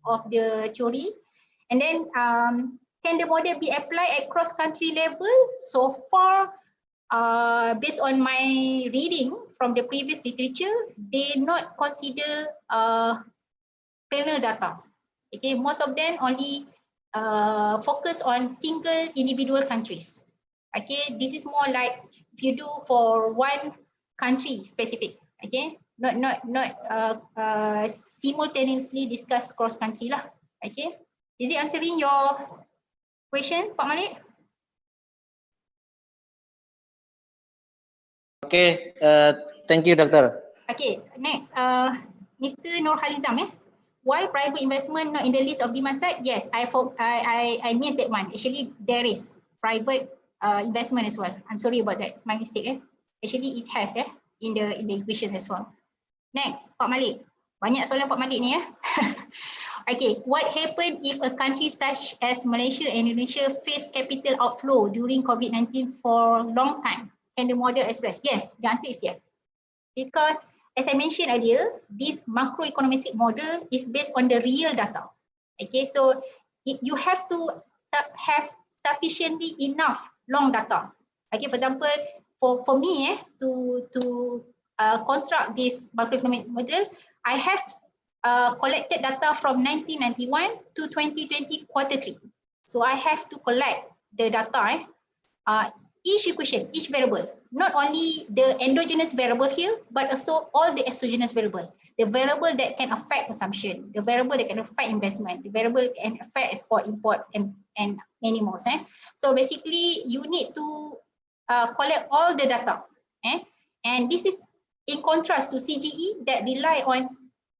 of the theory. And then can the model be applied at cross-country level? So far, based on my reading from the previous literature, they not consider panel data. Okay, most of them only focus on single individual countries. Okay, this is more like if you do for one country specific. Okay, not simultaneously discuss cross country lah. Okay, is it answering your question, Pak Malik? Okay, thank you, Doctor. Okay, next, Mr. Nur Halizam, why private investment not in the list of demand side? Yes, I missed that one. Actually, there is private investment as well. I'm sorry about that, my mistake. Actually, it has in the equations as well. Next, Pak Malik. Banyak soalan Pak Malik ni . Okay, what happened if a country such as Malaysia and Indonesia face capital outflow during COVID-19 for a long time? Can the model express? Yes, the answer is yes. Because as I mentioned earlier, this macroeconomic model is based on the real data. Okay, so you have to have sufficiently enough long data. Okay, for example, for me to construct this macroeconomic model, I have collected data from 1991 to 2020 Q3. So I have to collect the data, each equation, each variable, not only the endogenous variable here, but also all the exogenous variable. The variable that can affect consumption, the variable that can affect investment, the variable that can affect export, import, and many more. So basically, you need to collect all the data. And this is in contrast to CGE that rely on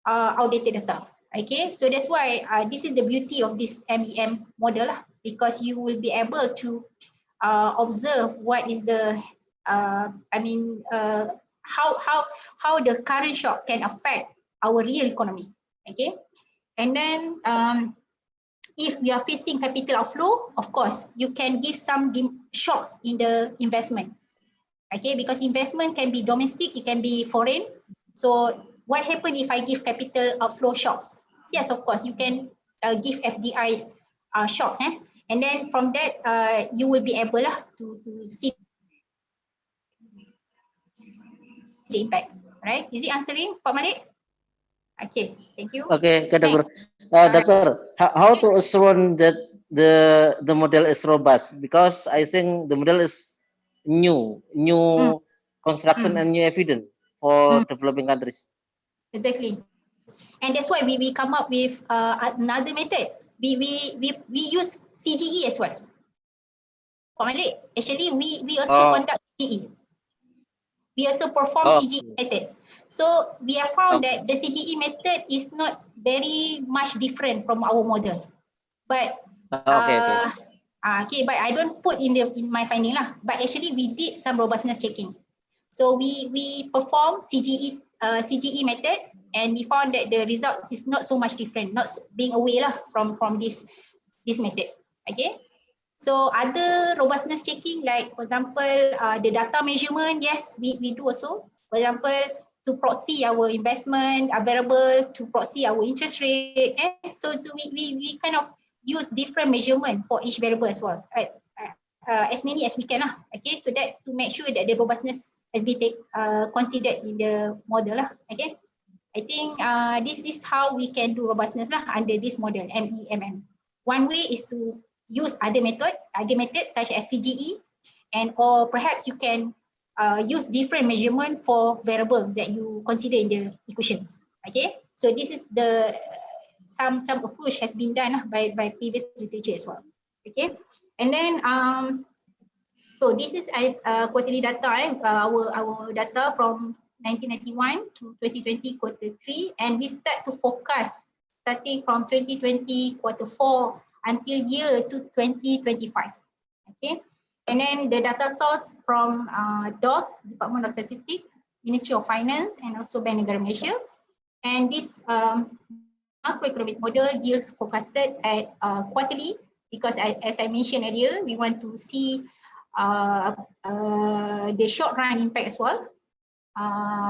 outdated data. Okay, so that's why this is the beauty of this MEM model, because you will be able to observe what is the how the current shock can affect our real economy. Okay, and then if we are facing capital outflow, of course, you can give some shocks in the investment. Okay, because investment can be domestic, it can be foreign. So what happens if I give capital outflow shocks? Yes, of course, you can give FDI shocks. And then from that, you will be able to see the impacts, right? Is it answering, Pak Malik? Okay, thank you. Okay, Dokter. Next. Doctor, how to assure that the model is robust? Because I think the model is new construction and new evidence for developing countries. Exactly, and that's why we come up with another method. We use CGE as well. Pak Malik, actually we also conduct CGE. We also perform CGE methods. So we have found that the CGE method is not very much different from our model. But okay, but I don't put in my finding lah. But actually we did some robustness checking. So we perform CGE methods, and we found that the results is not so much different, not being away lah from this method. Okay. So other robustness checking, like for example, the data measurement, yes, we do also. For example, to proxy our investment variable, to proxy our interest rate. So we kind of use different measurement for each variable as well. As many as we can lah. Okay, so that to make sure that the robustness has been considered in the model lah. Okay, I think this is how we can do robustness lah under this model MEMM. One way is to use other methods such as CGE, and or perhaps you can use different measurement for variables that you consider in the equations. Okay, so this is the some approach has been done by previous literature as well. Okay, and then so this is quarterly data, our data from 1991 to 2020 quarter 3, and we start to forecast starting from 2020 quarter 4 until year to 2025. Okay, and then the data source from DOS, Department of Statistics, Ministry of Finance, and also Bank Negara Malaysia. And this macroeconomic model yields forecasted at quarterly, because as I mentioned earlier, we want to see the short run impact as well.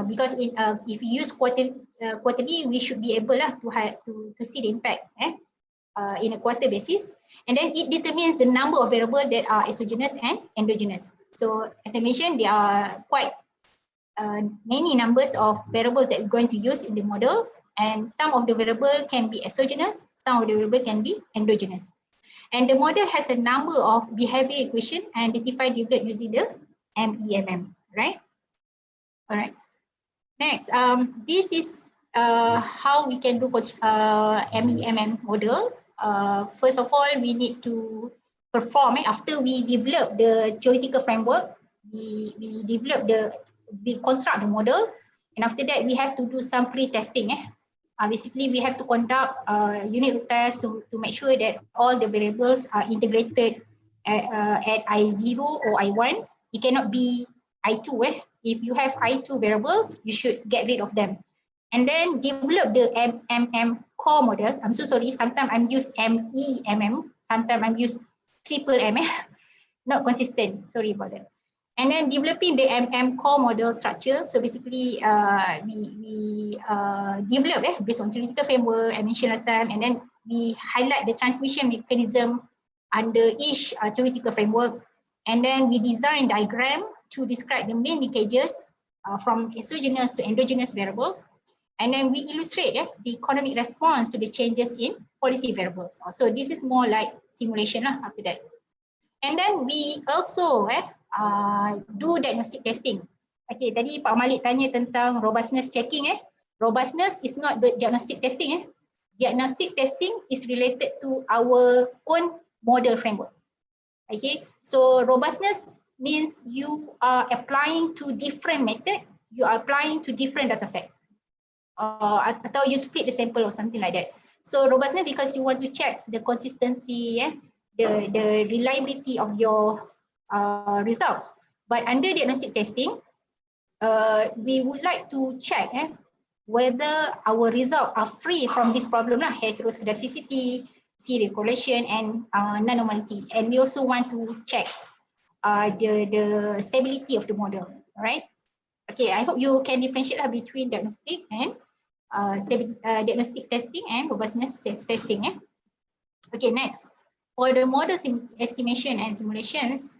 Because if we use quarterly, we should be able to see the impact in a quarter basis, and then it determines the number of variables that are exogenous and endogenous. So as I mentioned, there are quite many numbers of variables that we're going to use in the models, and some of the variable can be exogenous, some of the variable can be endogenous. And the model has a number of behavior equation identified developed using the MEMM, right? All right. Next, this is how we can do MEMM model. First of all, we need to perform, after we develop the theoretical framework, we construct the model, and after that we have to do some pre-testing. Basically, we have to conduct unit root tests to make sure that all the variables are integrated at I0 or I1. It cannot be I2. If you have I2 variables, you should get rid of them. And then develop the MM core model. I'm so sorry, sometimes I'm use MEMM, sometimes I'm use triple M, not consistent, sorry about that. And then developing the MM core model structure. So basically, we develop based on theoretical framework I mentioned last time, and then we highlight the transmission mechanism under each theoretical framework, and then we design diagram to describe the main linkages from exogenous to endogenous variables, and then we illustrate the economic response to the changes in policy variables. So this is more like simulation after that. And then we also do diagnostic testing. Okay, tadi Pak Malik tanya tentang robustness checking. Robustness is not the diagnostic testing. Diagnostic testing is related to our own model framework. Okay, so robustness means you are applying to different method, you are applying to different data set. Atau you split the sample or something like that. So robustness because you want to check the consistency, the reliability of your results. But under diagnostic testing, we would like to check whether our results are free from this problem lah, heteroscedasticity, C-correlation, and non-normality. And we also want to check the stability of the model, right? Okay, I hope you can differentiate between diagnostic and diagnostic testing and robustness testing. Okay, next. For the model estimation and simulations,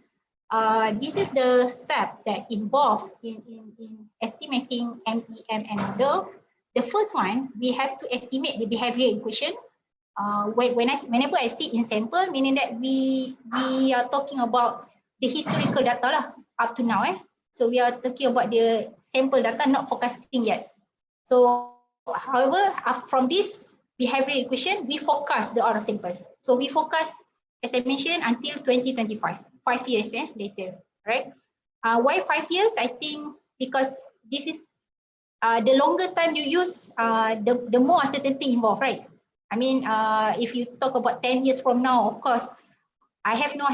this is the step that involved in estimating MEMN model. The first one, we have to estimate the behavioral equation. Whenever I say in sample, meaning that we are talking about the historical data lah, up to now. So we are talking about the sample data, not forecasting yet. So however, from this behavioral equation, we forecast the R sample. So we forecast, as I mentioned, until 2025, 5 years later, right? Why 5 years? I think because this is the longer time you use, the more uncertainty involved, right? I mean, if you talk about 10 years from now, of course, I have no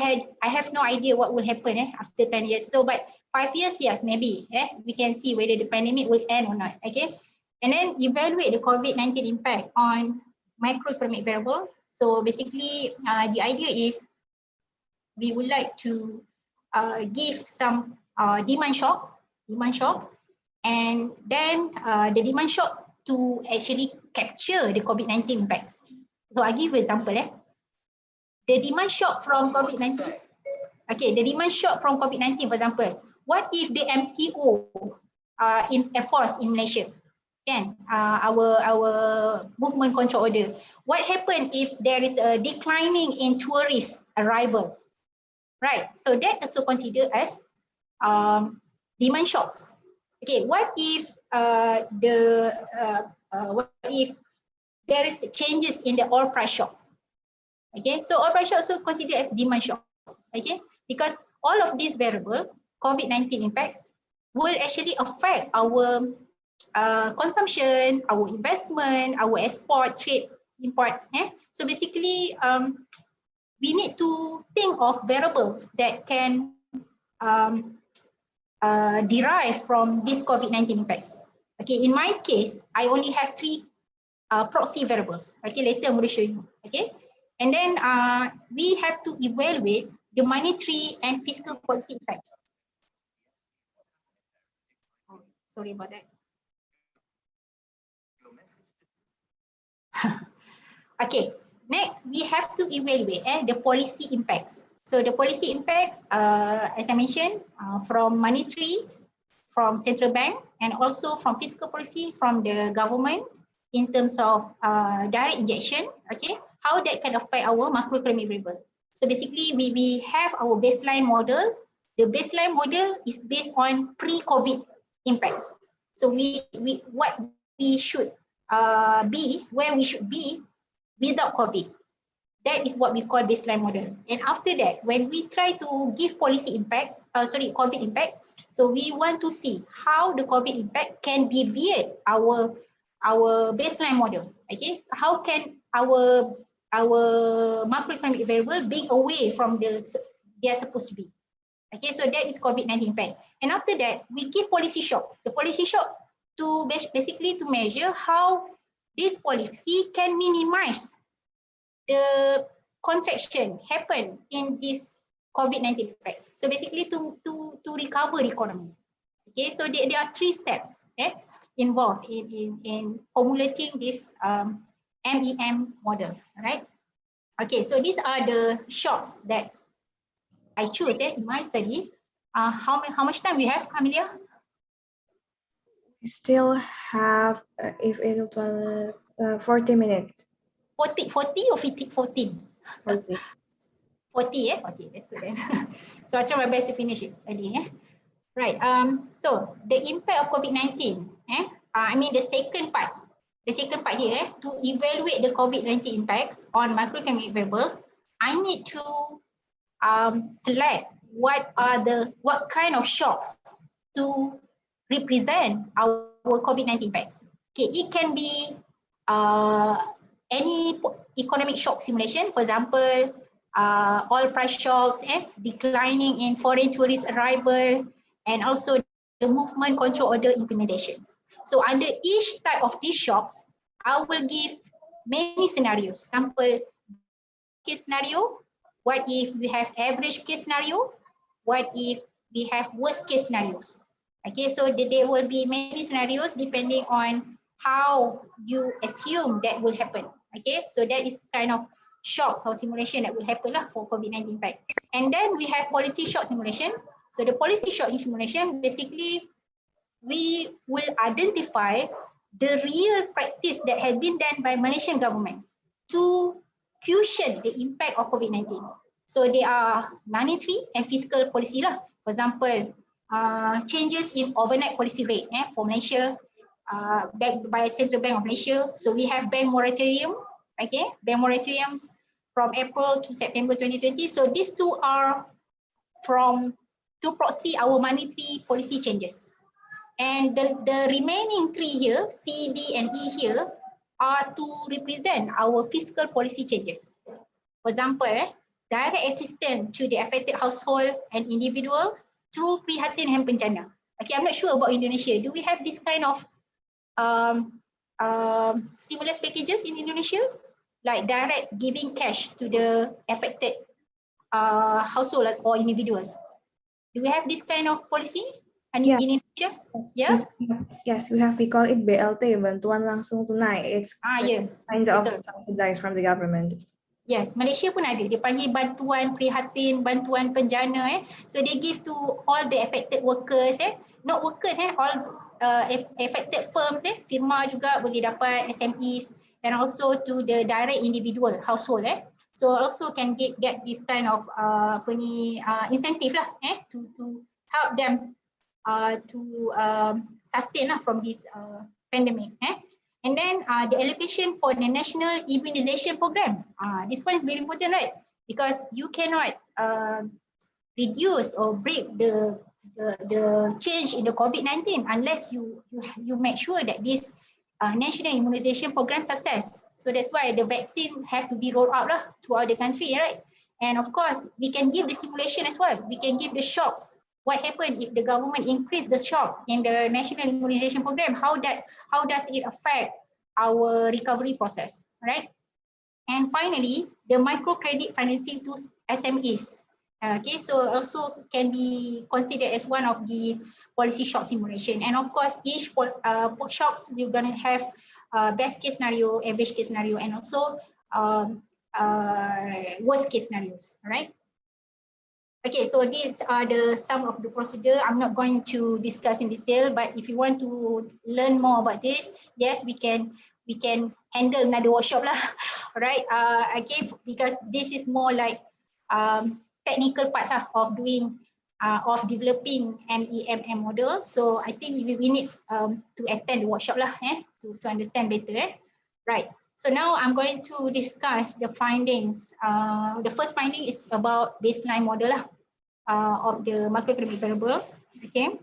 idea what will happen after 10 years. So, but 5 years, yes, maybe. We can see whether the pandemic will end or not. Okay, and then evaluate the COVID-19 impact on macroeconomic variables. So basically, the idea is we would like to give some demand shock, and then the demand shock to actually capture the COVID-19 impacts. So I give you an example. The demand shock from COVID-19. Okay, the demand shock from COVID-19, for example, what if the MCO enforced in Malaysia? Can our movement control order? What happens if there is a declining in tourist arrivals? Right, so that also considered as demand shocks. Okay, what if what if there is changes in the oil price shock? Okay, so oil price shock also considered as demand shock. Okay, because all of these variables, COVID-19 impacts, will actually affect our consumption, our investment, our export, trade, import. So basically, we need to think of variables that can derive from these COVID-19 impacts. Okay, in my case, I only have 3 proxy variables. Okay, later I'm going to show you. Okay, and then we have to evaluate the monetary and fiscal policy effects. Oh, sorry about that. Okay, next we have to evaluate the policy impacts. So the policy impacts, as I mentioned, from monetary, from central bank, and also from fiscal policy from the government in terms of direct injection. Okay, how that can affect our macroeconomic variable. So basically, we have our baseline model. The baseline model is based on pre-COVID impacts. So what we should be, where we should be without COVID. That is what we call baseline model. And after that, when we try to give policy impacts, COVID impact, so we want to see how the COVID impact can deviate our baseline model. Okay, how can our macroeconomic variable being away from they are supposed to be. Okay, so that is COVID-19 impact. And after that, we give policy shock. The policy shock to basically to measure how this policy can minimize the contraction happen in this COVID-19 effects. So basically to recover the economy. Okay, so there are 3 steps involved in formulating this MEM model, right? Okay, so these are the shocks that I choose in my study. How much time we have, Amelia? We still have, if it was 40 minutes. 40 or 14? 40. 40. 40, okay, that's good then. So I try my best to finish it early. Right, so the impact of COVID-19, I mean the second part here, to evaluate the COVID-19 impacts on macroeconomic variables, I need to select what kind of shocks to represent our COVID-19 impacts. Okay, it can be any economic shock simulation, for example, oil price shocks, declining in foreign tourist arrival, and also the movement control order implementations. So under each type of these shocks, I will give many scenarios. Example, case scenario, what if we have average case scenario, what if we have worst case scenarios. Okay, so there will be many scenarios depending on how you assume that will happen. Okay, so that is kind of shocks or simulation that will happen for COVID-19 impacts. And then we have policy shock simulation. So the policy shock simulation, basically we will identify the real practice that has been done by Malaysian government to cushion the impact of COVID-19. So they are monetary and fiscal policy lah. For example, changes in overnight policy rate for Malaysia, backed by Central Bank of Malaysia. So we have bank moratorium, okay, bank moratoriums from April to September 2020. So these two are to proxy our monetary policy changes. And the remaining 3 here, C, D, and E here, are to represent our fiscal policy changes. For example, direct assistance to the affected household and individuals through prihatin and bencana. Okay, I'm not sure about Indonesia. Do we have this kind of stimulus packages in Indonesia? Like direct giving cash to the affected household or individual. Do we have this kind of policy in Indonesia? Yeah. Yes, we have. We call it BLT, bantuan langsung tunai. It's kind of subsidized from the government. Yes, Malaysia pun ada. Dia panggil bantuan prihatin, bantuan penjana. So they give to all the affected workers. Not workers, all affected firms. Firma juga boleh dapat, SMEs, and also to the direct individual household. So also can get this kind of incentive lah, to help them to sustain from this pandemic. And then the allocation for the national immunization program. This one is very important, right? Because you cannot reduce or break the change in the COVID-19 unless you make sure that this national immunization program success. So that's why the vaccine have to be rolled out throughout the country, right? And of course, we can give the simulation as well. We can give the shocks. What happened if the government increase the shock in the national immunization program? How does it affect our recovery process, right? And finally, the microcredit financing to SMEs. Okay, so also can be considered as one of the policy shock simulation. And of course, each shocks we're gonna have best case scenario, average case scenario, and also worst case scenarios, right? Okay, so these are some of the procedure. I'm not going to discuss in detail, but if you want to learn more about this, yes, we can handle another workshop lah, right? Okay, because this is more like technical part of doing of developing MEMM model. So I think we need to attend the workshop lah, to understand better, right? So now I'm going to discuss the findings. The first finding is about baseline model of the macroeconomic variables. Okay.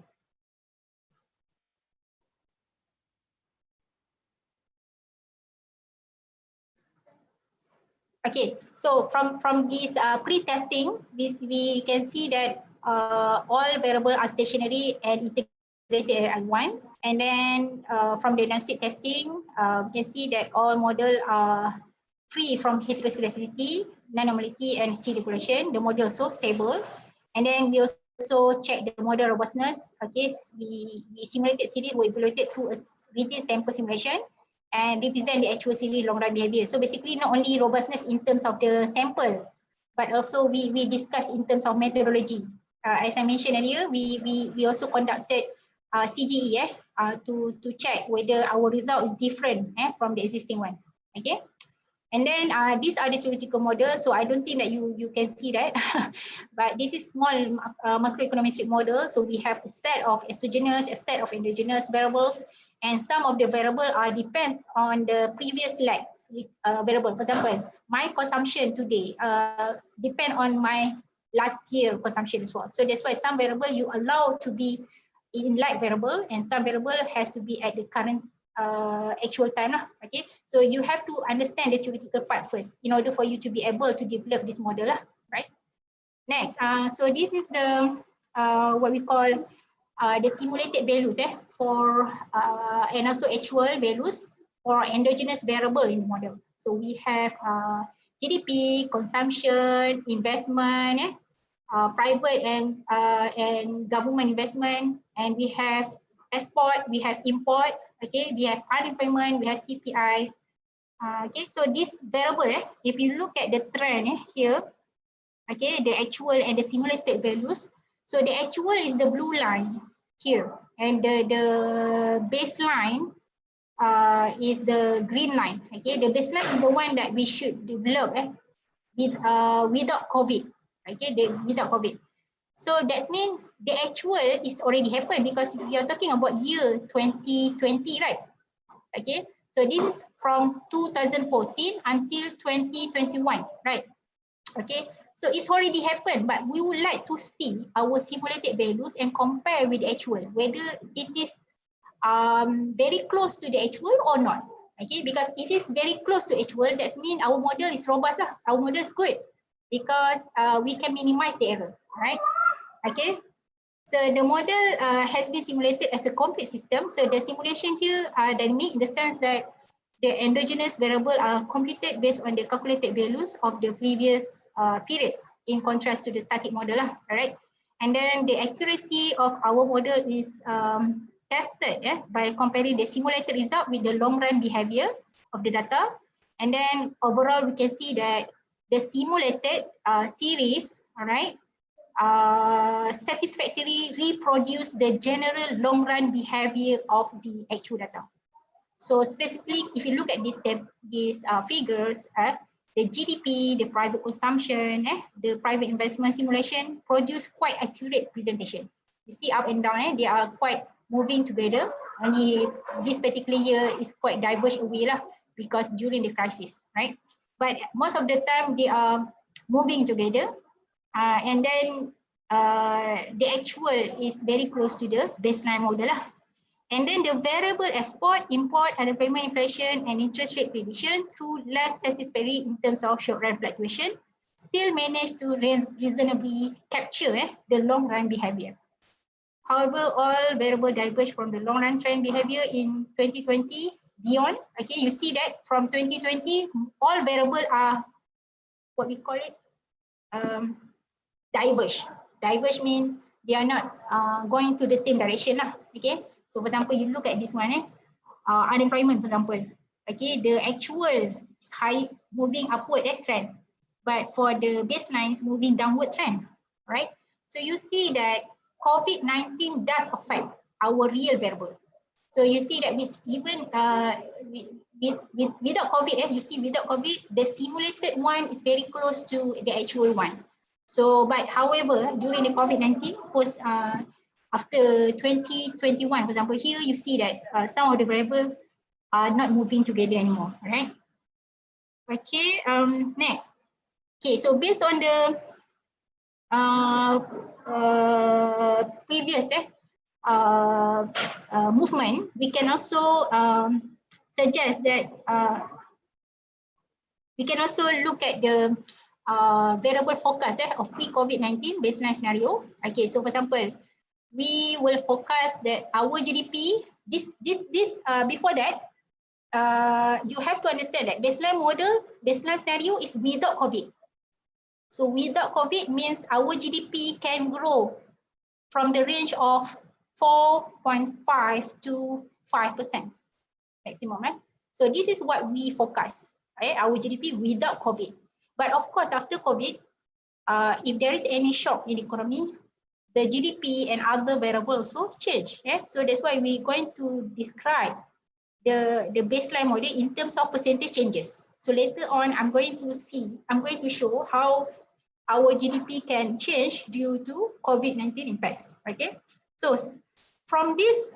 Okay. So from this pre-testing, we can see that all variables are stationary and integrated at one. And then from the non-state testing, we can see that all models are free from heteroscedasticity, non-normality, and C-regulation. The model is so stable. And then we also check the model robustness. Okay, so we simulated series were evaluated through a rigid sample simulation and represent the actual series long run behavior. So basically not only robustness in terms of the sample, but also we discuss in terms of methodology. As I mentioned earlier, we also conducted CGE to check whether our result is different from the existing one. Okay, and then these are the theoretical models. So I don't think that you can see that, but this is small macroeconometric model. So we have a set of exogenous, a set of endogenous variables, and some of the variable depends on the previous lags variable. For example, my consumption today depend on my last year consumption as well. So that's why some variable you allow to be in lag variable, and some variable has to be at the current actual time. Okay, so you have to understand the theoretical part first in order for you to be able to develop this model, right? Next, so this is the what we call the simulated values for and also actual values for endogenous variable in the model. So we have GDP, consumption, investment, private and government investment, and we have export, we have import, okay, we have unemployment, we have CPI. Okay, so this variable, if you look at the trend here, okay, the actual and the simulated values. So the actual is the blue line here, and the baseline is the green line. Okay, the baseline is the one that we should develop without COVID. Okay, without COVID. So that means the actual is already happened because we are talking about year 2020, right? Okay, so this is from 2014 until 2021, right? Okay, so it's already happened, but we would like to see our simulated values and compare with the actual, whether it is very close to the actual or not. Okay, because if it's very close to actual, that means our model is robust lah. Our model is good because we can minimize the error, right? Okay, so the model has been simulated as a complete system. So the simulation here are dynamic in the sense that the endogenous variable are computed based on the calculated values of the previous periods, in contrast to the static model lah, right? And then the accuracy of our model is tested by comparing the simulated result with the long run behavior of the data. And then overall, we can see that the simulated series, all right, satisfactorily reproduce the general long run behavior of the actual data. So specifically, if you look at these figures, the GDP, the private consumption, the private investment simulation produce quite accurate presentation. You see up and down, they are quite moving together. Only this particular year is quite diverge away lah, because during the crisis, right? But most of the time they are moving together, and then the actual is very close to the baseline model lah. And then the variable export, import, unemployment, inflation, and interest rate prediction through less satisfactory in terms of short run fluctuation still manage to reasonably capture the long run behavior. However, all variable diverge from the long run trend behavior in 2020 beyond. Okay, you see that from 2020, all variable are what we call it diverge. Diverge means they are not going to the same direction lah. Okay. So for example, you look at this one, unemployment for example. Okay, the actual is high, moving upward trend, but for the baseline is moving downward trend, right? So you see that COVID-19 does affect our real variable. So you see that with even without COVID, you see without COVID, the simulated one is very close to the actual one. So, but however, during the COVID-19 post after 2021, for example, here you see that some of the variables are not moving together anymore, right? Okay, next. Okay, so based on the previous movement, we can also suggest that we can also look at the variable forecast of pre-COVID-19 baseline scenario. Okay, so for example, we will forecast that our GDP, before that, you have to understand that baseline model, baseline scenario is without COVID. So without COVID means our GDP can grow from the range of 4.5 to 5% maximum, right? So this is what we forecast, right? Our GDP without COVID. But of course, after COVID, if there is any shock in the economy, the GDP and other variables also change. So that's why we're going to describe the baseline model in terms of percentage changes. So later on, I'm going to show how our GDP can change due to COVID-19 impacts. Okay, so from these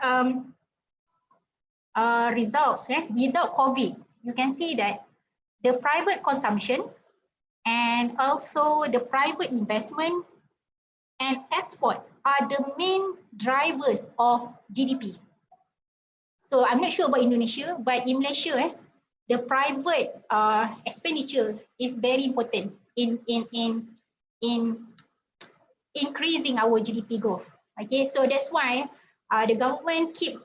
results, without COVID, you can see that the private consumption and also the private investment and export are the main drivers of GDP. So I'm not sure about Indonesia, but in Malaysia, the private expenditure is very important in increasing our GDP growth. Okay, so that's why the government keep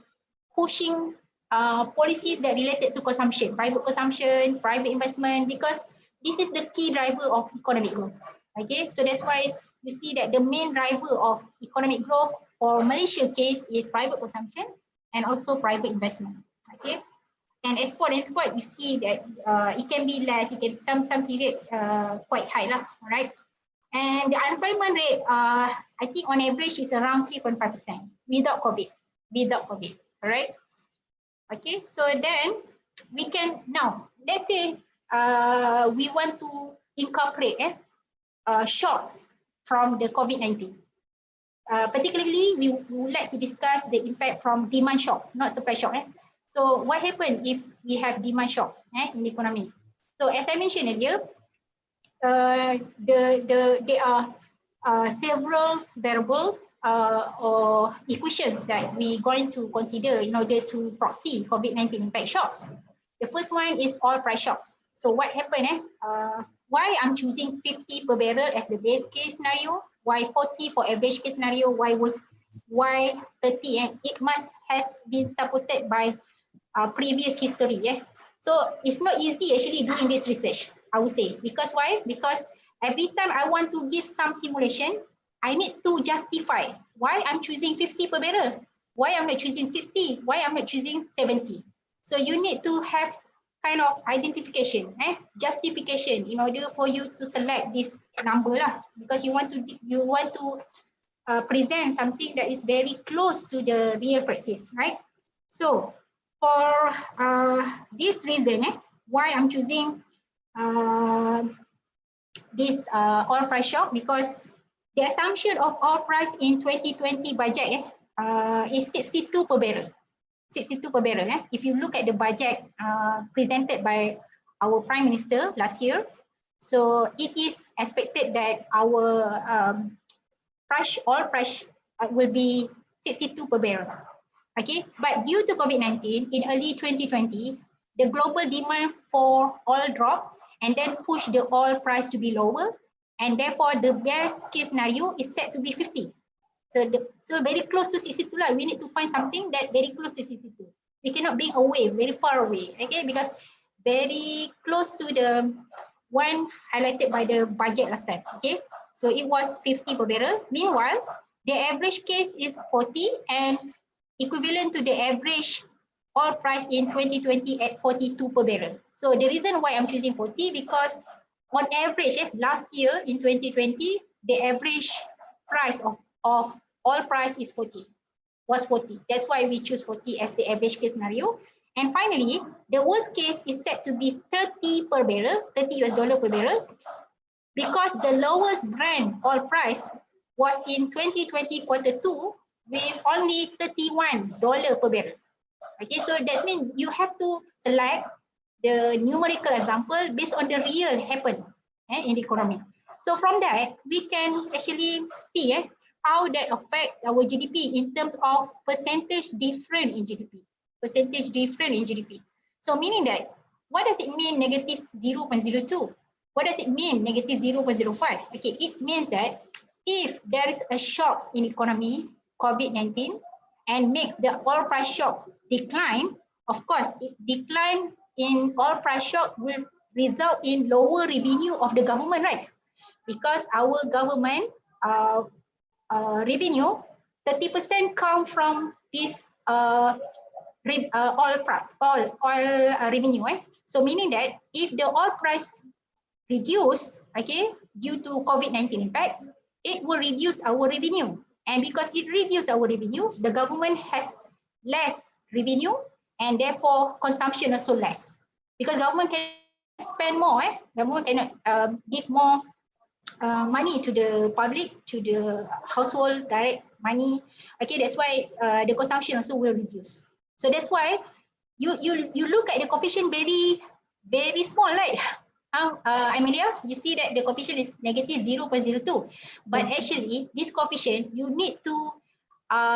pushing policies that related to consumption, private investment, because this is the key driver of economic growth. Okay, so that's why you see that the main driver of economic growth for Malaysia case is private consumption and also private investment. Okay, and export, you see that it can be less, it can some period quite high lah, right? And the unemployment rate, I think on average is around 3.5% without COVID, all right? Okay, so then we can, now, let's say we want to incorporate shocks from the COVID-19. Particularly, we would like to discuss the impact from demand shock, not supply shock. So what happens if we have demand shocks in the economy? So as I mentioned earlier, there are several variables or equations that we're going to consider in order to proxy COVID-19 impact shocks. The first one is oil price shocks. So what happened? Why I'm choosing 50 per barrel as the base case scenario? Why 40 for average case scenario? Why 30? And it must has been supported by previous history. So it's not easy actually doing this research, I would say. Because why? Because every time I want to give some simulation, I need to justify why I'm choosing 50 per barrel, why I'm not choosing 60, why I'm not choosing 70. So you need to have kind of identification, justification in order for you to select this number lah, because you want to present something that is very close to the real practice, right? So for this reason, why I'm choosing this oil price shock, because the assumption of oil price in 2020 budget is 62 per barrel. 62 per barrel. If you look at the budget presented by our Prime Minister last year, so it is expected that our oil price will be 62 per barrel. Okay, but due to COVID-19 in early 2020, the global demand for oil dropped and then pushed the oil price to be lower, and therefore the best case scenario is set to be 50. So very close to 62 lah. We need to find something that very close to 62. We cannot be away, very far away, okay? Because very close to the one highlighted by the budget last time, okay? So it was 50 per barrel. Meanwhile, the average case is 40 and equivalent to the average oil price in 2020 at 42 per barrel. So the reason why I'm choosing 40, because on average, last year in 2020, the average price of oil price is 40, was 40. That's why we choose 40 as the average case scenario. And finally, the worst case is set to be 30 per barrel, $30 per barrel, because the lowest Brent oil price was in 2020 quarter 2 with only $31 per barrel. Okay, so that means you have to select the numerical example based on the real happen in the economy. So from that, we can actually see how that affect our GDP in terms of percentage different in GDP. Percentage different in GDP. So meaning that, what does it mean negative 0.02? What does it mean negative 0.05? Okay, it means that if there is a shock in economy, COVID-19, and makes the oil price shock decline, of course, it decline in oil price shock will result in lower revenue of the government, right? Because our government revenue, 30% come from this oil revenue. So meaning that if the oil price reduce, okay, due to COVID-19 impacts, it will reduce our revenue. And because it reduces our revenue, the government has less revenue and therefore consumption also less. Because government can spend more, government cannot give more money to the public, to the household, direct money. Okay, that's why the consumption also will reduce. So that's why you look at the coefficient very small, right? Amelia, you see that the coefficient is negative 0.02, but actually this coefficient you need to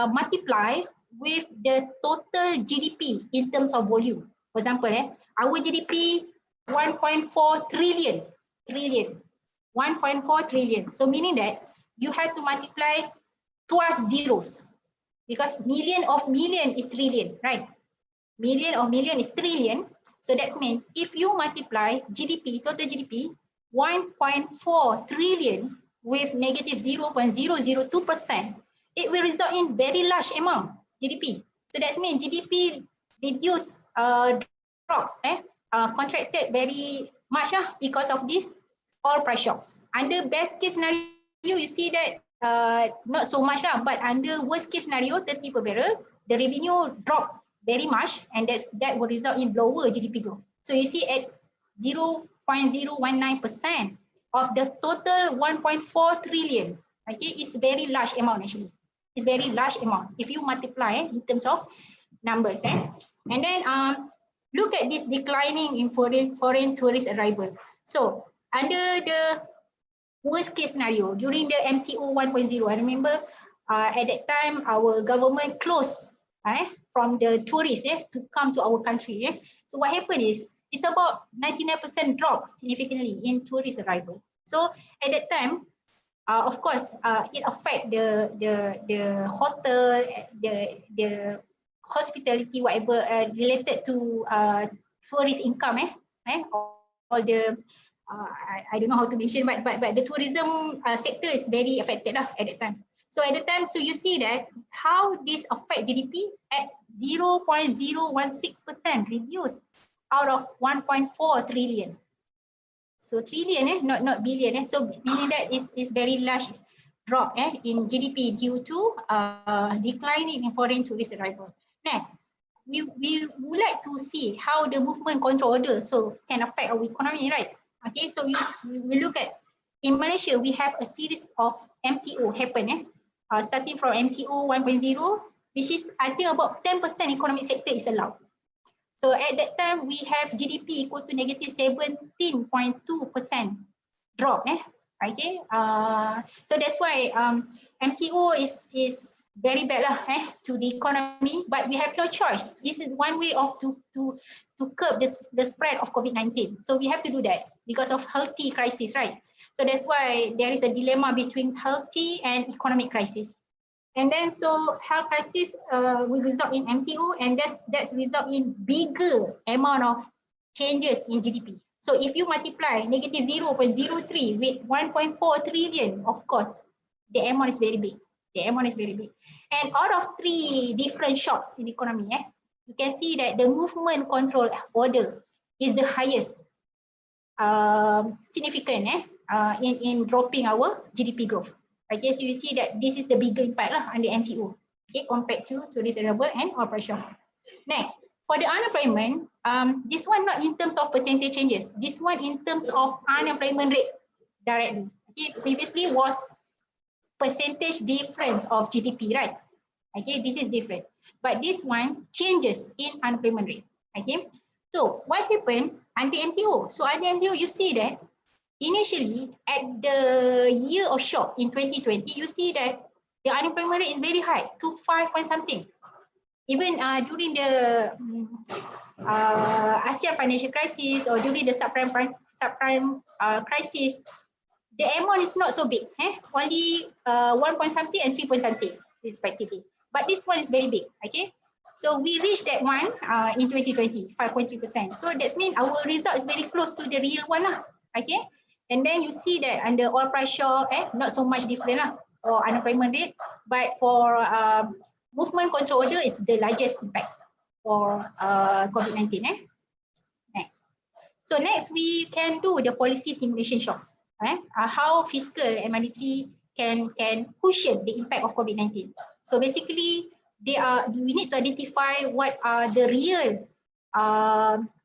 multiply with the total GDP in terms of volume. For example, our GDP 1.4 trillion. 1.4 trillion. So meaning that you have to multiply 12 zeros, because million of million is trillion, right? Million of million is trillion. So that means if you multiply GDP, total GDP, 1.4 trillion with negative 0.002%, it will result in very large amount GDP. So that means GDP reduce, drop, contracted very much because of this oil price shocks. Under best case scenario, you see that not so much, but under worst case scenario, 30 per barrel, the revenue drop very much, and that will result in lower GDP growth. So you see at 0.019% of the total 1.4 trillion, okay, it's very large amount actually. It's very large amount if you multiply in terms of numbers. And then look at this declining in foreign tourist arrival. So under the worst case scenario during the MCO 1.0, I remember at that time our government closed from the tourists to come to our country. So what happened is it's about 99% drop significantly in tourist arrival. So at that time, of course, it affect the hotel, the hospitality, whatever related to tourist income, all the I don't know how to mention, but the tourism sector is very affected at that time. So at the time, so you see that how this affect GDP at 0.016% reduced out of 1.4 trillion. So trillion, not billion. So meaning that is very large drop in GDP due to declining in foreign tourist arrival. Next, we would like to see how the movement control order so can affect our economy, right? Okay, so we look at in Malaysia we have a series of MCO happen, starting from MCO 1.0, which is I think about 10% economic sector is allowed. So at that time we have GDP equal to negative 17.2% drop. Okay, so that's why MCO is very bad to the economy, but we have no choice. This is one way of to curb the spread of COVID-19. So we have to do that because of healthy crisis, right? So that's why there is a dilemma between healthy and economic crisis. And then so health crisis will result in MCO, and that's result in bigger amount of changes in GDP. So if you multiply negative 0.03 with 1.4 trillion, of course, the amount is very big. The amount is very big. And out of 3 different shocks in the economy, you can see that the movement control order is the highest significant in dropping our GDP growth. Okay, so you see that this is the bigger impact under MCO, okay, compared to tourist arrival and operation. Next, for the unemployment, this one not in terms of percentage changes. This one in terms of unemployment rate directly. Okay, previously was percentage difference of GDP, right? Okay, this is different. But this one changes in unemployment rate. Okay, so what happened under MCO? So under MCO, you see that initially at the year of shock in 2020, you see that the unemployment rate is very high, to 5 point something. Even during the ASEAN financial crisis or during the subprime crisis, the amount is not so big, only 1 point something and 3 point something respectively. But this one is very big, okay? So we reached that one in 2020, 5.3%. So that means our result is very close to the real one, okay? And then you see that under oil price shock, not so much different for unemployment rate, but for movement control order is the largest impacts for COVID-19. Next. So next we can do the policy simulation shocks. How fiscal and monetary can cushion the impact of COVID-19. So basically, we need to identify what are the real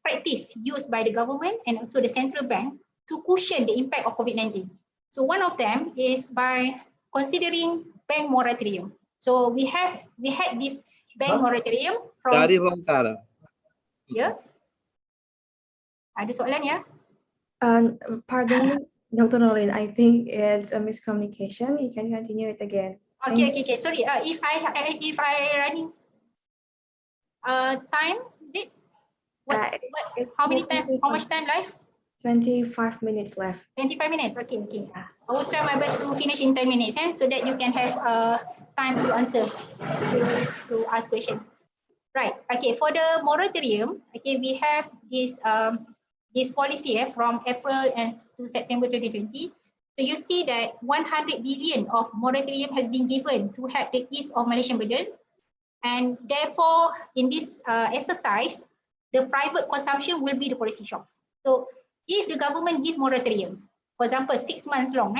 practice used by the government and also the central bank to cushion the impact of COVID-19. So one of them is by considering bank moratorium. So we had this bank moratorium from. Dari Bangkara. Ya. Ada soalan ya? Pardon me, Dr. Nolin, I think it's a miscommunication. You can continue it again. Okay. Sorry. If I running time, how many time? How much time left? 25 minutes left. 25 minutes. Okay. I will try my best to finish in 10 minutes, so that you can have time to answer, to ask question. Right. Okay. For the moratorium, okay, we have this policy from April and to September 2020. So you see that 100 billion of moratorium has been given to help the ease of Malaysian burdens, and therefore in this exercise, the private consumption will be the policy shocks. So if the government give moratorium, for example, 6 months long,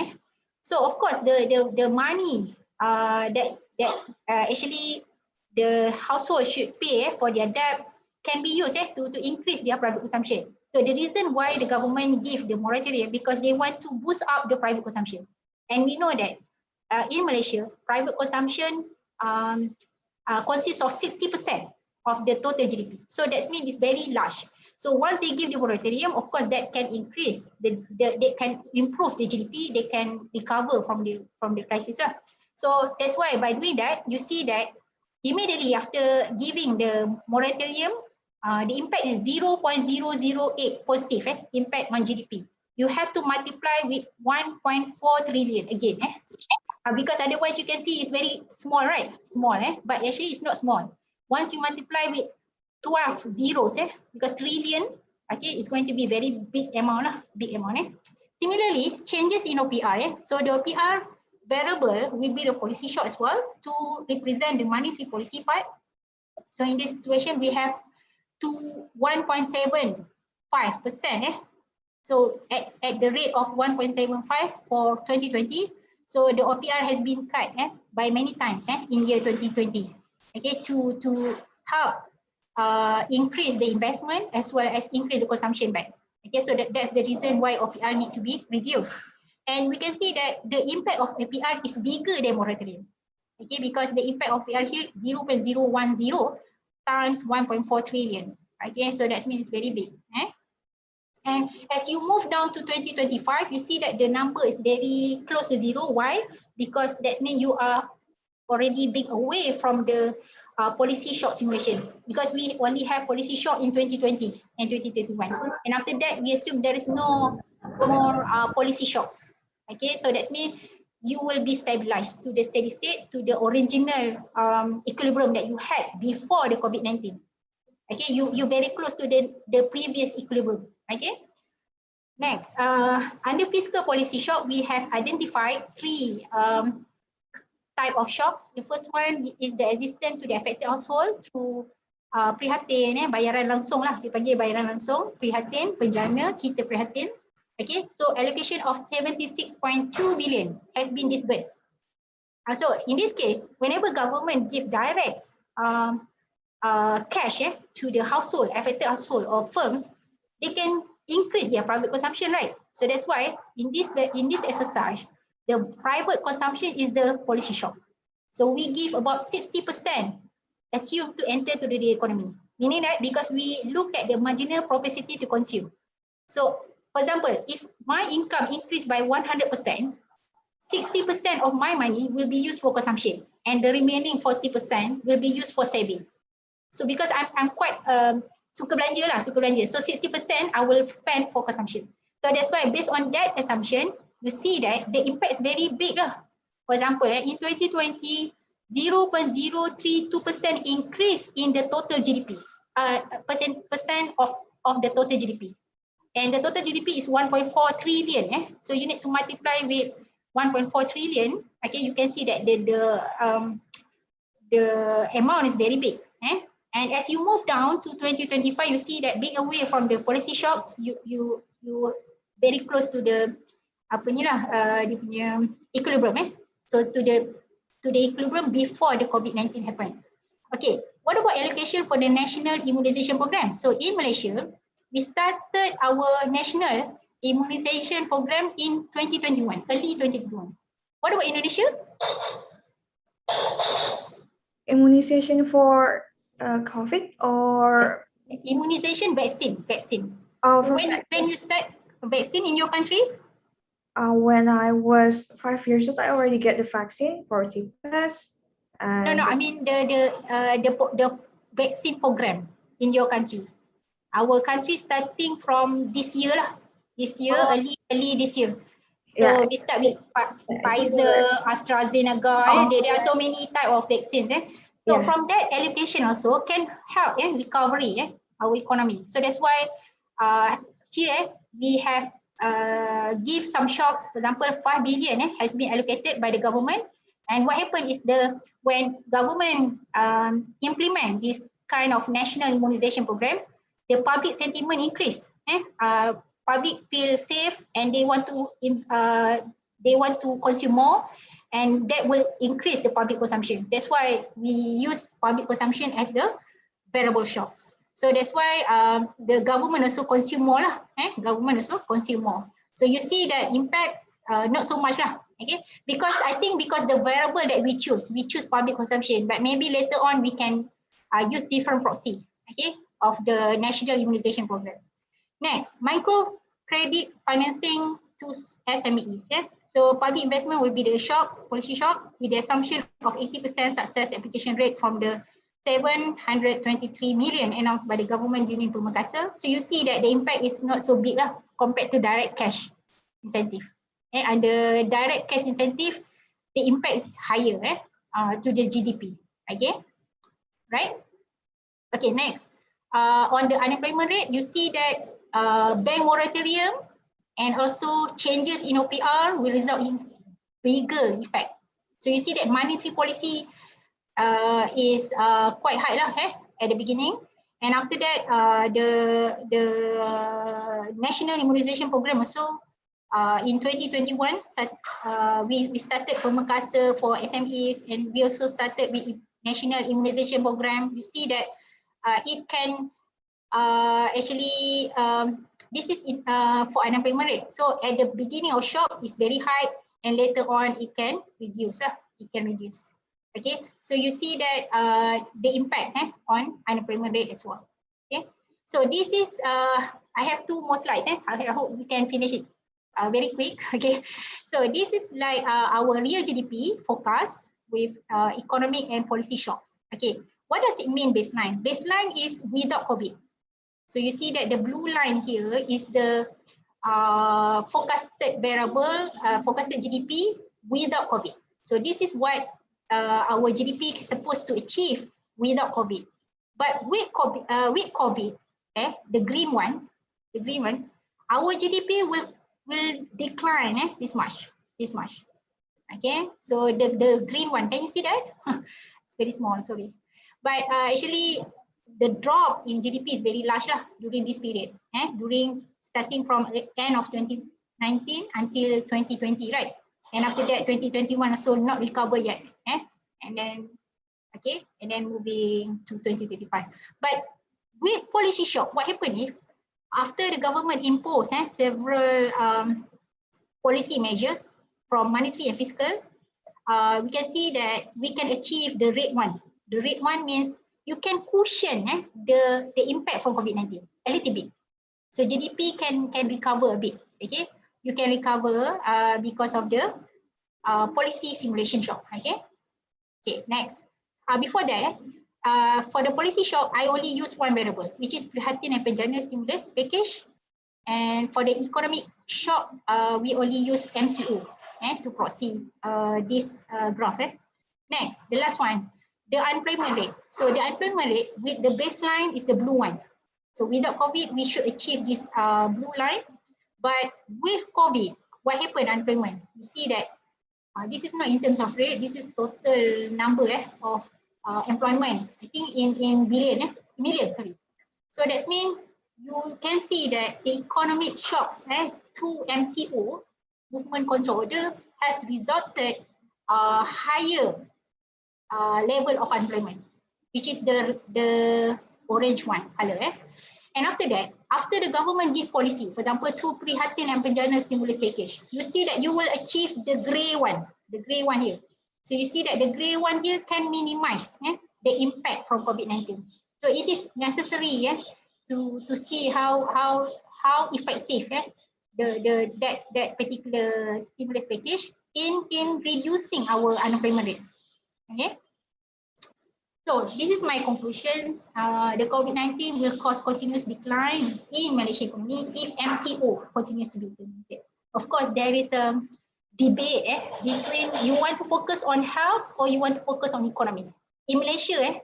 so of course the money that actually the household should pay for their debt can be used to increase their private consumption. So the reason why the government give the moratorium because they want to boost up the private consumption. And we know that in Malaysia, private consumption consists of 60% of the total GDP. So that means it's very large. So once they give the moratorium, of course, that can increase, they can improve the GDP, they can recover from the crisis. So that's why by doing that, you see that immediately after giving the moratorium, the impact is 0.008 positive impact on GDP. You have to multiply with 1.4 trillion again. Because otherwise you can see it's very small, right? Small, but actually it's not small. Once you multiply with 12 zeros, because trillion, okay, it's going to be very big amount, Similarly, changes in OPR, so the OPR variable will be the policy shock as well to represent the monetary policy part. So in this situation, we have to 1.75%. So at the rate of 1.75 for 2020, so the OPR has been cut by many times in year 2020, okay, to help increase the investment as well as increase the consumption back. Okay, so that's the reason why OPR need to be reduced. And we can see that the impact of OPR is bigger than moratorium. Okay, because the impact of OPR here 0.010 times 1.4 trillion. Okay, so that means it's very big. And as you move down to 2025, you see that the number is very close to zero. Why? Because that means you are already being away from the policy shock simulation, because we only have policy shock in 2020 and 2021. And after that, we assume there is no more policy shocks. Okay, so that means you will be stabilized to the steady state, to the original equilibrium that you had before the COVID-19. Okay, you're very close to the previous equilibrium. Okay. Next, under fiscal policy shock, we have identified three type of shocks. The first one is the assistance to the affected household through prihatin, bayaran langsung lah, dipanggil bayaran langsung, prihatin, penjana, kita prihatin. Okay, so allocation of 76.2 billion has been disbursed. So in this case, whenever government give direct cash to the household, affected household or firms, they can increase their private consumption, right? So that's why in this exercise, the private consumption is the policy shock. So we give about 60% assumed to enter to the economy, meaning that because we look at the marginal propensity to consume. So for example, if my income increased by 100%, 60% of my money will be used for consumption and the remaining 40% will be used for saving. So because I'm quite suka belanja. So 60% I will spend for consumption. So that's why based on that assumption, you see that the impact is very big lah. For example, in 2020, 0.032% increase in the total GDP, percent of the total GDP. And the total GDP is 1.4 trillion. So you need to multiply with 1.4 trillion. Okay, you can see that the amount is very big. And as you move down to 2025, you see that being away from the policy shocks, you very close to the dia punya equilibrium. So to the equilibrium before the COVID-19 happened. Okay, what about allocation for the national immunization program? So in Malaysia, we started our national immunization program in 2021, early 2021. What about Indonesia? Immunization for COVID or immunization vaccine? Oh, so when you start vaccine in your country? When I was 5 years old, I already get the vaccine for TPS. No, I mean the vaccine program in your country. Our country starting from this year lah. Early this year. So Yeah. we start with Pfizer, AstraZeneca. There are so many type of vaccines. So Yeah. from that, allocation also can help recovery our economy. So that's why here we have give some shocks. For example, 5 billion has been allocated by the government. And what happened is when government implement this kind of national immunization program, the public sentiment increase. Public feel safe and they want to consume more, and that will increase the public consumption. That's why we use public consumption as the variable shocks. So that's why the government also consume more lah. Government also consume more. So you see that impacts not so much lah. Okay, because I think because the variable that we choose public consumption, but maybe later on we can use different proxy. Okay, of the national immunization program. Next, micro credit financing to SMEs. So public investment will be the policy shock, with the assumption of 80% success application rate from the 723 million announced by the government during Purmakasa. So you see that the impact is not so big lah compared to direct cash incentive. And the direct cash incentive, the impact is higher to the GDP. Okay, right? Okay, next. On the unemployment rate, you see that bank moratorium and also changes in OPR will result in bigger effect. So you see that monetary policy is quite high lah at the beginning, and after that the national immunization program also in 2021 we started Purmakasa for SMEs, and we also started with national immunization program. You see that it can actually this is for unemployment rate. So at the beginning of shock is very high, and later on it can reduce. Okay, so you see that the impact on unemployment rate as well. Okay, so this is I have 2 more slides. I hope we can finish it very quick. Okay, so this is like our real GDP forecast with economic and policy shocks. Okay, what does it mean baseline? Baseline is without COVID. So you see that the blue line here is the forecasted variable, forecasted GDP without COVID. So this is what our GDP is supposed to achieve without COVID. But with COVID, the green one, our GDP will decline this much. Okay, so the green one, can you see that? It's very small, sorry. But actually, the drop in GDP is very large during this period, starting from end of 2019 until 2020, right? And after that, 2021 also not recover yet, and then moving to 2025. But with policy shock, what happened if after the government imposed several policy measures from monetary and fiscal, we can see that we can achieve the rate one. The rate one means you can cushion the impact from COVID-19 a little bit. So GDP can recover a bit. Okay, you can recover because of the policy simulation shock. Okay, next. Before that, for the policy shock, I only use one variable, which is Perhatian and Penjana Stimulus Package. And for the economic shock, we only use MCO to proxy this graph. Next, the last one, the unemployment rate. So the unemployment rate with the baseline is the blue one. So without COVID, we should achieve this blue line. But with COVID, what happened unemployment? You see that this is not in terms of rate, this is total number of employment. I think in million, sorry. So that means you can see that the economic shocks through MCO, movement control order, has resulted higher level of unemployment, which is the orange one color. And after that, after the government give policy, for example, through Perhatian and Penjana Stimulus Package, you see that you will achieve the grey one here. So you see that the grey one here can minimize the impact from COVID-19. So it is necessary to see how effective that particular stimulus package in reducing our unemployment rate. Okay. So this is my conclusions. The COVID-19 will cause continuous decline in Malaysian economy if MCO continues to be implemented. Of course, there is a debate between you want to focus on health or you want to focus on economy. In Malaysia,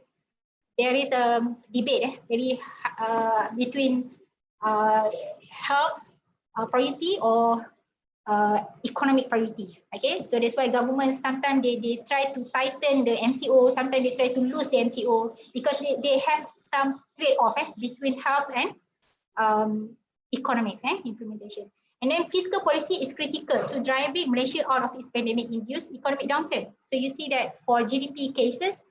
there is a debate between health priority or economic priority. Okay, so that's why government sometimes they try to tighten the MCO, sometimes they try to lose the MCO because they have some trade-off between health and economics implementation. And then fiscal policy is critical to driving Malaysia out of its pandemic-induced economic downturn. So you see that for GDP cases,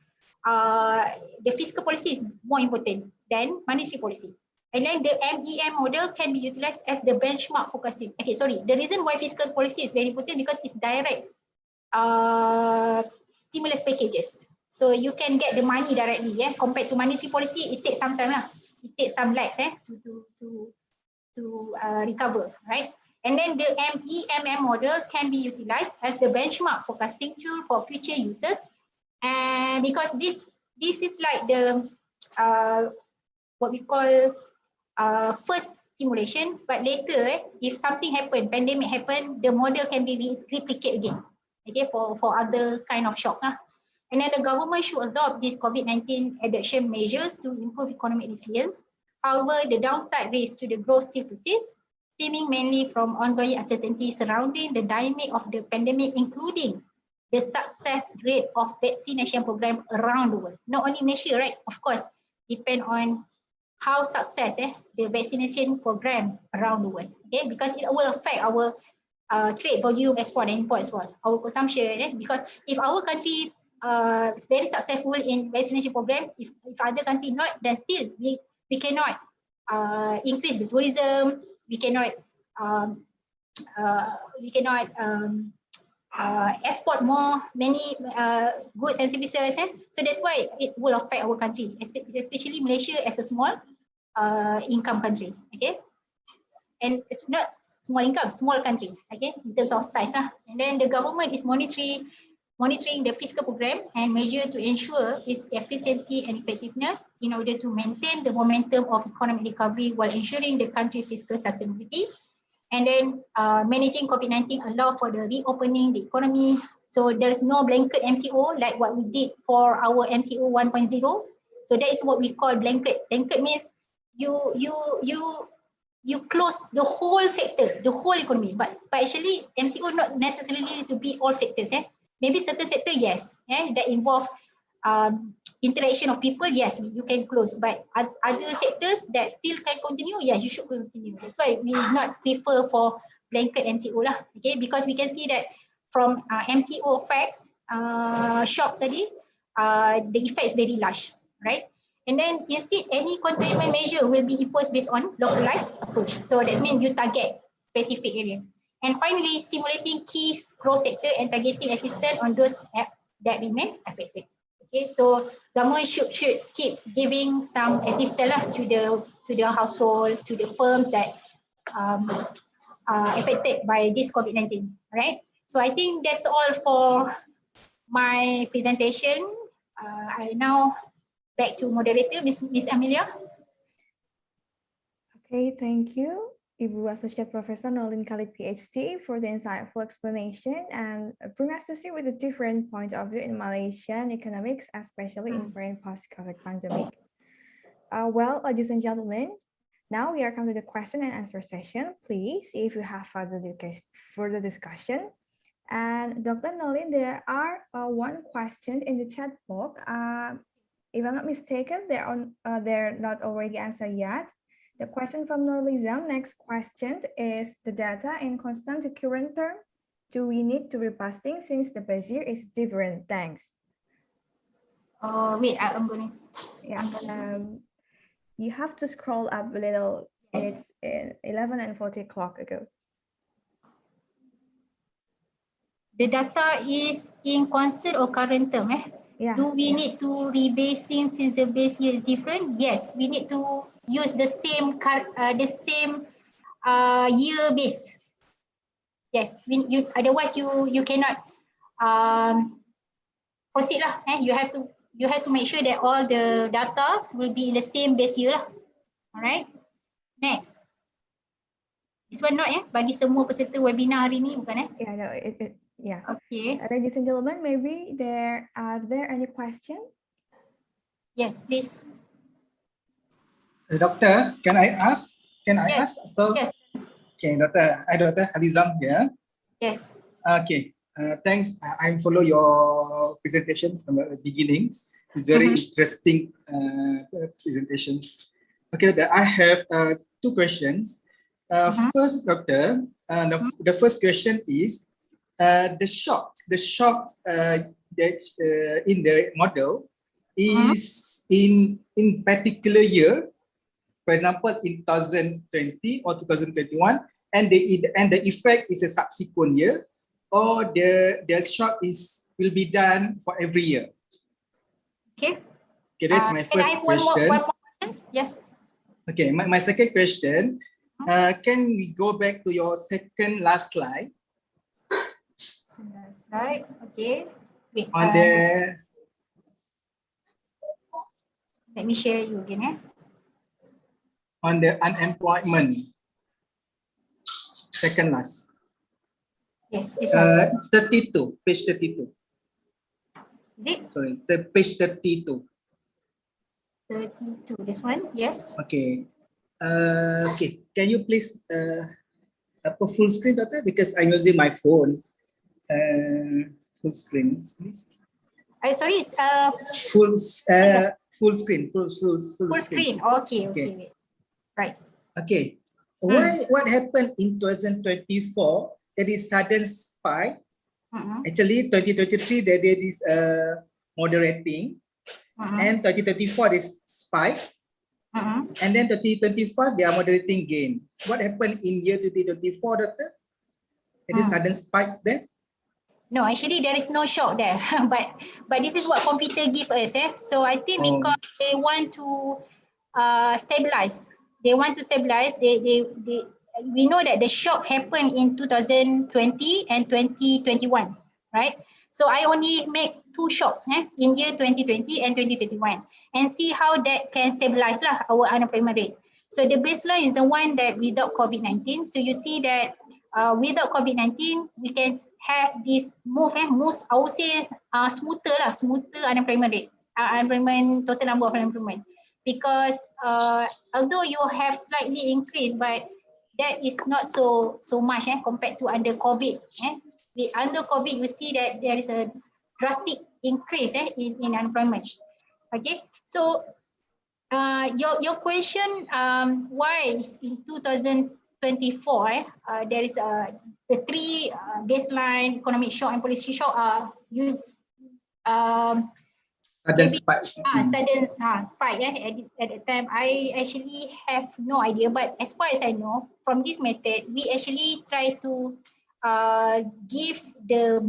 the fiscal policy is more important than monetary policy. And then the MEM model can be utilized as the benchmark focusing. Okay, sorry. The reason why fiscal policy is very important because it's direct stimulus packages. So you can get the money directly. Compared to monetary policy, it takes some time lah. It takes some lags to recover, right? And then the MEMM model can be utilized as the benchmark forecasting tool for future users. And because this is like the what we call first simulation, but later if something happen, pandemic happen, the model can be replicated again, okay, for other kind of shocks. And then the government should adopt these COVID-19 adaptation measures to improve economic resilience. However, the downside risk to the growth still persists, stemming mainly from ongoing uncertainty surrounding the dynamic of the pandemic, including the success rate of vaccination program around the world. Not only Malaysia, right? Of course, depend on how success the vaccination program around the world. Okay, because it will affect our trade volume, export and import as well, our consumption. Because if our country is very successful in vaccination program, if other country not, then still we cannot increase the tourism. We cannot export many goods and services. So that's why it will affect our country, especially Malaysia as a small income country. Okay, and it's not small income, small country. Okay, in terms of size. And then the government is monitoring the fiscal program and measure to ensure its efficiency and effectiveness in order to maintain the momentum of economic recovery while ensuring the country's fiscal sustainability. And then managing COVID-19 allow for the reopening the economy. So there is no blanket MCO like what we did for our MCO 1.0. So that is what we call blanket. Blanket means you close the whole sector, the whole economy. But actually MCO not necessarily to be all sectors. Maybe certain sector, yes, that involve interaction of people, yes, you can close. But other sectors that still can continue, yeah, you should continue. That's why we not prefer for blanket MCO lah. Okay, because we can see that from MCO effects, shock study, the effect is very large, right? And then instead, any containment measure will be imposed based on localized approach. So that means you target specific area. And finally, simulating key growth sector and targeting assistance on those that remain affected. Okay, so government should keep giving some assistance to the household, to the firms that are affected by this COVID-19, right? So I think that's all for my presentation. I now back to moderator, Miss Amelia. Okay, thank you, Ibu Associate Professor Nolin Khalid, PhD, for the insightful explanation and bring us to see with a different point of view in Malaysian economics, especially in current post-COVID pandemic. Well, ladies and gentlemen, now we are coming to the question and answer session. Please, if you have further discussion. And Dr. Nolin, there are one question in the chat box. If I'm not mistaken, they're not already answered yet. The question from Nurlizam, next question is the data in constant to current term. Do we need to be busting since the base year is different? Thanks. Wait, I'm going to. Yeah, you have to scroll up a little. It's 11 and 40 o'clock ago. The data is in constant or current term, Yeah. Do we need to rebasing since the base year is different? Yes, we need to use the same year base. Yes, otherwise you cannot proceed lah. You have to make sure that all the data will be in the same base year lah. All right. Next. This one not bagi semua peserta webinar hari ni bukan Yeah, no, yeah. Okay. Ladies and gentlemen, maybe are there any question? Yes, please. Doctor, can I ask? Yes. So, Yes. okay, Doctor Halizam here. Yes. Okay, thanks. I follow your presentation from the beginnings. It's very interesting presentations. Okay, Doctor, I have two questions. First, Doctor, the first question is the shocks that in the model is in particular year, for example, in 2020 or 2021, and the effect is a subsequent year, or the shock will be done for every year. Okay. Okay, that's my first question. One more question? Yes. Okay, my second question, can we go back to your second last slide? That's right. Okay. Wait, on the let me share you again. On the unemployment, second last. Yes, this one. 32, page 32. Is it? Sorry, the page 32. 32, this one, yes. Okay. Okay, can you please up a full screen, Doctor? Because I'm using my phone. Full screen, please. Sorry, full screen. Full screen. Okay. Right. Okay. What happened in 2024? There is sudden spike. Actually, 2023 there is moderating, and 2024 is spike, and then 2025 they are moderating gain. What happened in year 2024, Doctor? There is sudden spikes there. No, actually there is no shock there, but this is what computer give us. So I think because they want to stabilize. They want to stabilize. We know that the shock happened in 2020 and 2021, right? So I only make two shocks in year 2020 and 2021 and see how that can stabilize our unemployment rate. So the baseline is the one that without COVID-19. So you see that without COVID-19, we can have this move, I would say smoother unemployment rate, total number of unemployment. Because although you have slightly increased, but that is not so much compared to under COVID. Under COVID, you see that there is a drastic increase in unemployment. Okay, so your question, why is in 2024 there is the three baseline economic shock and policy shock are used. Sudden spike. Sudden spike at that time. I actually have no idea, but as far as I know, from this method, we actually try to give the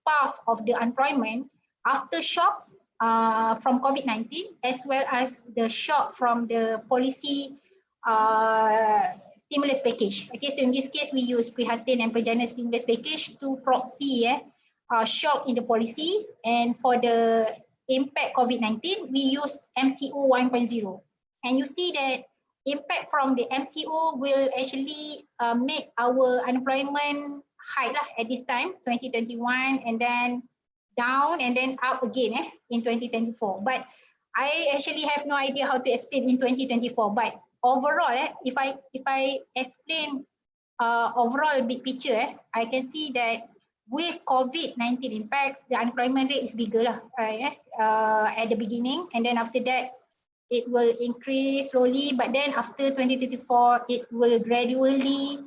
path of the unemployment after shocks from COVID-19, as well as the shock from the policy stimulus package. Okay, so in this case, we use Prihatin and Perjalanan stimulus package to proxy shock in the policy, and for the impact COVID-19, we use MCO 1.0. And you see that impact from the MCO will actually make our unemployment high at this time, 2021, and then down and then up again in 2024. But I actually have no idea how to explain in 2024. But overall, if I explain overall big picture, I can see that with COVID-19 impacts, the unemployment rate is bigger at the beginning, and then after that, it will increase slowly. But then after 2024, it will gradually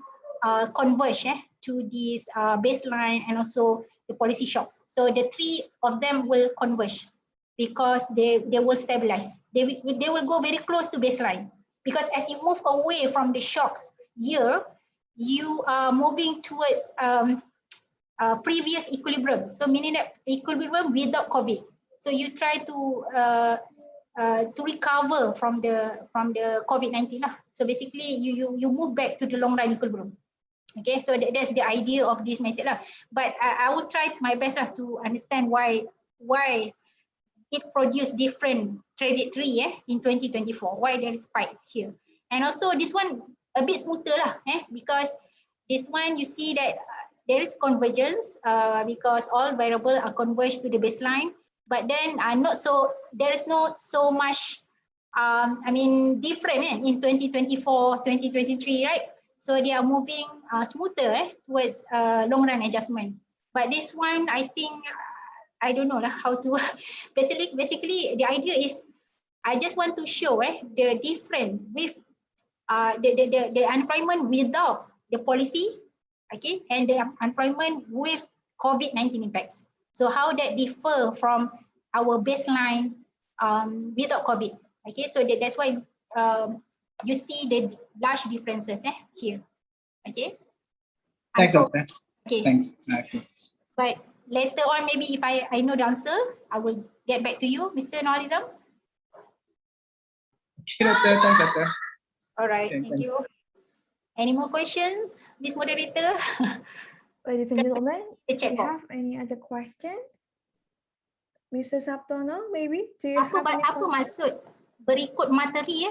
converge to this baseline and also the policy shocks. So the three of them will converge because they will stabilize. They will go very close to baseline, because as you move away from the shocks year, you are moving towards previous equilibrium. So meaning that equilibrium without COVID. So you try to recover from the COVID-19 So basically you move back to the long run equilibrium. Okay, so that's the idea of this method But I will try my best to understand why it produced different trajectory in 2024. Why there is spike here? And also this one a bit smoother lah, because this one you see that there is convergence because all variables are converged to the baseline, but then there is not so much different in 2024, 2023, right? So they are moving smoother towards long run adjustment. But this one, I think, I don't know how to, basically the idea is, I just want to show the difference with the unemployment without the policy, okay, and the unemployment with COVID-19 impacts. So how that differ from our baseline without COVID, okay, so that's why you see the large differences here, okay. Thanks, Doctor. Okay. Thanks. Okay. But later on, maybe if I know the answer, I will get back to you, Mr. Nolizam. Okay, Doctor. Thanks, Doctor. All right, Okay, thank thanks. you. Any more questions, Ms. Moderator? Ladies and gentlemen, The do chat you box. have any other question? Mr. Sabtono, maybe? Do you Apa have any question? maksud berikut materi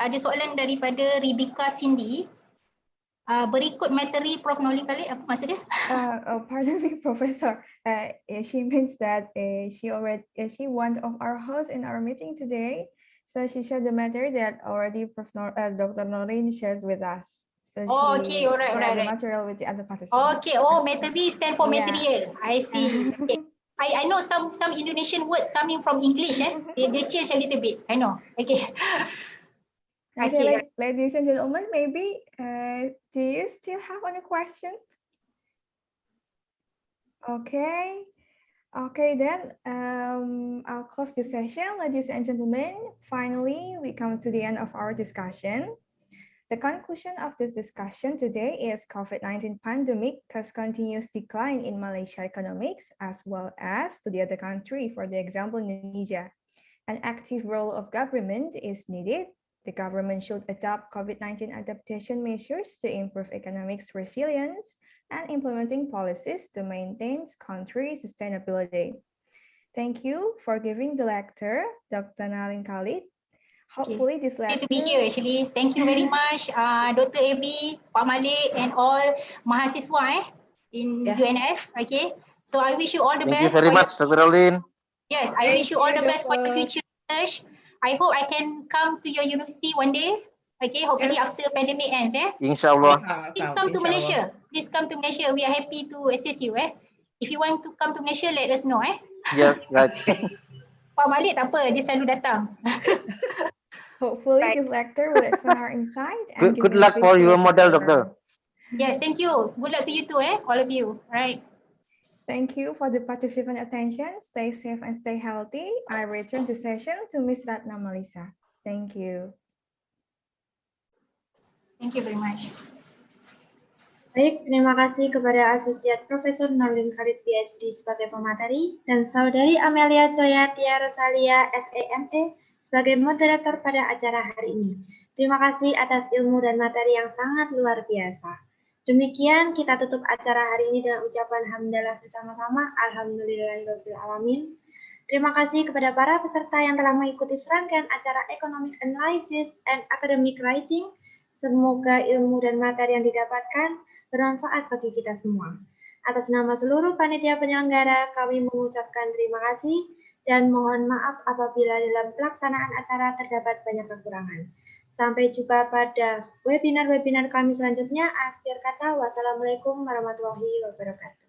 ada soalan daripada Rebecca Cindy. Berikut materi Prof Noli Khalid, apa maksud dia? Pardon me, Professor. She means that she one of our hosts in our meeting today. So she shared the matter that already Dr. Norin shared with us. So okay, all right. the material with the other participants. Okay, materi stand for material. I see. Okay. I know some Indonesian words coming from English. They change a little bit. I know. Okay. Okay, ladies and gentlemen, maybe do you still have any questions? Okay. Okay, then I'll close this session, ladies and gentlemen. Finally, we come to the end of our discussion. The conclusion of this discussion today is COVID-19 pandemic caused continuous decline in Malaysia economics as well as to the other country. For the example, Indonesia. An active role of government is needed. The government should adopt COVID-19 adaptation measures to improve economic resilience and implementing policies to maintain country sustainability. Thank you for giving the lecture, Dr. Nalin Khalid. Hopefully this lecture... to be here actually. Thank you very much, Dr. Abby, Pak Malik, and all mahasiswa in UNS. Okay, so I wish you all the best. Thank you very much, Dr. Nalin. Yes, I wish you all the best for your future research. I hope I can come to your university one day. Okay, hopefully after pandemic ends. Inshallah. Please come to Malaysia. Please come to Malaysia. We are happy to assist you. If you want to come to Malaysia, let us know. Yeah, right. Pak Malik tak apa, dia selalu datang. Hopefully this lecture will expand our insight. And Good luck for your model, Doctor. Yes, thank you. Good luck to you too, all of you. Right. Thank you for the participant attention. Stay safe and stay healthy. I return the session to Ms. Ratna Malisa. Thank you. Thank you very much. Baik, terima kasih kepada Asosiat Profesor Nalin Khalid PhD sebagai pemateri dan Saudari Amelia Joya Tia Rosalia SEME sebagai moderator pada acara hari ini. Terima kasih atas ilmu dan materi yang sangat luar biasa. Demikian kita tutup acara hari ini dengan ucapan hamdalah bersama-sama. Alhamdulillahirabbil alamin. Terima kasih kepada para peserta yang telah mengikuti serangkaian acara Economic Analysis and Academic Writing. Semoga ilmu dan materi yang didapatkan bermanfaat bagi kita semua. Atas nama seluruh panitia penyelenggara, kami mengucapkan terima kasih dan mohon maaf apabila dalam pelaksanaan acara terdapat banyak kekurangan. Sampai jumpa pada webinar-webinar kami selanjutnya. Akhir kata, wassalamualaikum warahmatullahi wabarakatuh.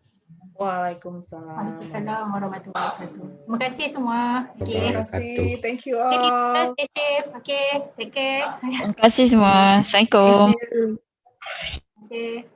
Waalaikumsalam. Waalaikumsalam warahmatullahi wabarakatuh. Terima kasih semua. Okay. Terima kasih. Thank you all. Stay safe. Okay. Take care. Terima kasih semua. Assalamualaikum. Thank you. Terima kasih.